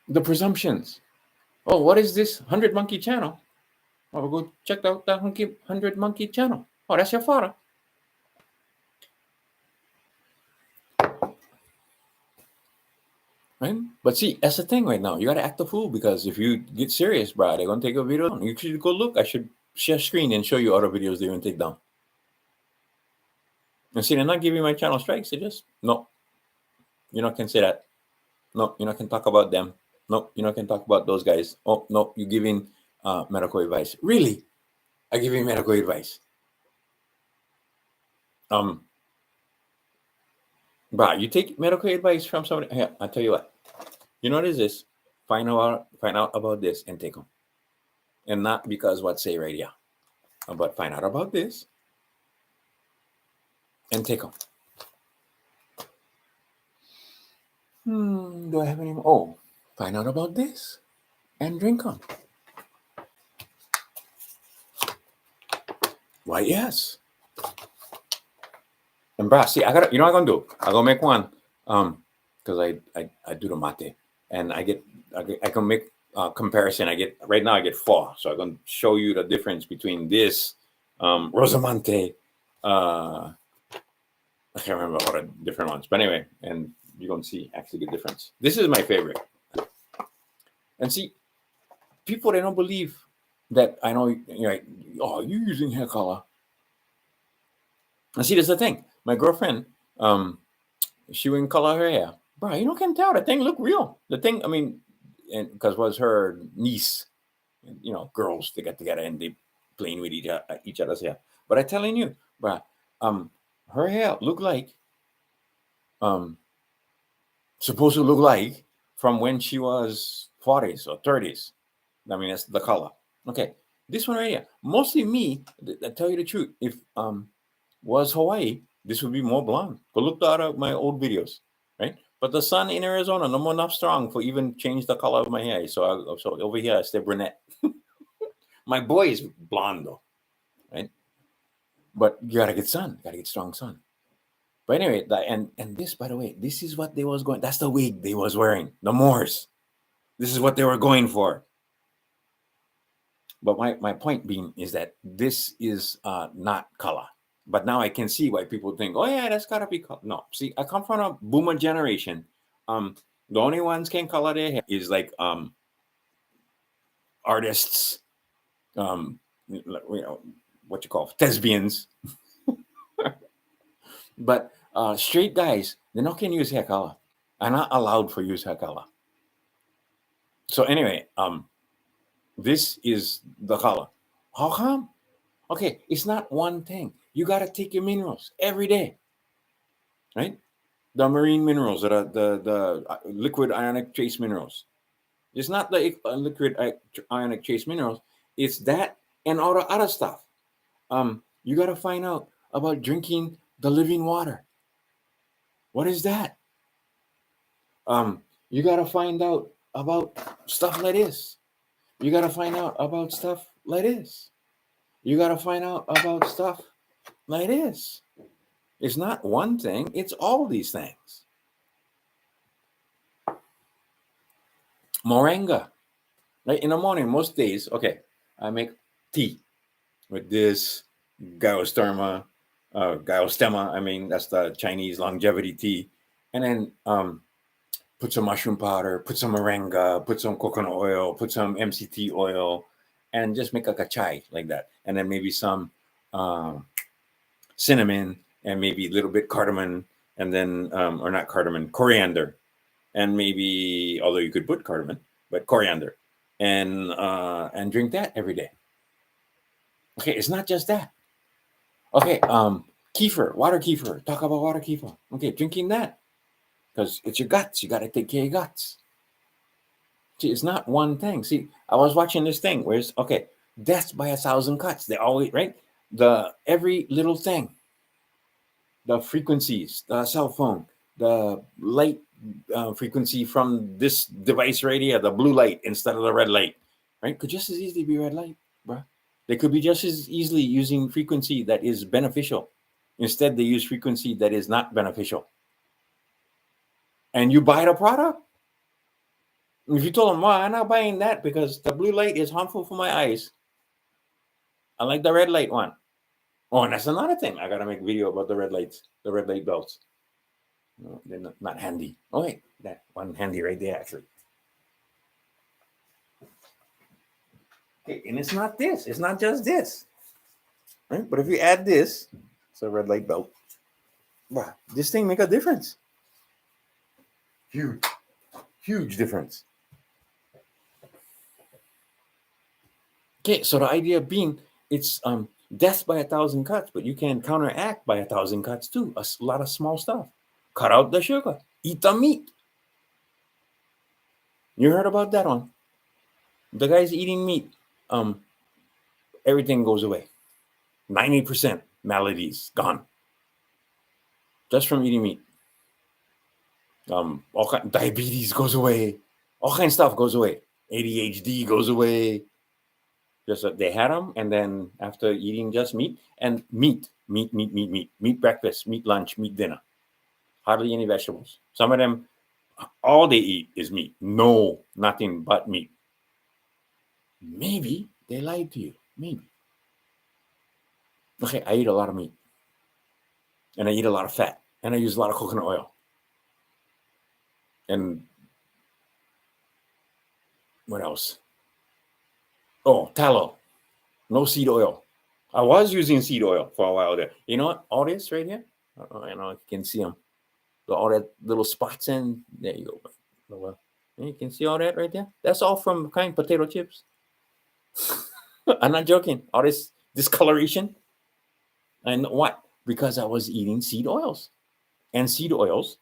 the presumptions? Oh, what is this 100 Monkey channel? Oh, we'll go check out that 100 Monkey channel. Oh, that's your father. Right? But see, that's the thing right now. You got to act the fool, because if you get serious, bro, they're going to take a video down. You should go look. I should share screen and show you other videos they're going to take down. And see, they're not giving my channel strikes. They just, no, you're not can say that. No, you're not can talk about them. No, you're not can talk about those guys. Oh, no, you're giving medical advice. Really? I give you medical advice. Bro, you take medical advice from somebody. Here, I'll tell you what. You know what is this? Find out about this and take them. And not because what say right here. But find out about this and take them. Do I have any more? Oh, find out about this and drink them. Why, yes. And bruh, see, I got, you know what I'm gonna do? I'm gonna make one, because I do the mate, and I can make comparison. Right now I get 4, so I'm gonna show you the difference between this Rosamante. I can't remember all the different ones, but anyway, and you're gonna see actually the difference. This is my favorite. And see, people, they don't believe that I know. You're like, oh, you're using hair color. And see, that's the thing. My girlfriend, she wouldn't color her hair. Bro, you can tell the thing look real. The thing, I mean, and because was her niece, girls, they got together and they playing with each other's hair. But I'm telling you, bro, her hair looked like, supposed to look like from when she was 40s or 30s. I mean, that's the color. Okay, this one right here, mostly me. I tell you the truth. If was Hawaii, this would be more blonde. Go look at my old videos, right? But the sun in Arizona, no more enough strong for even change the color of my hair. So over here, I stay brunette. My boy is blonde though, right? But you gotta get sun, gotta get strong sun. But anyway, and this, by the way, this is what they was going. That's the wig they was wearing. The Moors. This is what they were going for. But my point being is that this is not color. But now I can see why people think, oh yeah, that's gotta be color. No, see, I come from a boomer generation. The only ones can color their hair is like artists, what you call thespians. But straight guys, they not can use hair color. Are not allowed for use hair color. So anyway, this is the color. How come? Okay, it's not one thing. You got to take your minerals every day, right? The marine minerals, the liquid ionic trace minerals. It's not the liquid ionic trace minerals. It's that and all the other stuff. You got to find out about drinking the living water. What is that? You got to find out about stuff like this. You got to find out about stuff like this. You got to find out about stuff like this. It's not one thing. It's all these things. Moringa. Right? In the morning, most days, okay, I make tea with this Gyostemma. I mean, that's the Chinese longevity tea. And then put some mushroom powder, put some moringa, put some coconut oil, put some MCT oil, and just make like a chai like that. And then maybe some cinnamon and maybe a little bit cardamom, and then or not cardamom, coriander, and maybe, although you could put cardamom, but coriander, and drink that every day. Okay, it's not just that. Okay, Kefir, water kefir. Talk about water kefir. Okay, drinking that because it's your guts. You got to take care of your guts. See, it's not one thing. See, I was watching this thing where it's okay. Death by 1,000 cuts. They always right. The every little thing, the frequencies, the cell phone, the light frequency from this device right here, the blue light instead of the red light, right? Could just as easily be red light, bruh. They could be just as easily using frequency that is beneficial. Instead, they use frequency that is not beneficial. And you buy the product. If you told them, well, I'm not buying that because the blue light is harmful for my eyes, I like the red light one. Oh, and that's another thing. I got to make a video about the red lights, the red light belts. No, they're not handy. Oh, wait, that one handy right there, actually. Okay, and it's not this. It's not just this. Right? But if you add this, it's a red light belt. Wow, this thing make a difference. Huge, huge difference. Okay, so the idea being it's death by 1,000 cuts, but you can counteract by 1,000 cuts too. A lot of small stuff. Cut out the sugar. Eat the meat. You heard about that one? The guy's eating meat. Everything goes away. 90% maladies gone. Just from eating meat. Diabetes goes away. All kinds of stuff goes away. ADHD goes away. Just that they had them, and then after eating just meat and meat breakfast, meat lunch, meat dinner. Hardly any vegetables. Some of them, all they eat is meat. No, nothing but meat. Maybe they lied to you. Maybe. Okay, I eat a lot of meat. And I eat a lot of fat. And I use a lot of coconut oil. And what else? Oh, tallow. No seed oil. I was using seed oil for a while there. You know what? All this right here. I know you can see them. All that little spots in. There you go. Well, you can see all that right there. That's all from kind potato chips. I'm not joking. All this discoloration. And what? Because I was eating seed oils. And seed oils,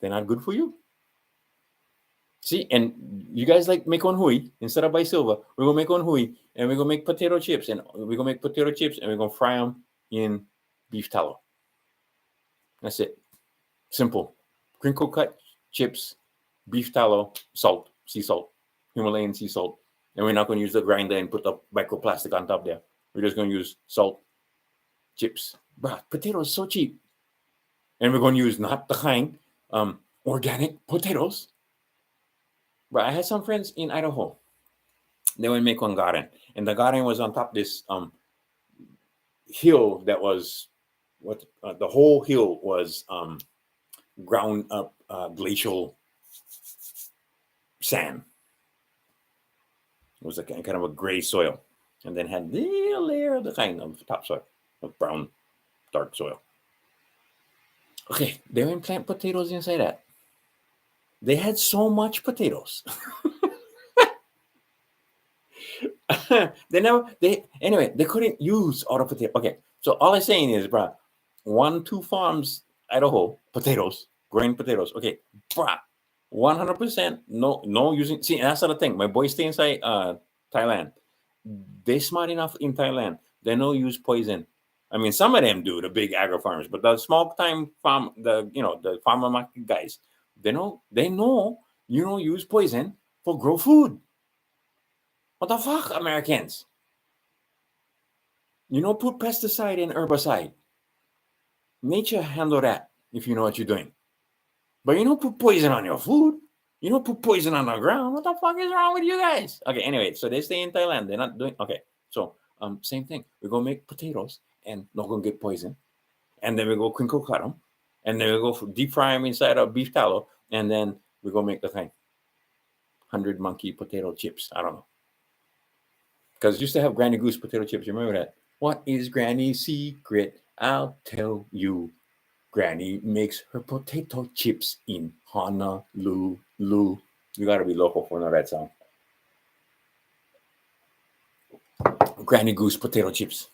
they're not good for you. See, and you guys like make on hui instead of buy silver. We're gonna make on hui, and we're gonna make potato chips, and we're gonna make potato chips, and we're gonna fry them in beef tallow. That's it. Simple. Crinkle cut chips, beef tallow, salt, sea salt, Himalayan sea salt, and we're not gonna use the grinder and put the microplastic on top there. We're just gonna use salt, chips. Bruh, potatoes so cheap, and we're gonna use not the kind organic potatoes. But I had some friends in Idaho. They would make one garden, and the garden was on top of this hill that was the whole hill was ground up glacial sand. It was a kind of a gray soil, and then had little layer of the kind of topsoil of brown, dark soil. Okay, they would plant potatoes inside that. They had so much potatoes. They couldn't use all the potato. Okay, so all I'm saying is, bruh, 1-2 farms, Idaho, potatoes, growing potatoes. Okay, bruh, 100% no using. See, that's the thing. My boys stay inside Thailand. They smart enough in Thailand. They don't use poison. I mean, some of them do, the big agro farmers, but the small time farm, the farmer market guys, they know you don't use poison for grow food. What the fuck, Americans? You don't put pesticide and herbicide. Nature handle that if you know what you're doing. But you don't put poison on your food. You don't put poison on the ground. What the fuck is wrong with you guys? Okay, anyway, so they stay in Thailand. They're not doing okay. So same thing. We're gonna make potatoes and not gonna get poison. And then we go crinkle cut them. And then we go deep fry them inside of beef tallow. And then we're gonna make the thing. 100 monkey potato chips. I don't know. Because used to have Granny Goose potato chips. You remember that? What is Granny's secret? I'll tell you. Granny makes her potato chips in Honolulu. You gotta be local for know that song. Granny Goose potato chips.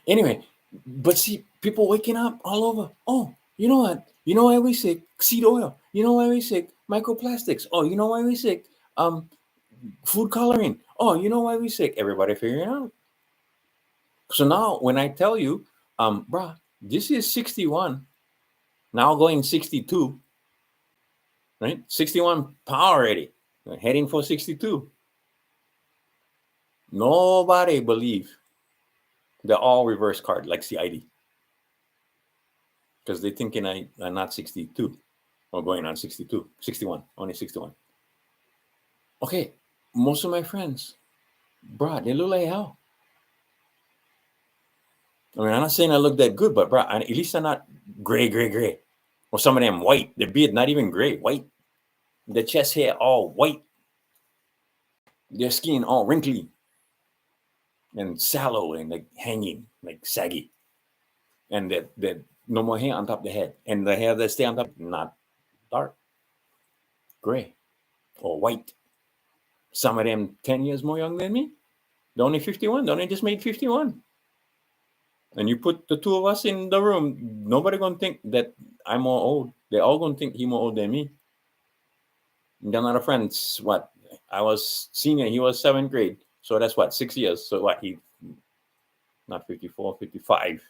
Anyway, but see, People waking up all over. Oh, you know what? You know why we sick? Seed oil. You know why we sick? Microplastics. Oh, you know why we sick? Food coloring. Oh, you know why we sick? Everybody figuring out. So now when I tell you, bruh, this is 61, now going 62, right? 61 power already, heading for 62. Nobody believe they're all reverse card like CID because they're thinking I'm not 62 or going on 62, 61, only 61. Okay, most of my friends, bruh, they look like hell. I mean, I'm not saying I look that good, but bruh, at least I'm not gray. Or some of them white. The beard not even gray, white. The chest hair all white. Their skin all wrinkly and sallow and like hanging, like saggy. And that no more hair on top of the head. And the hair that stay on top, not dark, gray or white. Some of them 10 years more young than me. They're only 51. They only just made 51. And you put the two of us in the room, nobody gonna think that I'm more old. They're all gonna think he's more old than me. And they're not a friends. What? I was senior, he was 7th grade. So that's what, 6 years. So what, he not 54, 55.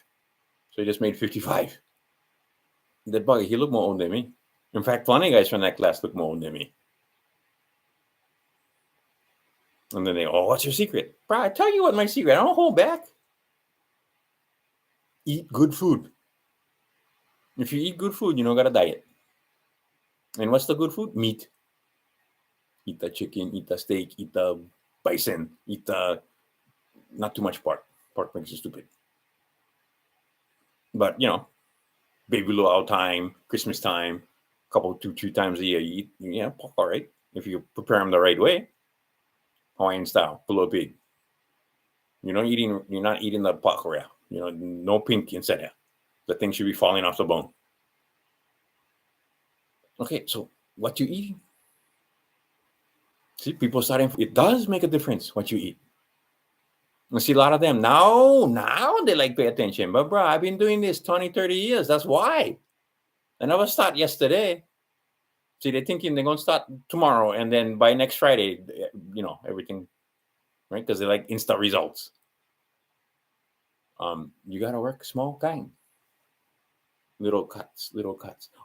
So he just made 55. That boy, he looked more old than me. In fact, plenty guys from that class look more old than me. And then they, oh, what's your secret? Bro, I tell you what my secret. I don't hold back. Eat good food. If you eat good food, you don't got a diet. And what's the good food? Meat. Eat the chicken, eat the steak, eat the bison, eat the not too much pork. Pork makes you stupid. But baby luau time, Christmas time, couple 2-3 times a year, you eat pork, all right. If you prepare them the right way, Hawaiian style, pull pig. You're not eating the pork rare. No pink inside there. The thing should be falling off the bone. Okay, so what you eating? See, people starting. It does make a difference what you eat. I see a lot of them now they like pay attention. But bro, I've been doing this 20, 30 years. That's why. I never start yesterday. See, they're thinking they're going to start tomorrow. And then by next Friday, everything, right? Because they like instant results. You got to work small kind. Little cuts.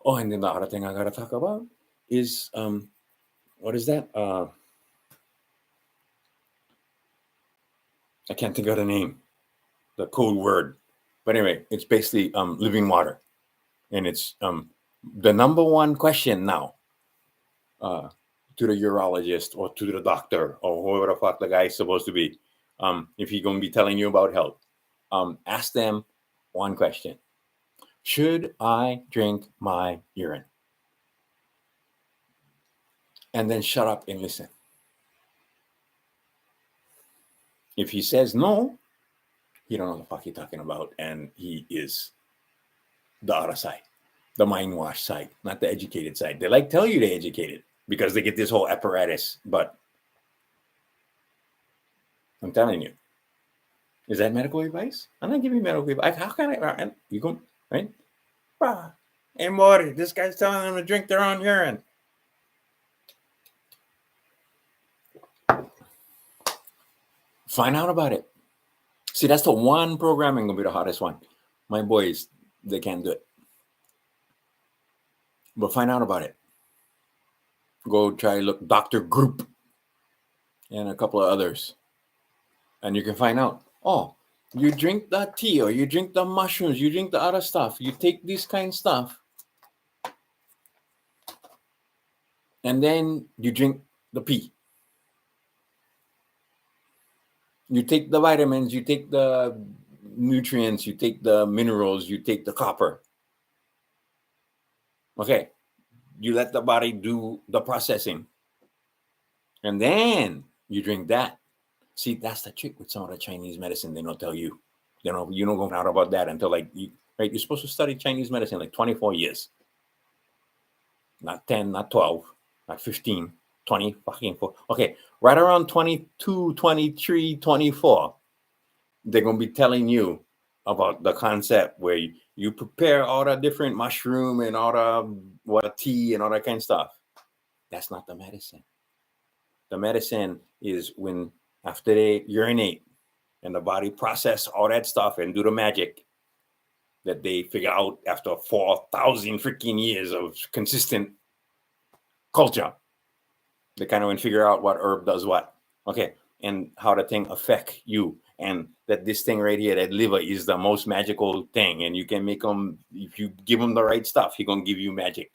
Oh, and then the other thing I got to talk about is, what is that? I can't think of the name, the code word. But anyway, it's basically living water. And it's the number one question now to the urologist or to the doctor or whoever the fuck the guy is supposed to be. If he's going to be telling you about health, ask them one question. Should I drink my urine? And then shut up and listen. If he says no, he don't know the fuck he's talking about, and he is the other side, the mind wash side, not the educated side. They like tell you they're educated because they get this whole apparatus, but I'm telling you, is that medical advice? I'm not giving medical advice. How can I? You go right? Hey, Morty, this guy's telling them to drink their own urine. Find out about it. See, that's the one programming gonna be the hardest one. My boys, they can't do it. But find out about it. Go try look Dr. Group and a couple of others. And you can find out, oh, you drink the tea or you drink the mushrooms, you drink the other stuff, you take this kind of stuff, and then you drink the pee. You take the vitamins, you take the nutrients, you take the minerals, you take the copper. Okay, you let the body do the processing. And then you drink that. See, that's the trick with some of the Chinese medicine. They don't tell you. You don't go out about that until right? You're supposed to study Chinese medicine like 24 years. Not 10, not 12, not 15, 20, fucking 4. Okay, right around 22, 23, 24, they're going to be telling you, about the concept where you prepare all the different mushroom and all the tea and all that kind of stuff. That's not the medicine. The medicine is when after they urinate and the body process all that stuff and do the magic that they figure out after 4,000 freaking years of consistent culture. They kind of figure out what herb does what. Okay. And how the thing affect you. And that this thing right here, that liver, is the most magical thing. And you can make them, if you give them the right stuff, he's going to give you magic.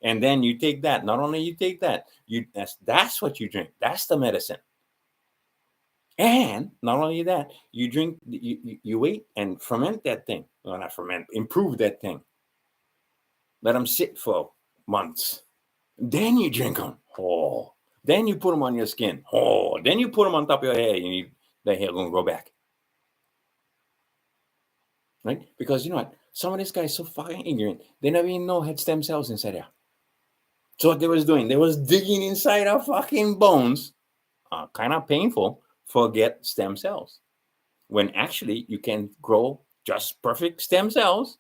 And then you take that. Not only you take that, that's what you drink. That's the medicine. And not only that, you drink, you wait and ferment that thing. Well, not ferment, improve that thing. Let them sit for months. Then you drink them. Oh. Then you put them on your skin. Oh. Then you put them on top of your hair. The hair going to grow back. Right? Because you know what? Some of these guys so fucking ignorant. They never even know had stem cells inside there. So what they was doing, they was digging inside our fucking bones. Kind of painful. Forget stem cells. When actually you can grow just perfect stem cells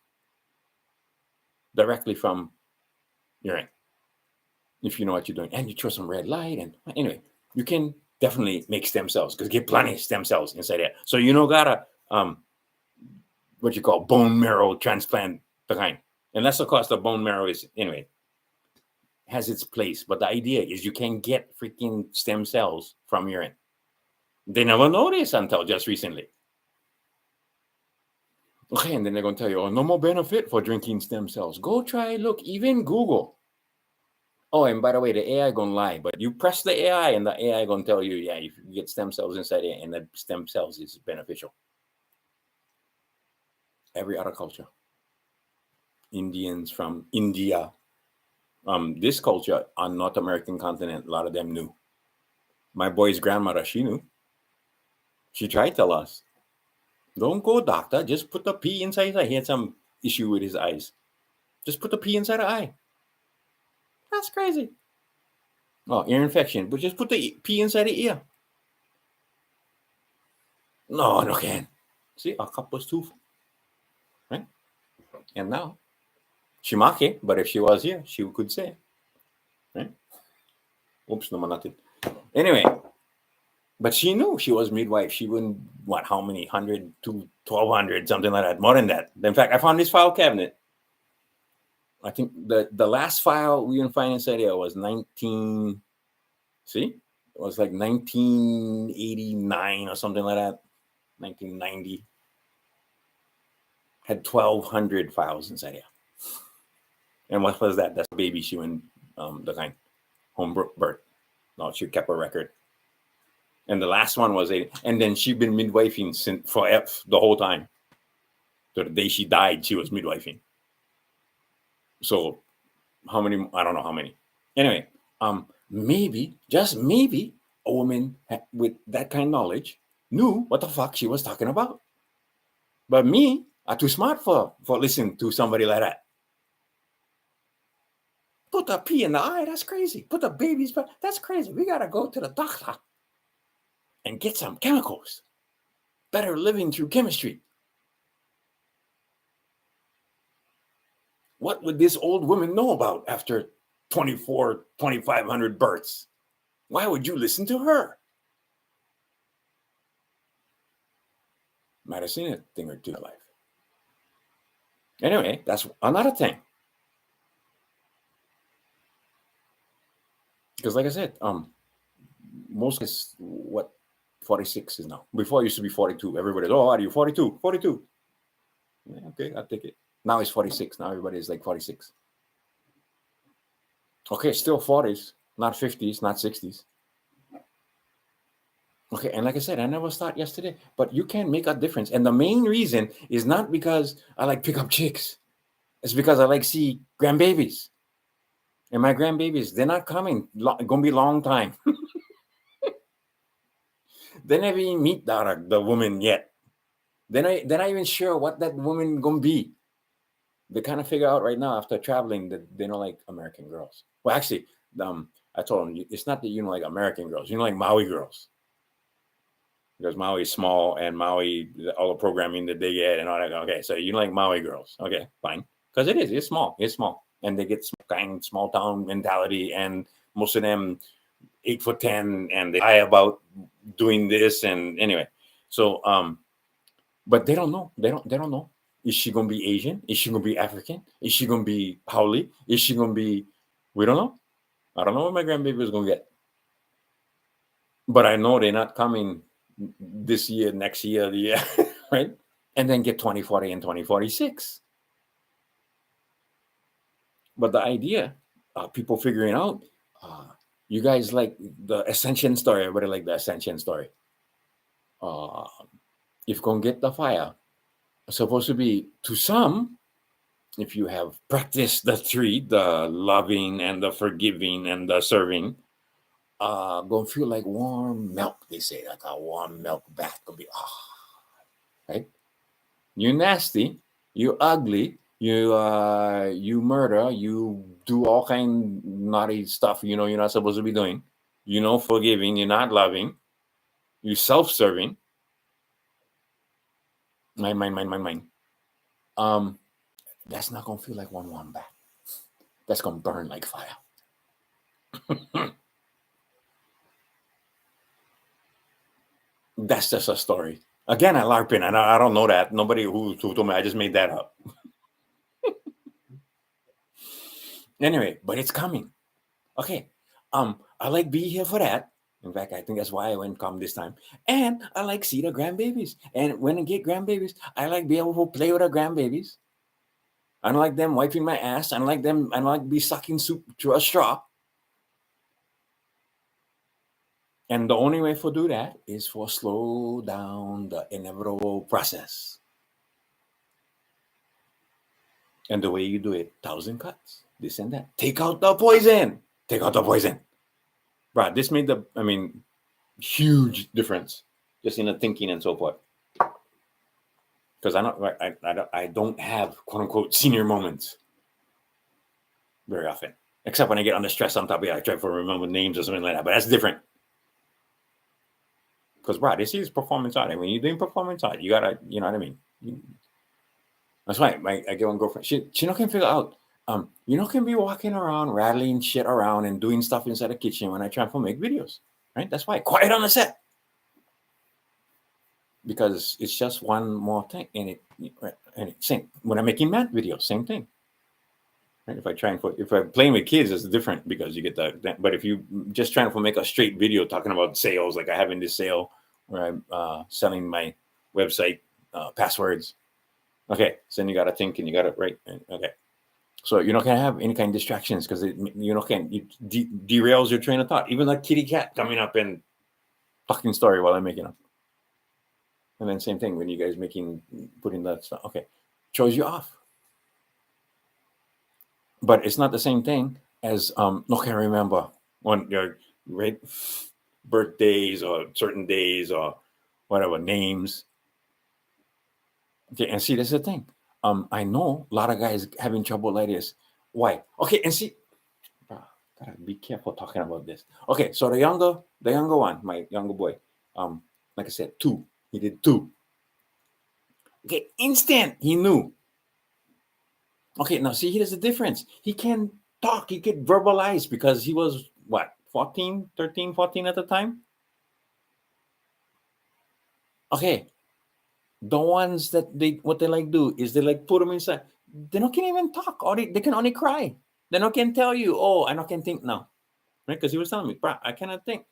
directly from urine. If you know what you're doing. And you throw some red light. And anyway, you can definitely make stem cells because get plenty of stem cells inside there. So you don't gotta what you call bone marrow transplant the kind. And that's the cost of bone marrow is anyway. Has its place. But the idea is you can get freaking stem cells from urine. They never know this until just recently. Okay, and then they're going to tell you, oh, no more benefit for drinking stem cells. Go try, look, even Google. Oh, and by the way, the AI going to lie, but you press the AI and the AI going to tell you, yeah, if you get stem cells inside it, and the stem cells is beneficial. Every other culture. Indians from India. This culture on North American continent, a lot of them knew. My boy's grandmother, she knew. She tried to tell us, don't go, doctor. Just put the pea inside his eye. He had some issue with his eyes. Just put the pea inside the eye. That's crazy. Oh, ear infection. But just put the pea inside the ear. No can. See, our cup was too. Right? And now, she mock it, but if she was here, she could say. Right? Oops, no more nothing. Anyway. But she knew she was midwife. She wouldn't, how many, 100 to 1,200, something like that, more than that. In fact, I found this file cabinet. I think the last file we didn't find inside here was 1989 or something like that, 1990. Had 1,200 files inside here. And what was that? That's a baby she went, the kind, home birth. No, she kept a record. And the last one was and then she'd been midwifing since for the whole time. So the day she died, she was midwifing. So how many? I don't know how many. Anyway, maybe, just maybe, a woman with that kind of knowledge knew what the fuck she was talking about. But me, I'm too smart for listening to somebody like that. Put a pea in the eye, that's crazy. Put the baby's, that's crazy. We gotta go to the doctor and get some chemicals. Better living through chemistry. What would this old woman know about after 2,500 births? Why would you listen to her? Might have seen a thing or two in life. Anyway, that's another thing. Because like I said, most is what 46 is now. Before it used to be 42. Everybody's, oh, are you 42? 42. Yeah, okay, I'll take it. Now it's 46. Now everybody's like 46. Okay, still 40s, not 50s, not 60s. Okay, and like I said, I never started yesterday, but you can make a difference. And the main reason is not because I like pick up chicks. It's because I like see grandbabies. And my grandbabies, they're not coming. Going to be a long time. They never even meet the woman yet. They're not even sure what that woman going to be. They kind of figure out right now after traveling that they don't like American girls. Well, actually, I told them, it's not that you don't like American girls. You don't like Maui girls. because Maui's small and Maui, all the programming that they get and all that. Okay, so you like Maui girls. Okay, fine. Because it's small. It's small. And they get small town mentality. And most of them 8'10", and they lie about doing this. And anyway, so, but they don't know. They don't know. Is she going to be Asian? Is she going to be African? Is she going to be Haole? Is she going to be, we don't know. I don't know what my grandbaby is going to get. But I know they're not coming this year, next year, the year, right? And then get 2040 and 2046. But the idea, people figuring out, you guys like the ascension story. Everybody like the ascension story. If going to get the fire, supposed to be to some, if you have practiced the three, the loving and the forgiving and the serving, gonna feel like warm milk. They say like a warm milk bath could be right. You nasty, you ugly, you murder, you do all kind naughty stuff. You know you're not supposed to be doing. You know, forgiving, you're not loving, you self-serving. Mine. That's not gonna feel like warm bath. That's gonna burn like fire. That's just a story. Again, at LARPing, and I don't know that. Nobody who told me. I just made that up. Anyway, but it's coming. Okay. I like be here for that. In fact, I think that's why I went come this time. And I like see the grandbabies. And when I get grandbabies, I like be able to play with the grandbabies. I don't like them wiping my ass. I don't like be sucking soup through a straw. And the only way for do that is for slow down the inevitable process. And the way you do it, 1,000 cuts, this and that. Take out the poison. Take out the poison. Right. This made huge difference just in the thinking and so forth. Because I don't have quote unquote senior moments very often, except when I get under stress on top of it. I try to remember names or something like that, but that's different. Because this is performance art. And when you're doing performance art, you gotta, you know what I mean. That's why I get one girlfriend. She not can figure out. You know, can be walking around, rattling shit around and doing stuff inside the kitchen when I try to make videos, right? That's why quiet on the set. Because it's just one more thing. And it's same. When I'm making math videos, same thing. Right? If I'm playing with kids, it's different because you get that. But if you just trying to make a straight video talking about sales, like I have in this sale where I'm selling my website passwords. Okay, so then you got to think and you got to write. Okay. So you're not going to have any kind of distractions because it derails your train of thought. Even like kitty cat coming up and talking story while I'm making up. And then same thing when you guys putting that stuff. Okay, throws you off. But it's not the same thing as no can remember when your birthdays or certain days or whatever names. Okay, and see, that's the thing. I know a lot of guys having trouble like this. Why? Okay, and see, gotta be careful talking about this. Okay, so the younger one, my younger boy, like I said, 2. He did 2. Okay, instant, he knew. Okay, now see, here's the difference. He can talk, he could verbalize because he was what, 13, 14 at the time? Okay. The ones that what they like do is they like put them inside. They don't can even talk, or they can only cry. They don't can tell you, oh, I don't can think now, right? Because he was telling me, bro, I cannot think,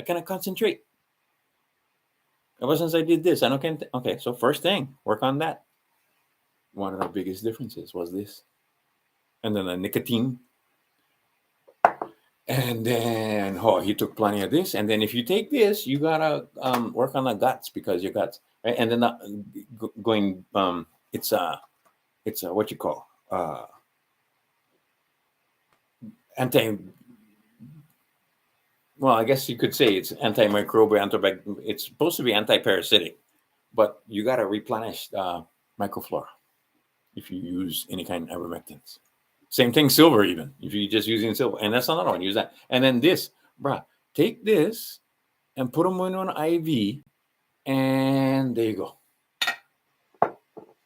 I cannot concentrate. Ever since I did this, I don't can. Okay, so first thing, work on that. One of the biggest differences was this, and then the nicotine, and then he took plenty of this, and then if you take this, you gotta work on the guts because your guts. Right? And then going, it's what you call anti. Well, I guess you could say it's antimicrobial, it's supposed to be anti-parasitic, but you got to replenish microflora if you use any kind of ivermectins. Same thing, silver even if you're just using silver, and that's another one. Use that, and then this, bruh, take this and put them in an IV. And there you go.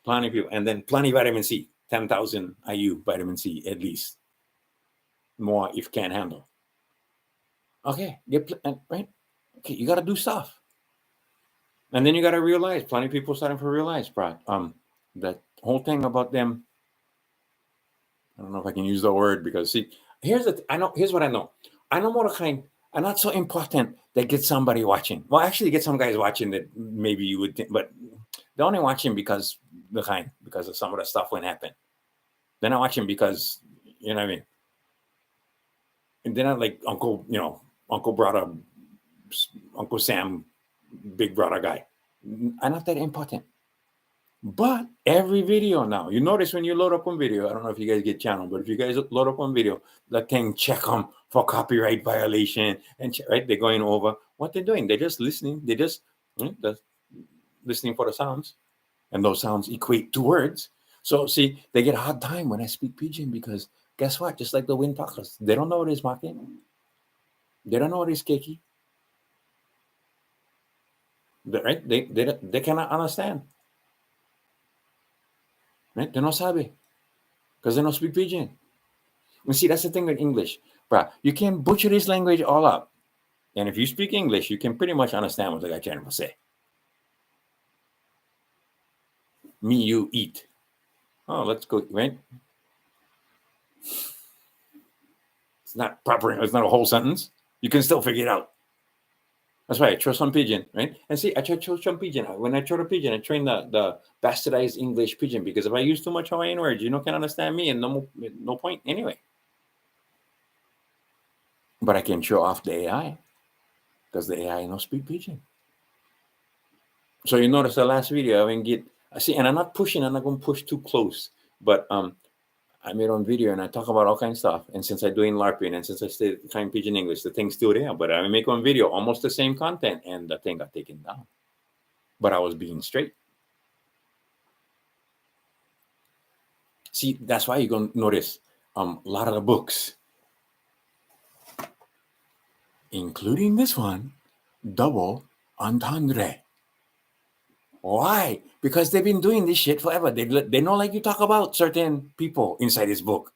Plenty of people. And then plenty vitamin C, 10,000 IU vitamin C at least. More if can't handle. Okay, right? Okay, you got to do stuff. And then you got to realize, plenty of people starting to realize, Brad, that whole thing about them. I don't know if I can use the word because see, here's what I know. I know more kind are not so important that get somebody watching. Well, actually get some guys watching that maybe you would think, but they're only watching because of some of the stuff when happened. They're not watching because you know what I mean. And they're not like Uncle brother, Uncle Sam, big brother guy. Are not that important. But every video now, you notice when you load up on video, I don't know if you guys get channel, but if you guys load up on video, that thing check them for copyright violation and right, they're going over what they're doing. They're just listening. They're just listening for the sounds, and those sounds equate to words. So see, they get a hard time when I speak pidgin because guess what? Just like the wind talkers, they don't know what is marking. They don't know what is keiki. Right? They cannot understand. Right? They don't sabe because they don't speak pidgin. And see, that's the thing with English, bruh. You can butcher this language all up, and if you speak English, you can pretty much understand what the guy trying to say. Me, you, eat. Oh, let's go. Right? It's not proper. It's not a whole sentence. You can still figure it out. That's why I chose some pidgin, right? And see, I chose some pidgin. When I chose a pidgin, I trained the bastardized English pidgin because if I use too much Hawaiian words, can't understand me, and no point anyway. But I can show off the AI because the AI no speak pidgin. So you notice the last video I didn't see, and I'm not pushing. I'm not going to push too close, but I made on video and I talk about all kinds of stuff. And since I'm doing LARPing and since I stay trying pidgin English, the thing's still there. But I make on video almost the same content, and the thing got taken down. But I was being straight. See, that's why you're going to notice a lot of the books, including this one, double entendre. Why? Because they've been doing this shit forever. They don't like you talk about certain people inside this book.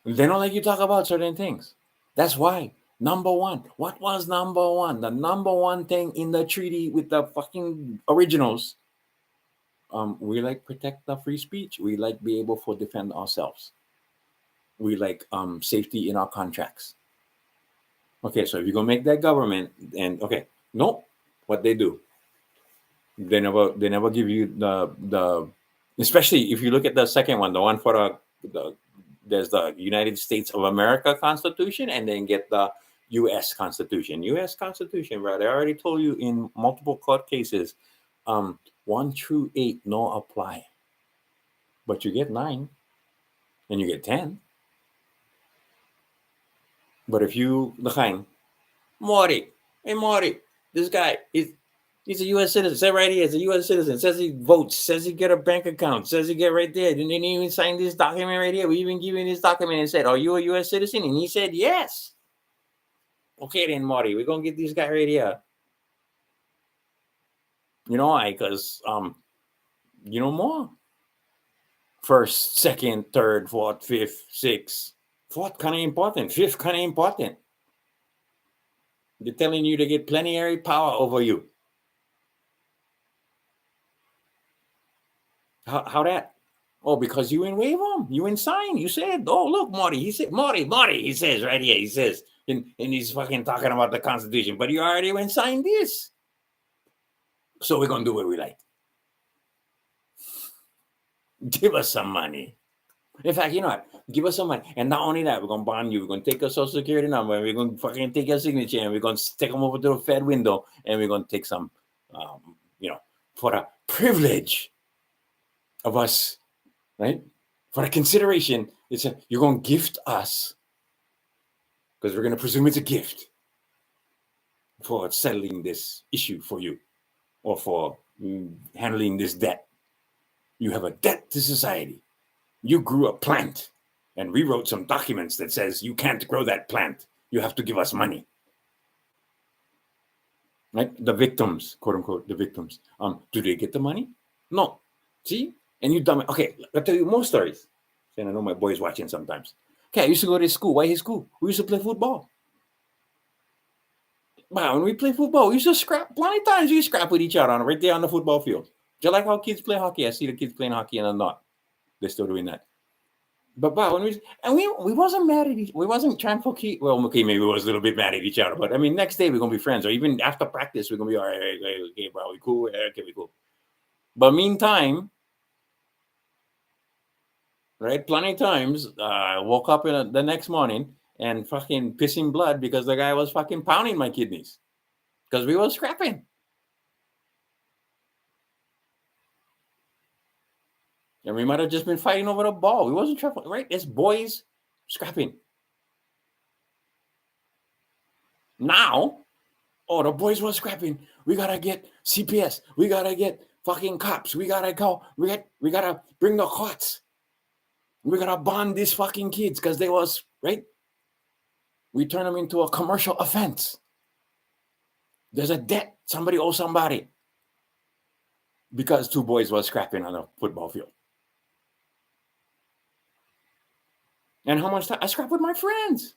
They don't like you talk about certain things. That's why. Number one. What was number one? The number one thing in the treaty with the fucking originals. We like protect the free speech. We like be able to defend ourselves. We like safety in our contracts. Okay, so if you're gonna make that government, and okay, nope. What they do? They never give you the especially if you look at the second one, the one for there's the United States of America Constitution, and then get the U.S. Constitution. U.S. Constitution, right? I already told you in multiple court cases, 1 through 8 no apply, but you get 9, and you get 10. But if you look, Maury, hey Maury, this guy he's a U.S. citizen. Say right here, he's a U.S. citizen. Says he votes. Says he get a bank account. Says he get right there. Didn't even sign this document right here. We even give him this document and said, "Are you a U.S. citizen?" And he said, "Yes." Okay, then, Marty, we're gonna get this guy right here. You know why? Because more. First, second, third, fourth, fifth, sixth. Fourth kind of important. Fifth kind of important. They're telling you to get plenary power over you. How that? Oh, because you didn't waive them. You didn't sign. You said, "Oh, look, Marty." He said, "Marty." He says right here. He says, and he's fucking talking about the Constitution. But you already went signed this. So we're gonna do what we like. Give us some money. In fact, you know what? Give us some money. And not only that, we're going to bond you. We're going to take your social security number, and we're going to fucking take your signature, and we're going to take them over to the Fed window, and we're going to take some, for the privilege of us, right? For the consideration, you're going to gift us, because we're going to presume it's a gift for settling this issue for you, or for handling this debt. You have a debt to society. You grew a plant and rewrote some documents that says you can't grow that plant. You have to give us money. right? The victims, quote unquote, the victims. Do they get the money? No. See? And you dumb. Okay, I'll tell you more stories. And I know my boy's watching sometimes. Okay, I used to go to his school. Why his school? We used to play football. Wow, when we play football, we used to scrap. Plenty of times we scrap with each other right there on the football field. Just like how kids play hockey. I see the kids playing hockey and I'm not. They're still doing that. But wow, when we wasn't mad at we wasn't trying for keep. Well, okay, maybe we was a little bit mad at each other, but I mean, next day we're gonna be friends, or even after practice, we're gonna be all right. Okay, bro, we cool. Okay, we cool. But meantime, right? Plenty of times, I woke up the next morning and fucking pissing blood because the guy was fucking pounding my kidneys because we were scrapping. And we might have just been fighting over the ball. We wasn't trying, right? It's boys scrapping. Now, oh, the boys were scrapping. We gotta get CPS. We gotta get fucking cops. We gotta go. We gotta bring the courts. We gotta bond these fucking kids because they was right. We turn them into a commercial offense. There's a debt. Somebody owes somebody because two boys were scrapping on a football field. And how much time I scrap with my friends.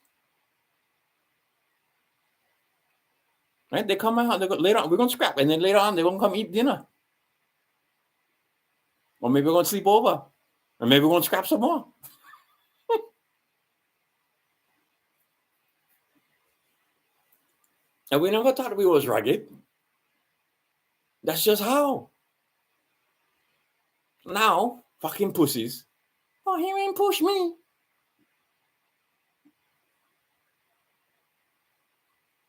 Right? They come out, they go later on, we're gonna scrap, and then later on they're gonna come eat dinner. Or maybe we're gonna sleep over. Or maybe we're gonna scrap some more. And we never thought we was rugged. That's just how. Now, fucking pussies. Oh, he ain't push me.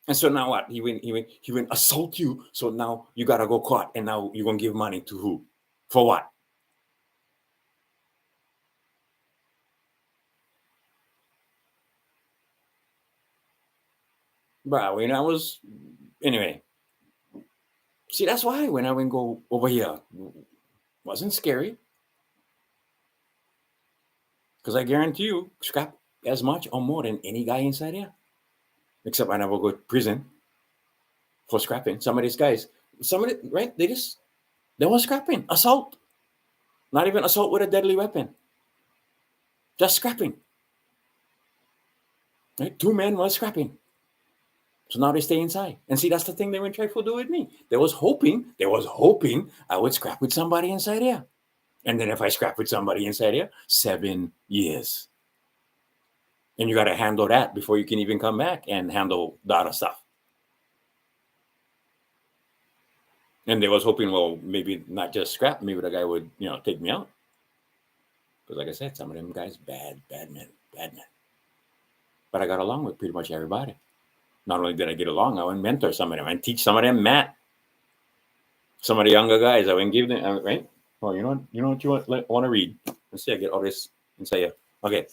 And so now what? He went assault you. So now you gotta go court, and now you're gonna give money to who? For what? Bro, when I was anyway. See, that's why when I went go over here, wasn't scary. Because I guarantee you, scrap as much or more than any guy inside here. Except I never go to prison for scrapping. Some of these guys, right? They were scrapping, assault. Not even assault with a deadly weapon. Just scrapping. Right? Two men were scrapping. So now they stay inside. And see, that's the thing they were trying to do with me. They was hoping I would scrap with somebody inside here. And then if I scrap with somebody inside here, 7 years. And you got to handle that before you can even come back and handle the other stuff. And they was hoping, well, maybe not just scrap, maybe the guy would, take me out. Because like I said, some of them guys, bad men. But I got along with pretty much everybody. Not only did I get along, I went mentor some of them and teach some of them math. Some of the younger guys, I went give them, right? Oh, you know what you want to read? Let's see, I get all this inside here. Okay,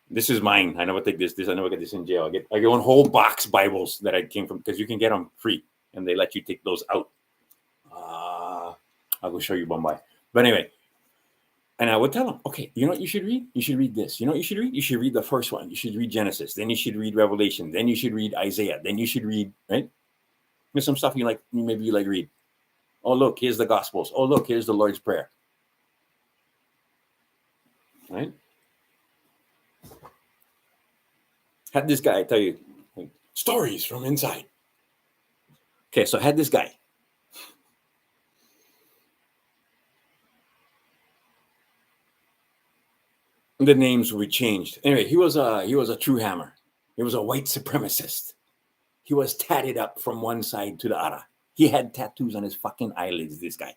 this is mine. I never take this. I never get this in jail. I get one whole box Bibles that I came from because you can get them free and they let you take those out. I'll go show you Bombay. But anyway, and I would tell them, okay, you know what you should read? You should read this. You know what you should read? You should read the first one. You should read Genesis. Then you should read Revelation. Then you should read Isaiah. Then you should read, right? There's some stuff maybe you like read. Oh, look, here's the Gospels. Oh, look, here's the Lord's Prayer. Right? Had this guy tell you stories from inside. Okay, so I had this guy. The names will be changed. Anyway, he was a true hammer. He was a white supremacist. He was tatted up from one side to the other. He had tattoos on his fucking eyelids, this guy.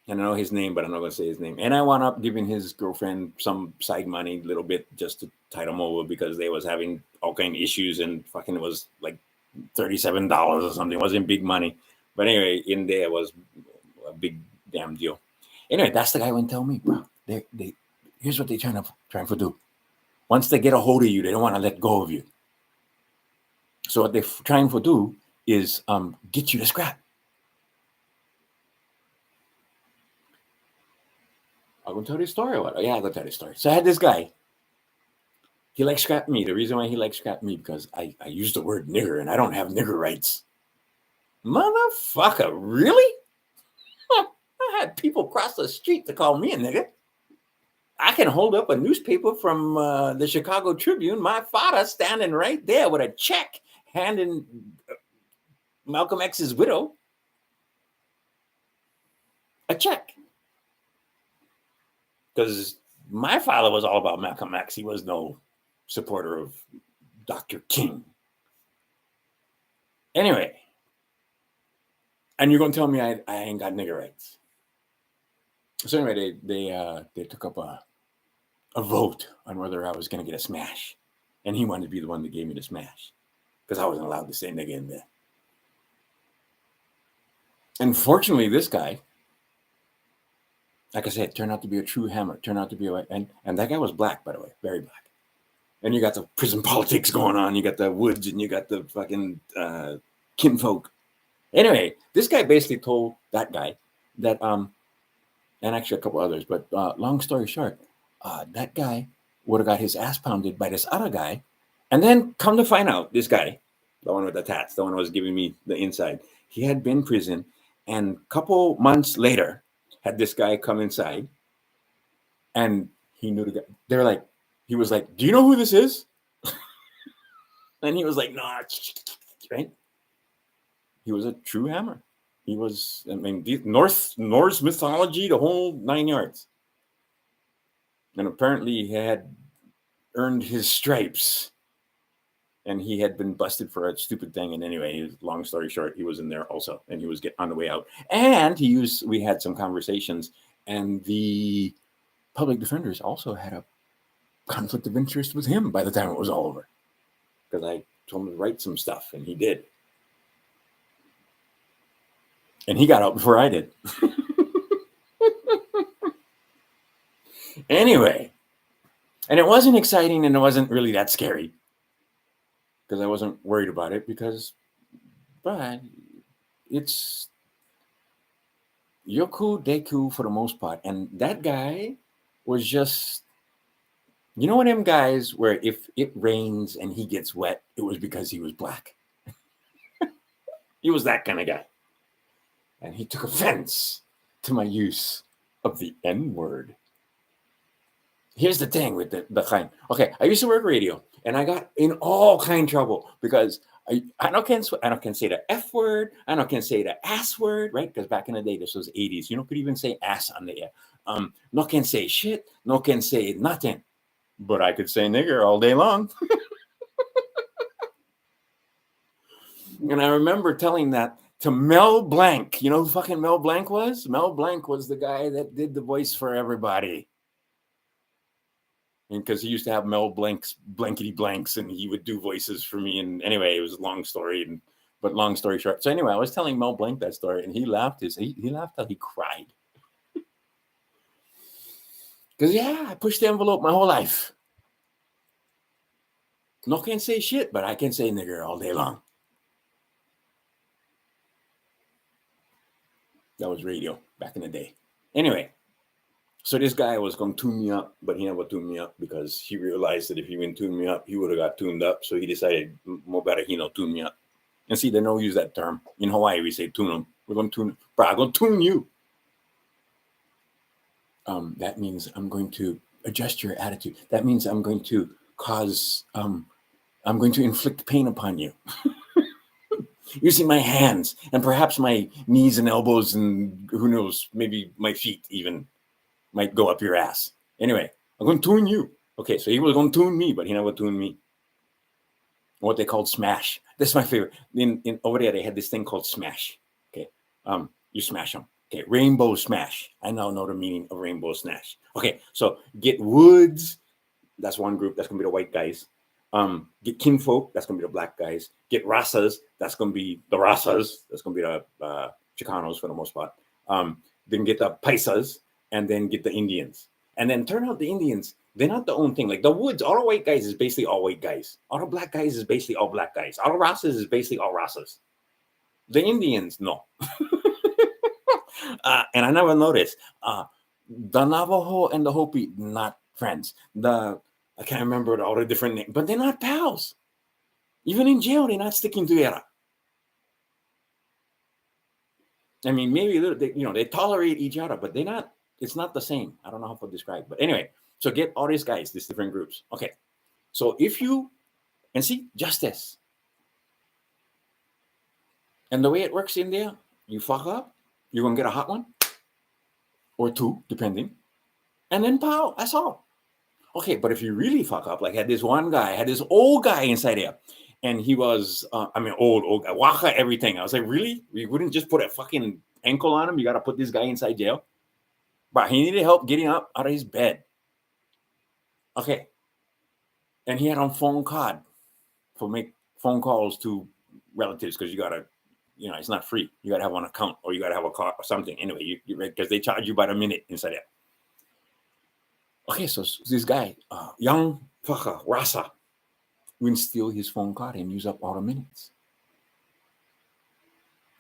And I know his name, but I'm not going to say his name. And I wound up giving his girlfriend some side money, a little bit, just to tide them over because they was having all kind of issues and fucking it was like $37 or something. It wasn't big money. But anyway, in there was a big damn deal. Anyway, that's the guy went tell me, bro. They here's what they're trying to do. Once they get a hold of you, they don't want to let go of you. So what they're trying to do is get you to scrap. I'm gonna tell this story or what? Yeah, I'm gonna tell this story. So I had this guy. He likes scrap meat. The reason why he likes scrap meat because I use the word nigger and I don't have nigger rights. Motherfucker, really? Huh. I had people cross the street to call me a nigger. I can hold up a newspaper from the Chicago Tribune, my father standing right there with a check handing Malcolm X's widow a check. Because my father was all about Malcolm X. He was no supporter of Dr. King. Anyway, and you're going to tell me I ain't got nigger rights. So anyway, they took up a vote on whether I was going to get a smash. And he wanted to be the one that gave me the smash. Because I wasn't allowed to say nigga in there. And fortunately, this guy, like I said, turned out to be a true hammer. Turned out to be and that guy was black, by the way, very black. And you got the prison politics going on. You got the Woods and you got the fucking kinfolk. Anyway, this guy basically told that guy that, and actually a couple others, but long story short, that guy would have got his ass pounded by this other guy. And then come to find out, this guy, the one with the tats, the one who was giving me the inside, he had been in prison. And a couple months later, had this guy come inside and he knew the guy. They're like, he was like, do you know who this is? And he was like, no, right? He was a true hammer. He was, I mean, Norse mythology, the whole 9 yards. And apparently he had earned his stripes. And he had been busted for a stupid thing. And anyway, long story short, he was in there also. And he was on the way out. And we had some conversations. And the public defenders also had a conflict of interest with him by the time it was all over. Because I told him to write some stuff. And he did. And he got out before I did. Anyway. And it wasn't exciting and it wasn't really that scary. Because I wasn't worried about it but it's yoku deku for the most part. And that guy was just, you know, one of them guys where if it rains and he gets wet, it was because he was black. He was that kind of guy. And he took offense to my use of the N-word. Here's the thing with the kind. Okay, I used to work radio. And I got in all kind of trouble because I can say the F word. I can say the ass word, right? Because back in the day, this was 80s. You could even say ass on the air. No can say shit. No can say nothing. But I could say nigger all day long. And I remember telling that to Mel Blanc. You know who fucking Mel Blanc was? Mel Blanc was the guy that did the voice for everybody. Because he used to have Mel Blanc's blankety blanks and he would do voices for me. And anyway, it was a long story, but long story short. So anyway, I was telling Mel Blanc that story and he laughed. He laughed till he cried. Because I pushed the envelope my whole life. No can say shit, but I can say nigger all day long. That was radio back in the day. Anyway. So this guy was going to tune me up, but he never tuned me up because he realized that if he wouldn't tune me up, he would have got tuned up. So he decided, more better he not tune me up. And see, they don't use that term. In Hawaii, we say tune them. We're going to tune, bro, I'm going to tune you. That means I'm going to adjust your attitude. That means I'm going to I'm going to inflict pain upon you. Using my hands and perhaps my knees and elbows and who knows, maybe my feet even. Might go up your ass. Anyway, I'm going to tune you. Okay, so he was going to tune me, but he never tuned me. What they called smash. That's my favorite. In over there, they had this thing called smash. Okay, you smash them. Okay, rainbow smash. I now know the meaning of rainbow smash. Okay, so get Woods. That's one group. That's going to be the white guys. Get kinfolk. That's going to be the black guys. Get rasas. That's going to be the rasas. That's going to be the Chicanos for the most part. Then get the paisas. And then get the Indians. And then turn out the Indians, they're not the own thing. Like the Woods, all the white guys is basically all white guys. All the black guys is basically all black guys. All the Rasas is basically all Rasas. The Indians, no. And I never noticed. The Navajo and the Hopi, not friends. The I can't remember all the different names, but they're not pals. Even in jail, they're not sticking together. I mean, maybe a little, they tolerate each other, but they're not. It's not the same. I don't know how to describe, but anyway. So get all these guys, these different groups. Okay. So if you and see justice, and the way it works in there, you fuck up, you're gonna get a hot one or two, depending, and then pow. That's all. Okay, but if you really fuck up, like had this old guy inside there, and he was, old guy, waka everything. I was like, really? We wouldn't just put a fucking ankle on him? You got to put this guy inside jail? But he needed help getting up out of his bed. Okay. And he had on phone card for make phone calls to relatives because you got to, it's not free. You got to have an account or you got to have a card or something. Anyway, because they charge you by the minute inside there. Okay, so this guy, young fucker, Rasa, wouldn't steal his phone card and use up all the minutes.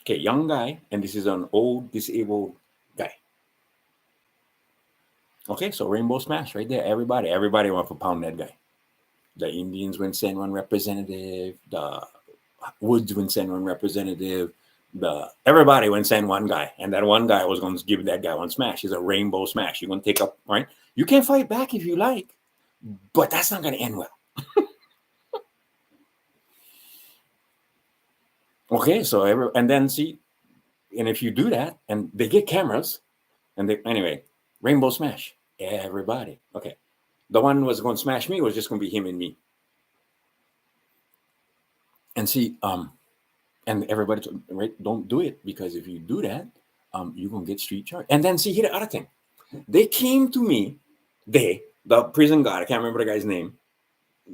Okay, young guy, and this is an old disabled guy. Okay, so Rainbow Smash right there. Everybody went for pound that guy. The Indians went send one representative. The Woods went send one representative. Everybody went send one guy, and that one guy was going to give that guy one smash. He's a Rainbow Smash. You're going to take up, right? You can fight back if you like, but that's not going to end well. Okay, so and then see, and if you do that, and they get cameras, and anyway, Rainbow Smash, everybody. Okay, the one who was going to smash me was just going to be him and me. And see, and everybody, right, don't do it because if you do that, you're going to get street charge. And then see, here the other thing, they came to me, the prison guard, I can't remember the guy's name,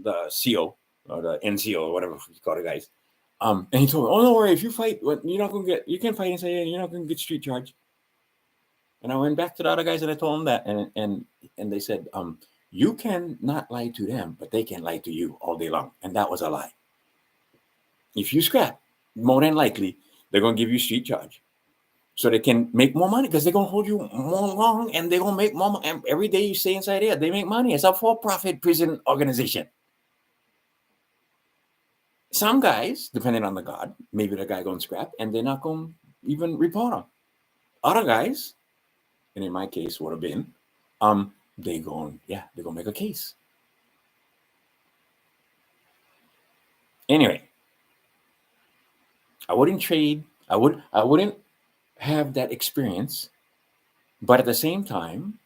the CO or the NCO or whatever you call the guys. And he told me, "Oh, don't worry. If you fight, you're not gonna get. You can fight inside. You're not gonna get street charge." And I went back to the other guys and I told them that, and they said, "You can not lie to them, but they can lie to you all day long." And that was a lie. If you scrap, more than likely they're gonna give you street charge, so they can make more money because they're gonna hold you more long, and they're gonna make more money. And every day you stay inside there, they make money. It's a for-profit prison organization. Some guys, depending on the guard, maybe the guy going to scrap and they're not going to even report him. Other guys, and in my case would have been, they're going to make a case. Anyway, I wouldn't trade. I wouldn't have that experience, but at the same time,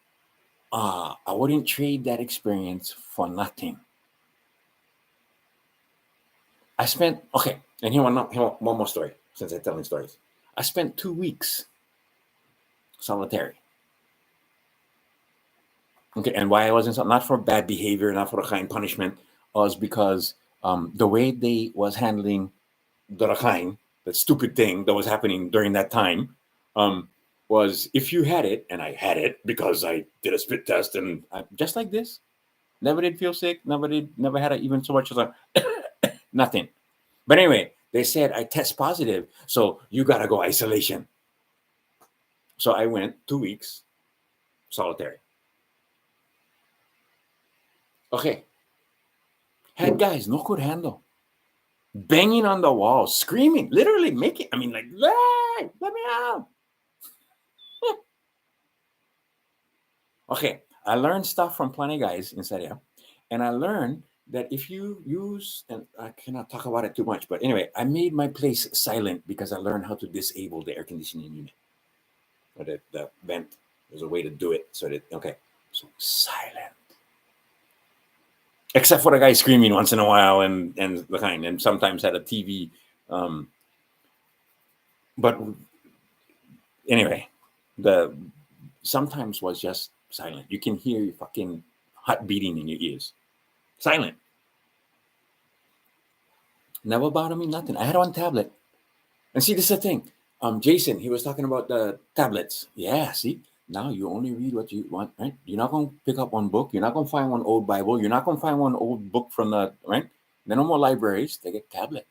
I wouldn't trade that experience for nothing. I spent, and here one more story, since I'm telling stories. I spent 2 weeks solitary. Okay, and why I wasn't, not for bad behavior, not for the kind punishment, was because the way they was handling the kind, the stupid thing that was happening during that time, was if you had it, and I had it because I did a spit test, and just like this, never did feel sick, never had even so much as a nothing. But anyway, they said I test positive, so you got to go isolation. So I went 2 weeks solitary. Okay. Had guys no could handle. Banging on the wall, screaming, literally making, let me out. Okay. I learned stuff from plenty of guys inside here. And I learned that if you use, and I cannot talk about it too much, but anyway, I made my place silent because I learned how to disable the air conditioning unit. Or the vent. There's a way to do it so so silent. Except for the guy screaming once in a while and the kind, and sometimes had a TV. But anyway, sometimes was just silent. You can hear your fucking heart beating in your ears. Silent. Never bothered me, nothing. I had one tablet. And see, this is the thing. Jason, he was talking about the tablets. Yeah, see? Now you only read what you want, right? You're not going to pick up one book. You're not going to find one old Bible. You're not going to find one old book from right? There are no more libraries. They get tablet.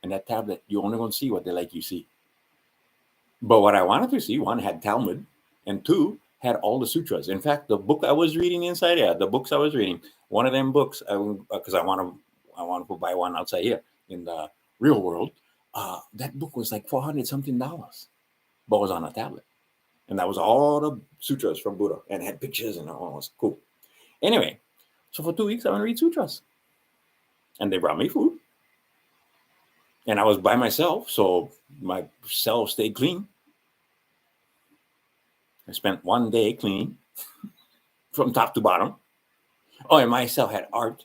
And that tablet, you're only going to see what they like you see. But what I wanted to see, one, had Talmud. And two, had all the sutras. In fact, the book I was reading inside here, the books I was reading, one of them books, because I want to buy one outside here in the real world. That book was like $400 something, but was on a tablet, and that was all the sutras from Buddha, and had pictures and all. It was cool. Anyway, so for 2 weeks I went to read sutras, and they brought me food, and I was by myself, so my cell stayed clean. I spent 1 day cleaning from top to bottom. Oh, and my cell had art.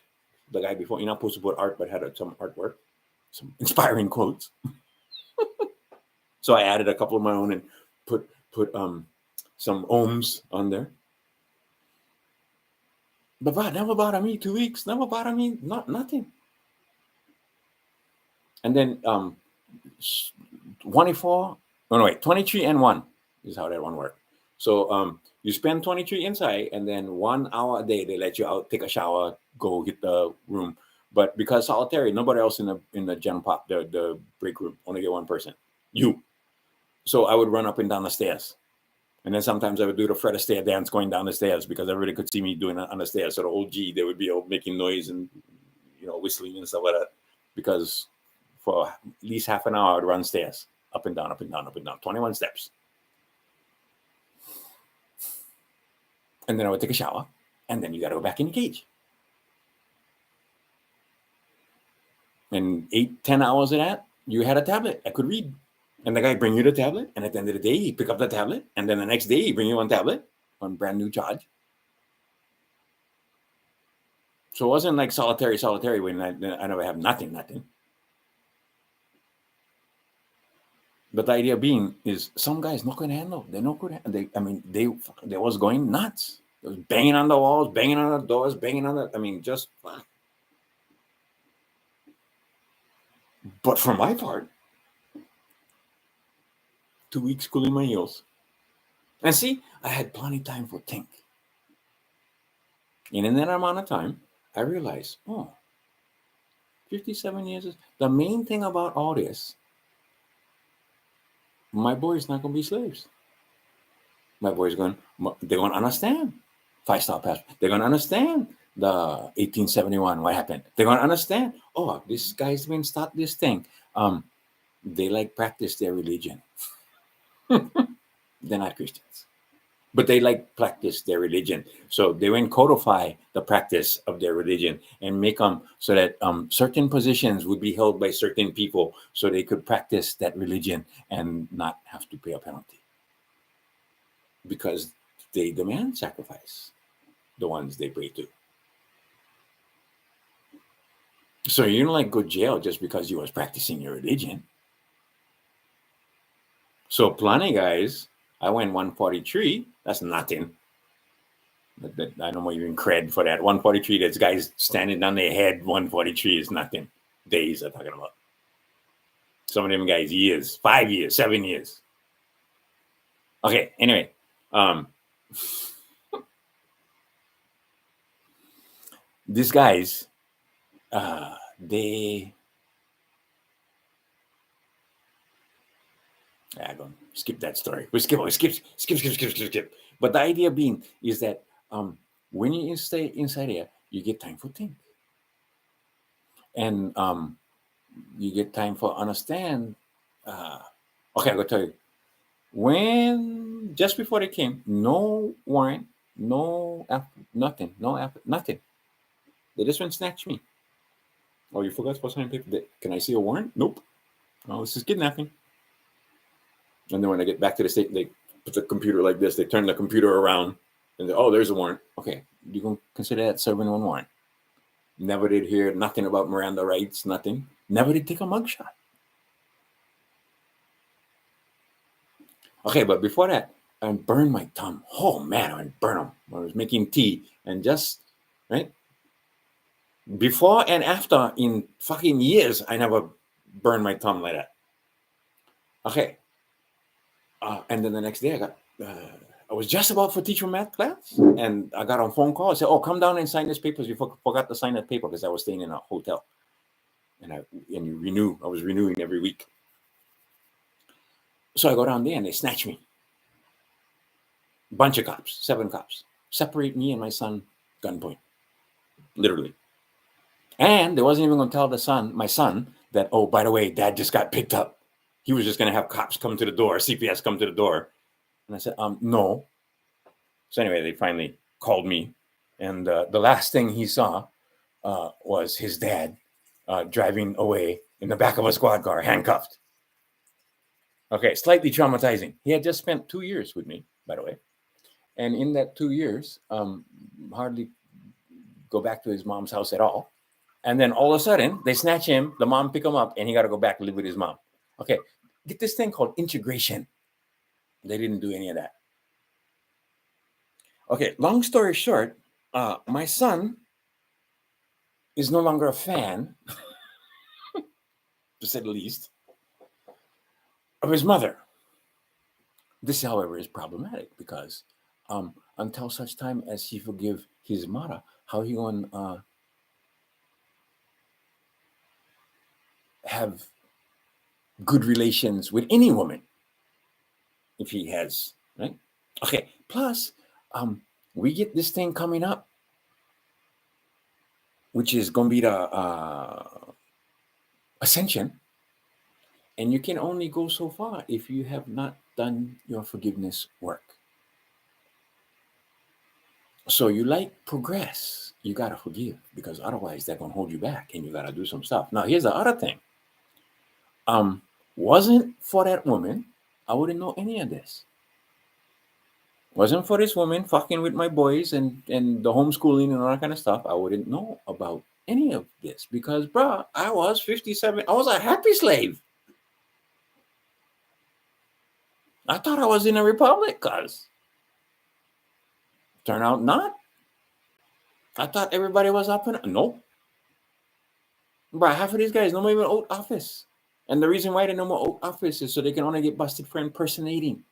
The guy before, you're not supposed to put art, but had some artwork, some inspiring quotes. So I added a couple of my own and put some ohms on there. But that never bothered me. 2 weeks never bothered me. Nothing. And then 23 and 1 is how that one worked. So you spend 23 inside, and then 1 hour a day they let you out, take a shower, go hit the room. But because solitary, nobody else in the gen pop, the break room, only get one person, you. So I would run up and down the stairs, and then sometimes I would do the Fred Astaire dance going down the stairs because everybody could see me doing it on the stairs. So the old G, they would be making noise and whistling and stuff like that, because for at least half an hour I would run stairs up and down, up and down, up and down, 21 steps. And then I would take a shower, and then you got to go back in the cage. And 8-10 hours of that, you had a tablet. I could read. And the guy bring you the tablet, and at the end of the day, he pick up the tablet, and then the next day, he bring you one tablet on brand new charge. So it wasn't like solitary when I never have nothing. But the idea being is some guys not going to handle. They're not good. They was going nuts. They was banging on the walls, banging on the doors, banging on the. Just. But for my part, 2 weeks cooling my heels, and see, I had plenty of time for think. And in that amount of time, I realized, 57 years is the main thing about all this. My boys not going to be slaves. My boys they're going to understand 5-star pass. They're going to understand the 1871, what happened. They're going to understand, this guy's been start this thing. They practice their religion. They're not Christians, but they practice their religion. So they went codify the practice of their religion and make them so that certain positions would be held by certain people, so they could practice that religion and not have to pay a penalty, because they demand sacrifice, the ones they pray to. So you don't go to jail just because you was practicing your religion. So plenty guys, I went 143. That's nothing. I don't want even cred for that. 143, that's guys standing on their head. 143 is nothing. Days I'm talking about. Some of them guys years, 5 years, 7 years. Okay, anyway. These guys, they... I'm going to skip that story. We skip. But the idea being is that when you stay inside here, you get time for think. And you get time for understand. Okay, I'm going to tell you. When, just before they came, no warrant, nothing. They just went snatch me. Oh, you forgot to sign paper? Can I see a warrant? Nope. Oh, this is kidnapping. And then when I get back to the state, they put the computer like this. They turn the computer around and say, there's a warrant. Okay, you can consider that serving one warrant. Never did hear nothing about Miranda rights, nothing. Never did take a mugshot. Okay, but before that, I burned my thumb. Oh, man, I burned them. I was making tea and right? Before and after, in fucking years, I never burned my thumb like that. Okay. And then the next day, I was just about to teach a math class, and I got a phone call. I said, come down and sign this paper. You forgot to sign that paper because I was staying in a hotel. And you renew. I was renewing every week. So I go down there, and they snatch me. Bunch of cops, 7 cops. Separate me and my son, gunpoint. Literally. And they wasn't even going to tell my son, that, oh, by the way, dad just got picked up. He was just going to have cops come to the door, CPS come to the door. And I said, no. So anyway, they finally called me. And the last thing he saw was his dad driving away in the back of a squad car, handcuffed. Okay, slightly traumatizing. He had just spent 2 years with me, by the way. And in that 2 years, hardly go back to his mom's house at all. And then all of a sudden, they snatch him, the mom pick him up, and he got to go back and live with his mom. Okay, get this thing called integration. They didn't do any of that. Okay, long story short, my son is no longer a fan, to say the least, of his mother. This, however, is problematic because until such time as he forgive his mother, how he going to have good relations with any woman if he has, right? Okay, plus we get this thing coming up, which is going to be the ascension, and you can only go so far if you have not done your forgiveness work. So you like progress, you got to forgive, because otherwise they're going to hold you back and you got to do some stuff. Now, here's the other thing. Wasn't for that woman, I wouldn't know any of this. Wasn't for this woman fucking with my boys and the homeschooling and all that kind of stuff, I wouldn't know about any of this, because, bruh, I was 57. I was a happy slave. I thought I was in a republic, cuz. Turn out not. I thought everybody was up in it. Nope. Bruh, half of these guys don't even oath office. And the reason why they no more oath office is so they can only get busted for impersonating.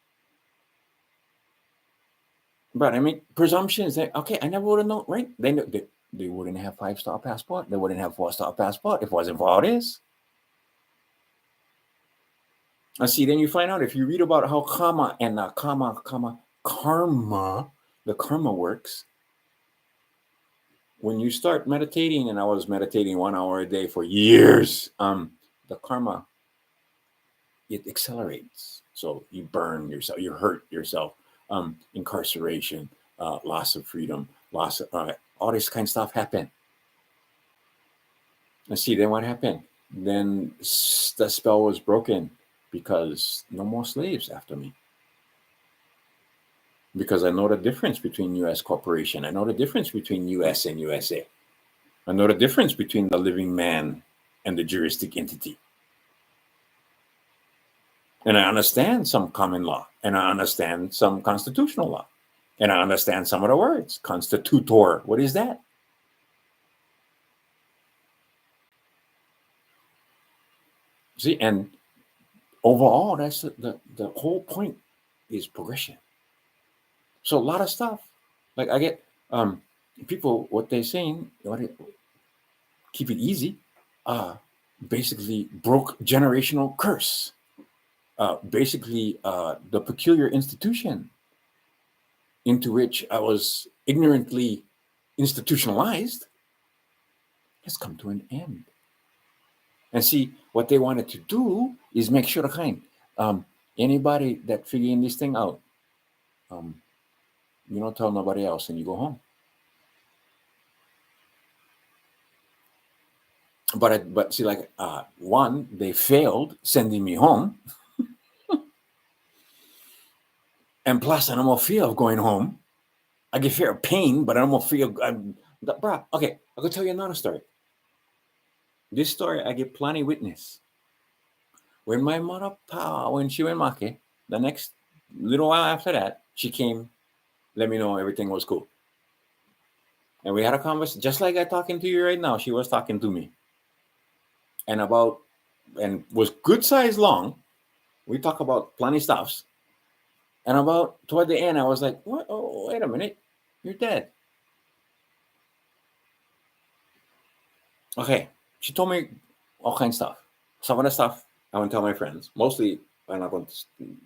But I mean, presumptions that, okay, I never would have known, right? They wouldn't have 5-star passport. They wouldn't have 4-star passport if it wasn't for all this. And see, then you find out, if you read about how karma and the karma works, when you start meditating, and I was meditating 1 hour a day for years, the karma, it accelerates. So you burn yourself, you hurt yourself, incarceration, loss of freedom, loss of all this kind of stuff happen. And see, then what happened? Then the spell was broken, because no more slaves after me. Because I know the difference between U.S. corporation. I know the difference between U.S. and USA. I know the difference between the living man and the juristic entity. And I understand some common law, and I understand some constitutional law, and I understand some of the words. Constitutor, what is that? See, and overall, that's the whole point is progression. So a lot of stuff, like I get people, what they're saying, keep it easy, basically broke generational curse. Basically, the peculiar institution into which I was ignorantly institutionalized has come to an end. And see, what they wanted to do is make sure anybody that figuring this thing out, you don't tell nobody else and you go home. But see, like, one, they failed sending me home. And plus, I don't more fear of going home. I get fear of pain, but I don't more fear of, bruh, okay, I'll go tell you another story. This story, I get plenty witness. When my mother, when she went Maki, the next little while after that, she came, let me know everything was cool. And we had a conversation, just like I'm talking to you right now, she was talking to me. And was good size long. We talk about plenty stuffs. And about toward the end, I was like, what? Oh, wait a minute. You're dead. Okay. She told me all kinds of stuff. Some of the stuff I won't tell my friends. Mostly, I'm not going to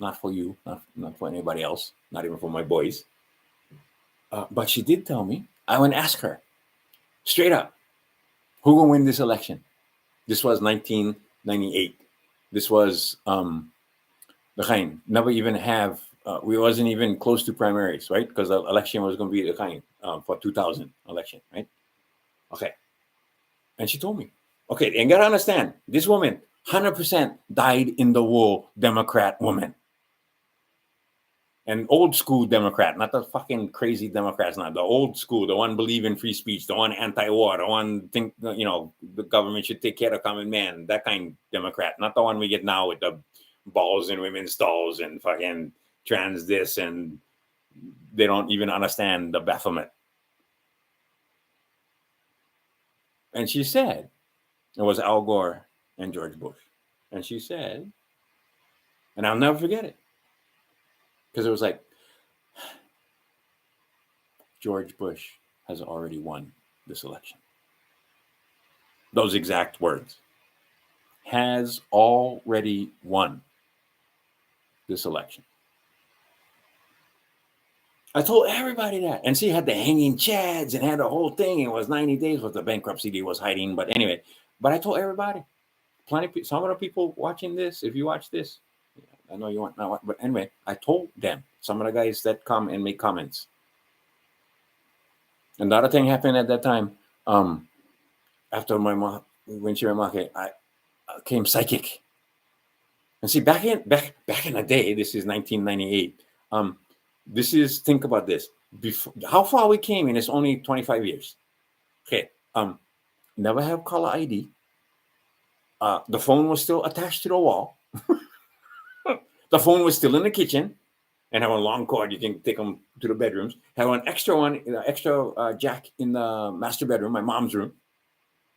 not for you, not for anybody else, not even for my boys. But she did tell me. I went and ask her straight up, who will win this election? This was 1998. This was the never even have. We wasn't even close to primaries, right? Because the election was going to be the for 2000 election, right? Okay. And she told me, okay, and gotta understand, this woman 100% died in the wool Democrat woman. An old school Democrat, not the fucking crazy Democrats, not the old school, the one believe in free speech, the one anti-war, the one think the government should take care of common man, that kind of Democrat, not the one we get now with the balls in women's stalls and fucking trans this, and they don't even understand the Baphomet. And she said, it was Al Gore and George Bush, and she said, and I'll never forget it, because it was like, George Bush has already won this election. Those exact words. Has already won this election. I told everybody that. And she had the hanging chads and had the whole thing. It was 90 days what the bankruptcy deed was hiding. But anyway, I told everybody. Some of the people watching this, if you watch this, I know you want not, but anyway, I told them, some of the guys that come and make comments. Another thing happened at that time. After my mom, when she went market, I came psychic. And see, back in the day, this is 1998. This is, think about this. Before, how far we came in, it's only 25 years. Okay. Never have caller ID. The phone was still attached to the wall. The phone was still in the kitchen, and have a long cord. You can take them to the bedrooms. Have an extra jack in the master bedroom, my mom's room.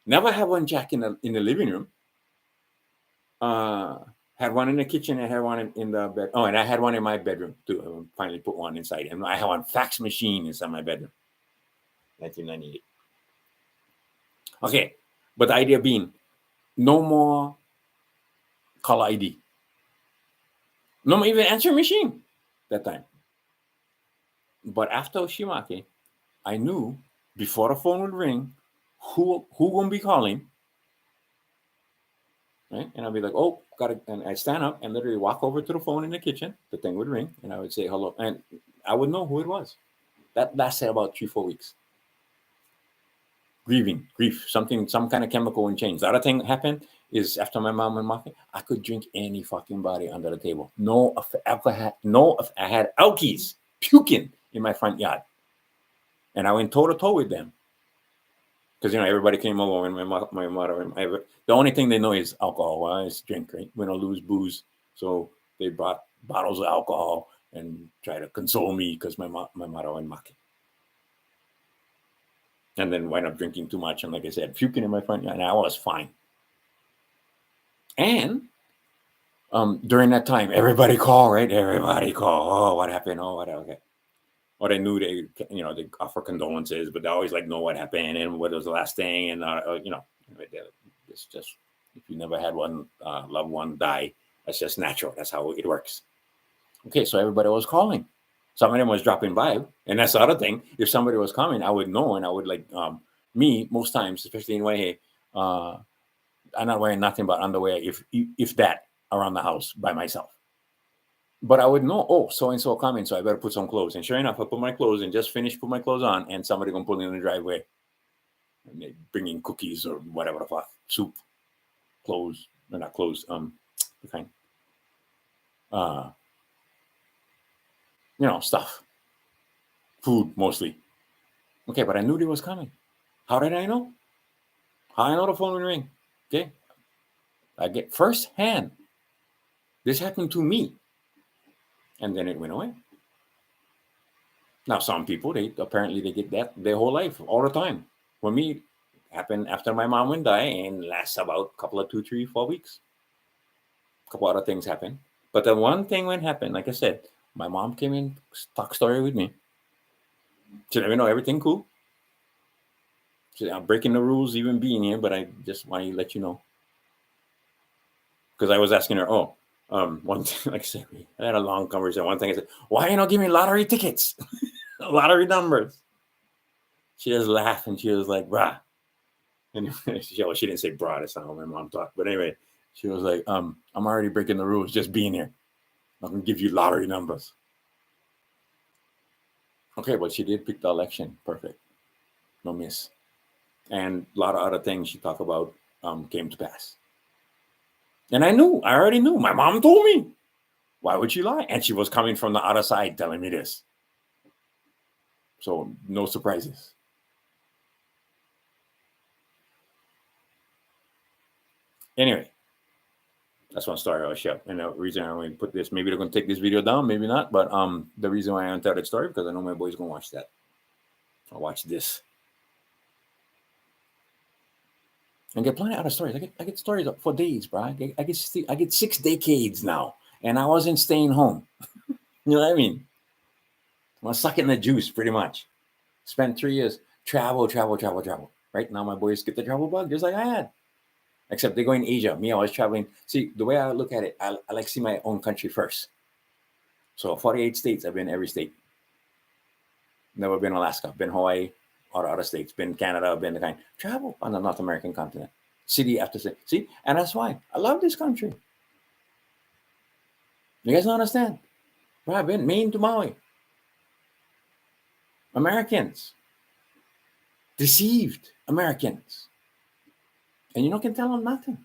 Never have one jack in the living room. Had one in the kitchen and had one in the bed. Oh, and I had one in my bedroom too. I finally put one inside, and I have one fax machine inside my bedroom. 1998. Okay, but the idea being, no more caller ID. No more even answering machine that time. But after Shimake, I knew before the phone would ring who gonna be calling. Right? And I'd be like, oh, got it. And I'd stand up and literally walk over to the phone in the kitchen. The thing would ring, and I would say hello, and I would know who it was. That lasted about 3-4 weeks. Grief, some kind of chemical would change. The other thing happened is after my mom went market, I could drink any fucking body under the table. I had alkies puking in my front yard, and I went toe to toe with them. Because everybody came over, and my mother, the only thing they know is alcohol. Well, it's drink, right? We don't lose booze, so they brought bottles of alcohol and try to console me because my mother went market, and then wind up drinking too much, and like I said, puking in my front yard, and I was fine. And during that time, everybody called, right? Everybody called. Oh, what happened? Oh, what? Okay. Or they knew they offer condolences, but they always know what happened and what was the last thing. And, it's just, if you never had one loved one die, that's just natural. That's how it works. Okay, so everybody was calling. Some of them was dropping by. And that's the other thing. If somebody was coming, I would know, and I would me, most times, especially in Waihe, I'm not wearing nothing but underwear, if that, around the house by myself. But I would know, oh, so-and-so coming, so I better put some clothes. And sure enough, I put my clothes and just put my clothes on, and somebody gonna pull in the driveway. And they bring in cookies or whatever the fuck, soup, clothes, or not clothes, the kind. Stuff. Food, mostly. Okay, but I knew they was coming. How did I know? How I know the phone would ring? Okay. I get first hand. This happened to me. And then it went away. Now, some people, they get that their whole life, all the time. For me, it happened after my mom went die and lasts about a couple of 2, 3, 4 weeks. A couple other things happened. But the one thing when happened, like I said, my mom came in, talk story with me. She let me know everything cool. She said, I'm breaking the rules even being here, but I just want to let you know. Because I was asking her, oh, One thing, like I said, I had a long conversation. One thing I said, why you not give me lottery tickets, lottery numbers? She just laughed and she was like, brah. And she didn't say brah. That's not how my mom talked. But anyway, she was like, I'm already breaking the rules just being here. I'm gonna give you lottery numbers. Okay, but she did pick the election. Perfect. No miss. And a lot of other things she talked about came to pass. And I already knew. My mom told me. Why would she lie? And she was coming from the other side telling me this. So no surprises. Anyway, that's one story I'll share. And the reason I only put this, maybe they're gonna take this video down, maybe not. But the reason why I don't tell that story because I know my boy's gonna watch that. I'll watch this. And get plenty of other stories. I get stories for days, bro. I get 6 decades now, and I wasn't staying home. You know what I mean? I'm sucking the juice, pretty much. Spent 3 years travel. Right now, my boys get the travel bug just like I had. Except they go in Asia. Me, I was traveling. See, the way I look at it, I like to see my own country first. So 48 states. I've been every state. Never been Alaska. Been Hawaii. Or other states. Been Canada. Been the kind. Travel on the North American continent. City after city. See? And that's why I love this country. You guys don't understand? Well, I've been Maine to Maui. Americans. Deceived Americans. And you can tell them nothing.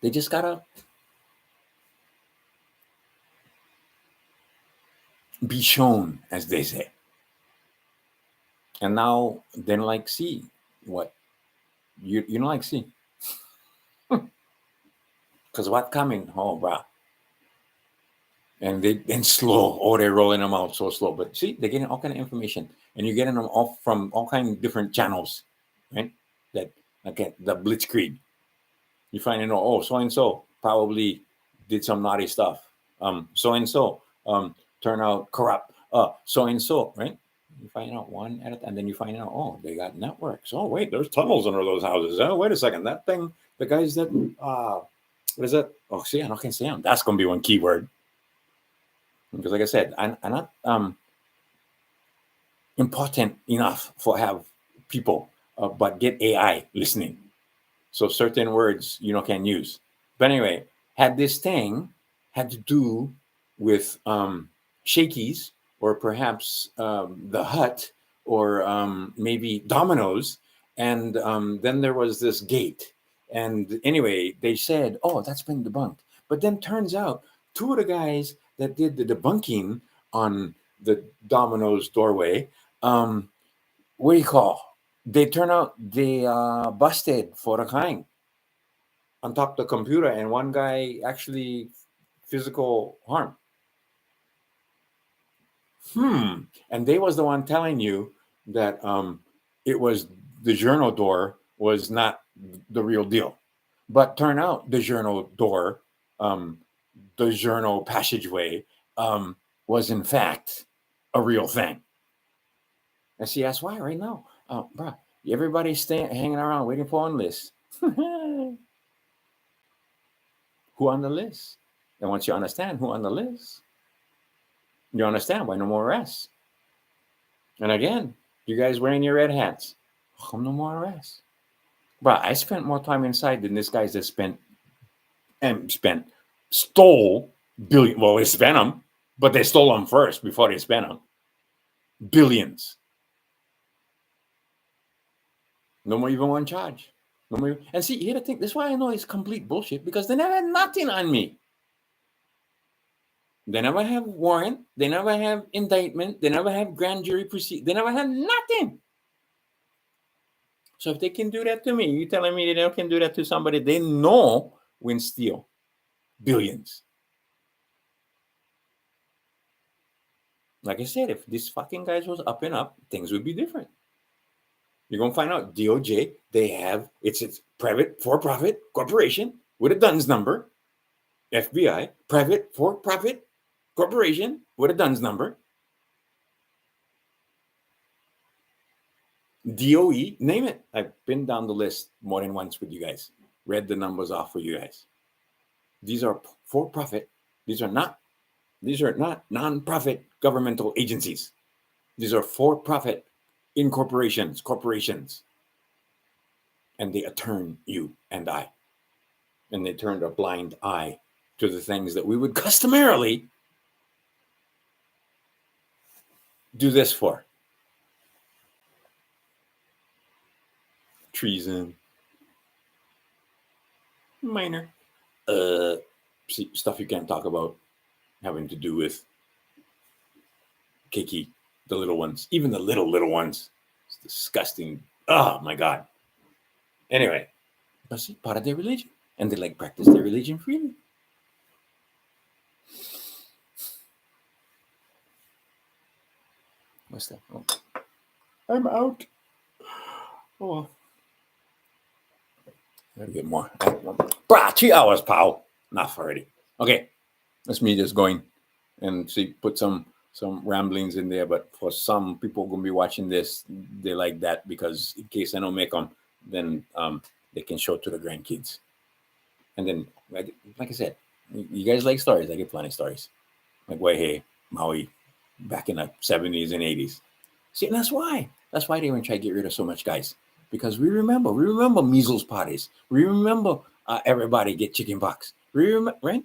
They just gotta be shown, as they say. And now they don't like see what you don't like see. Because what coming? Oh, bro. And they then slow. Oh, they're rolling them out so slow. But see, they're getting all kind of information, and you're getting them off from all kind of different channels, right? That again, the blitzkrieg. You find out, oh, so and so probably did some naughty stuff. So and so turn out corrupt. So and so, right? You find out one at a time, and then you find out, oh, they got networks. Oh, wait, there's tunnels under those houses. Oh, wait a second, that thing, the guys that, what is that? Oh, see, I can see them. That's gonna be one keyword. Because, like I said, I'm not important enough for have people, but get AI listening. So certain words can use. But anyway, had this thing had to do with Shakey's or perhaps the Hut or maybe Domino's, and then there was this gate. And anyway, they said, "Oh, that's been debunked." But then turns out 2 of the guys that did the debunking on the Domino's doorway, what do you call? They turn out they busted for the kind on top of the computer, and one guy actually physical harm. And they was the one telling you that it was the journal door was not the real deal, but turn out the journal door, the journal passageway, was in fact a real thing. And see, that's why right now, bro, everybody's hanging around waiting for on list. Who on the list? And once you understand who on the list, you understand why no more arrests. And again, you guys wearing your red hats. How no more arrests? Bro, I spent more time inside than this guy's that stole billion. Well, they spent them, but they stole them first before they spent them. Billions. No more even one charge. No more. And see, you got to think, this is why I know it's complete bullshit, because they never had nothing on me. They never have warrant. They never have indictment. They never have grand jury proceed. They never had nothing. So if they can do that to me, you telling me they can do that to somebody they know when steal billions? Like I said, if this fucking guys was up and up, things would be different. You're gonna find out DOJ, they have it's private for-profit corporation with a DUNS number. FBI, private for-profit corporation with a DUNS number. DOE, name it. I've been down the list more than once with you guys. read the numbers off for you guys. These are for profit. These are not non-profit governmental agencies. These are for-profit corporations. And they turn you and I. And they turned a blind eye to the things that we would customarily do this for. Treason. Minor. Stuff you can't talk about having to do with Kiki, the little ones. Even the little ones. It's disgusting. Oh, my God. Anyway. But see, part of their religion. And they practice their religion freely. What's that? Oh. I'm out. Oh. Gotta get more. Brah, 3 hours, pal. Enough already. Okay. That's me just going and put some ramblings in there. But for some people going to be watching this, they like that because in case I don't make them, then they can show it to the grandkids. And then, like I said, you guys like stories. I get plenty of stories. Like Waihe, Maui, back in the 70s and 80s. See, and that's why they even try to get rid of so much guys. Because we remember measles parties. We remember everybody get chicken pox. We remember, right?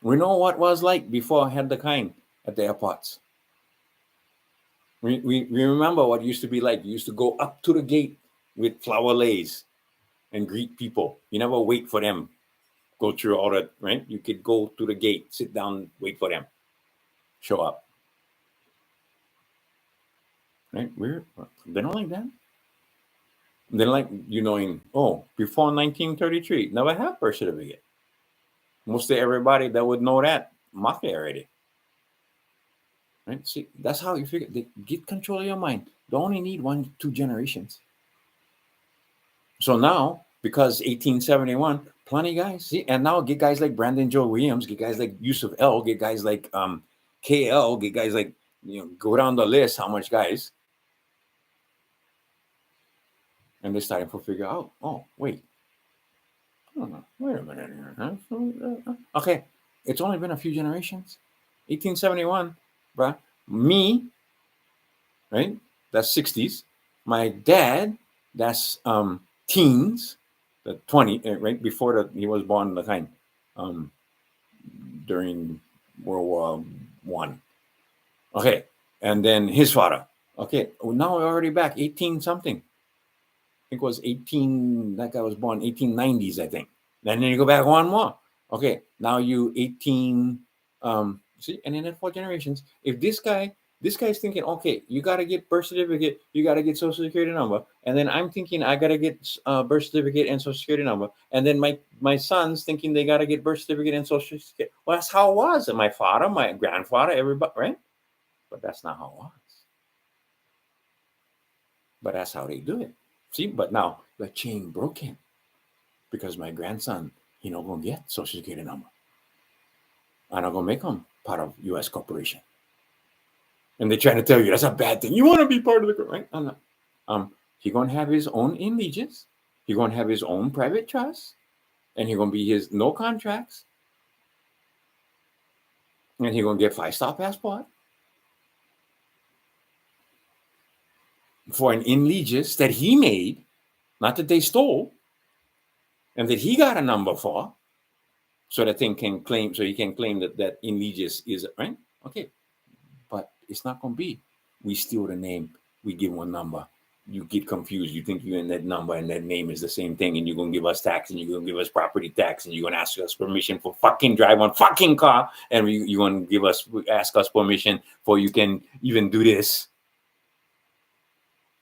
We know what it was like before I had the kind at the airports. We remember what it used to be like. You used to go up to the gate with flower lays and greet people. You never wait for them. Go through all that, right? You could go to the gate, sit down, wait for them. Show up. Right? They don't like that. They don't like before 1933, never had birth certificate. Most of everybody that would know that, mafia already. Right? See, that's how you figure. They get control of your mind. They only need 1-2 generations. So now, because 1871, plenty guys. See, and now get guys like Brandon Joe Williams, get guys like Yusuf L, get guys like KL, get guys like, go down the list, how much guys. And they're starting to figure out, wait. Wait a minute here. Okay, it's only been a few generations. 1871, bruh. Me, right? That's 60s. My dad, that's teens, the 20, right before he was born, the kind, during World War One. Okay, and then his father. Okay, now we're already back 18 something. I think it was 18. That guy was born 1890s, I think. Then you go back one more. Okay, now you 18. See, and then 4 generations. If this guy's thinking, okay, you got to get birth certificate, you got to get social security number, and then I'm thinking I got to get birth certificate and social security number, and then my son's thinking they got to get birth certificate and social security. Well, that's how it was. And my father, my grandfather, everybody, right? But that's not how it was. But that's how they do it. See, but now the chain broken because my grandson, he not gonna get social security number. I'm not gonna make him part of U.S. corporation. And they're trying to tell you that's a bad thing. You want to be part of the right? I'm not. He gonna have his own allegiance. He gonna have his own private trust, and he gonna be his no contracts. And he gonna get 5-star passport for an allegiance that he made, not that they stole, and that he got a number for, so that thing can claim, so he can claim that allegiance is right. Okay, but it's not gonna be. We steal the name. We give one number. You get confused. You think you're in that number and that name is the same thing, and you're gonna give us tax, and you're gonna give us property tax, and you're gonna ask us permission for fucking drive one fucking car, and you're gonna ask us permission for you can even do this,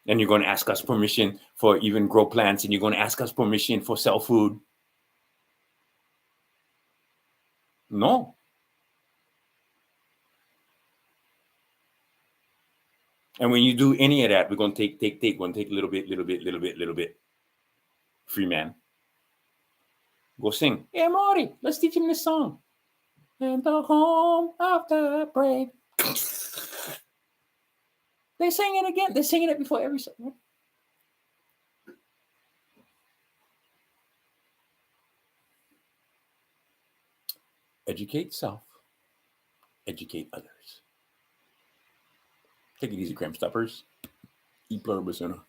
and you're gonna ask us permission for even grow plants, and you're gonna ask us permission for sell food. No. And when you do any of that, we're gonna take, we're gonna take a little bit. Free man. Go sing. Hey Marty, let's teach him this song. In the home of the brave. They sing it again. They're singing it before every song. Educate self, educate others. Take it easy, Cram Stuffers. E pluribus unum.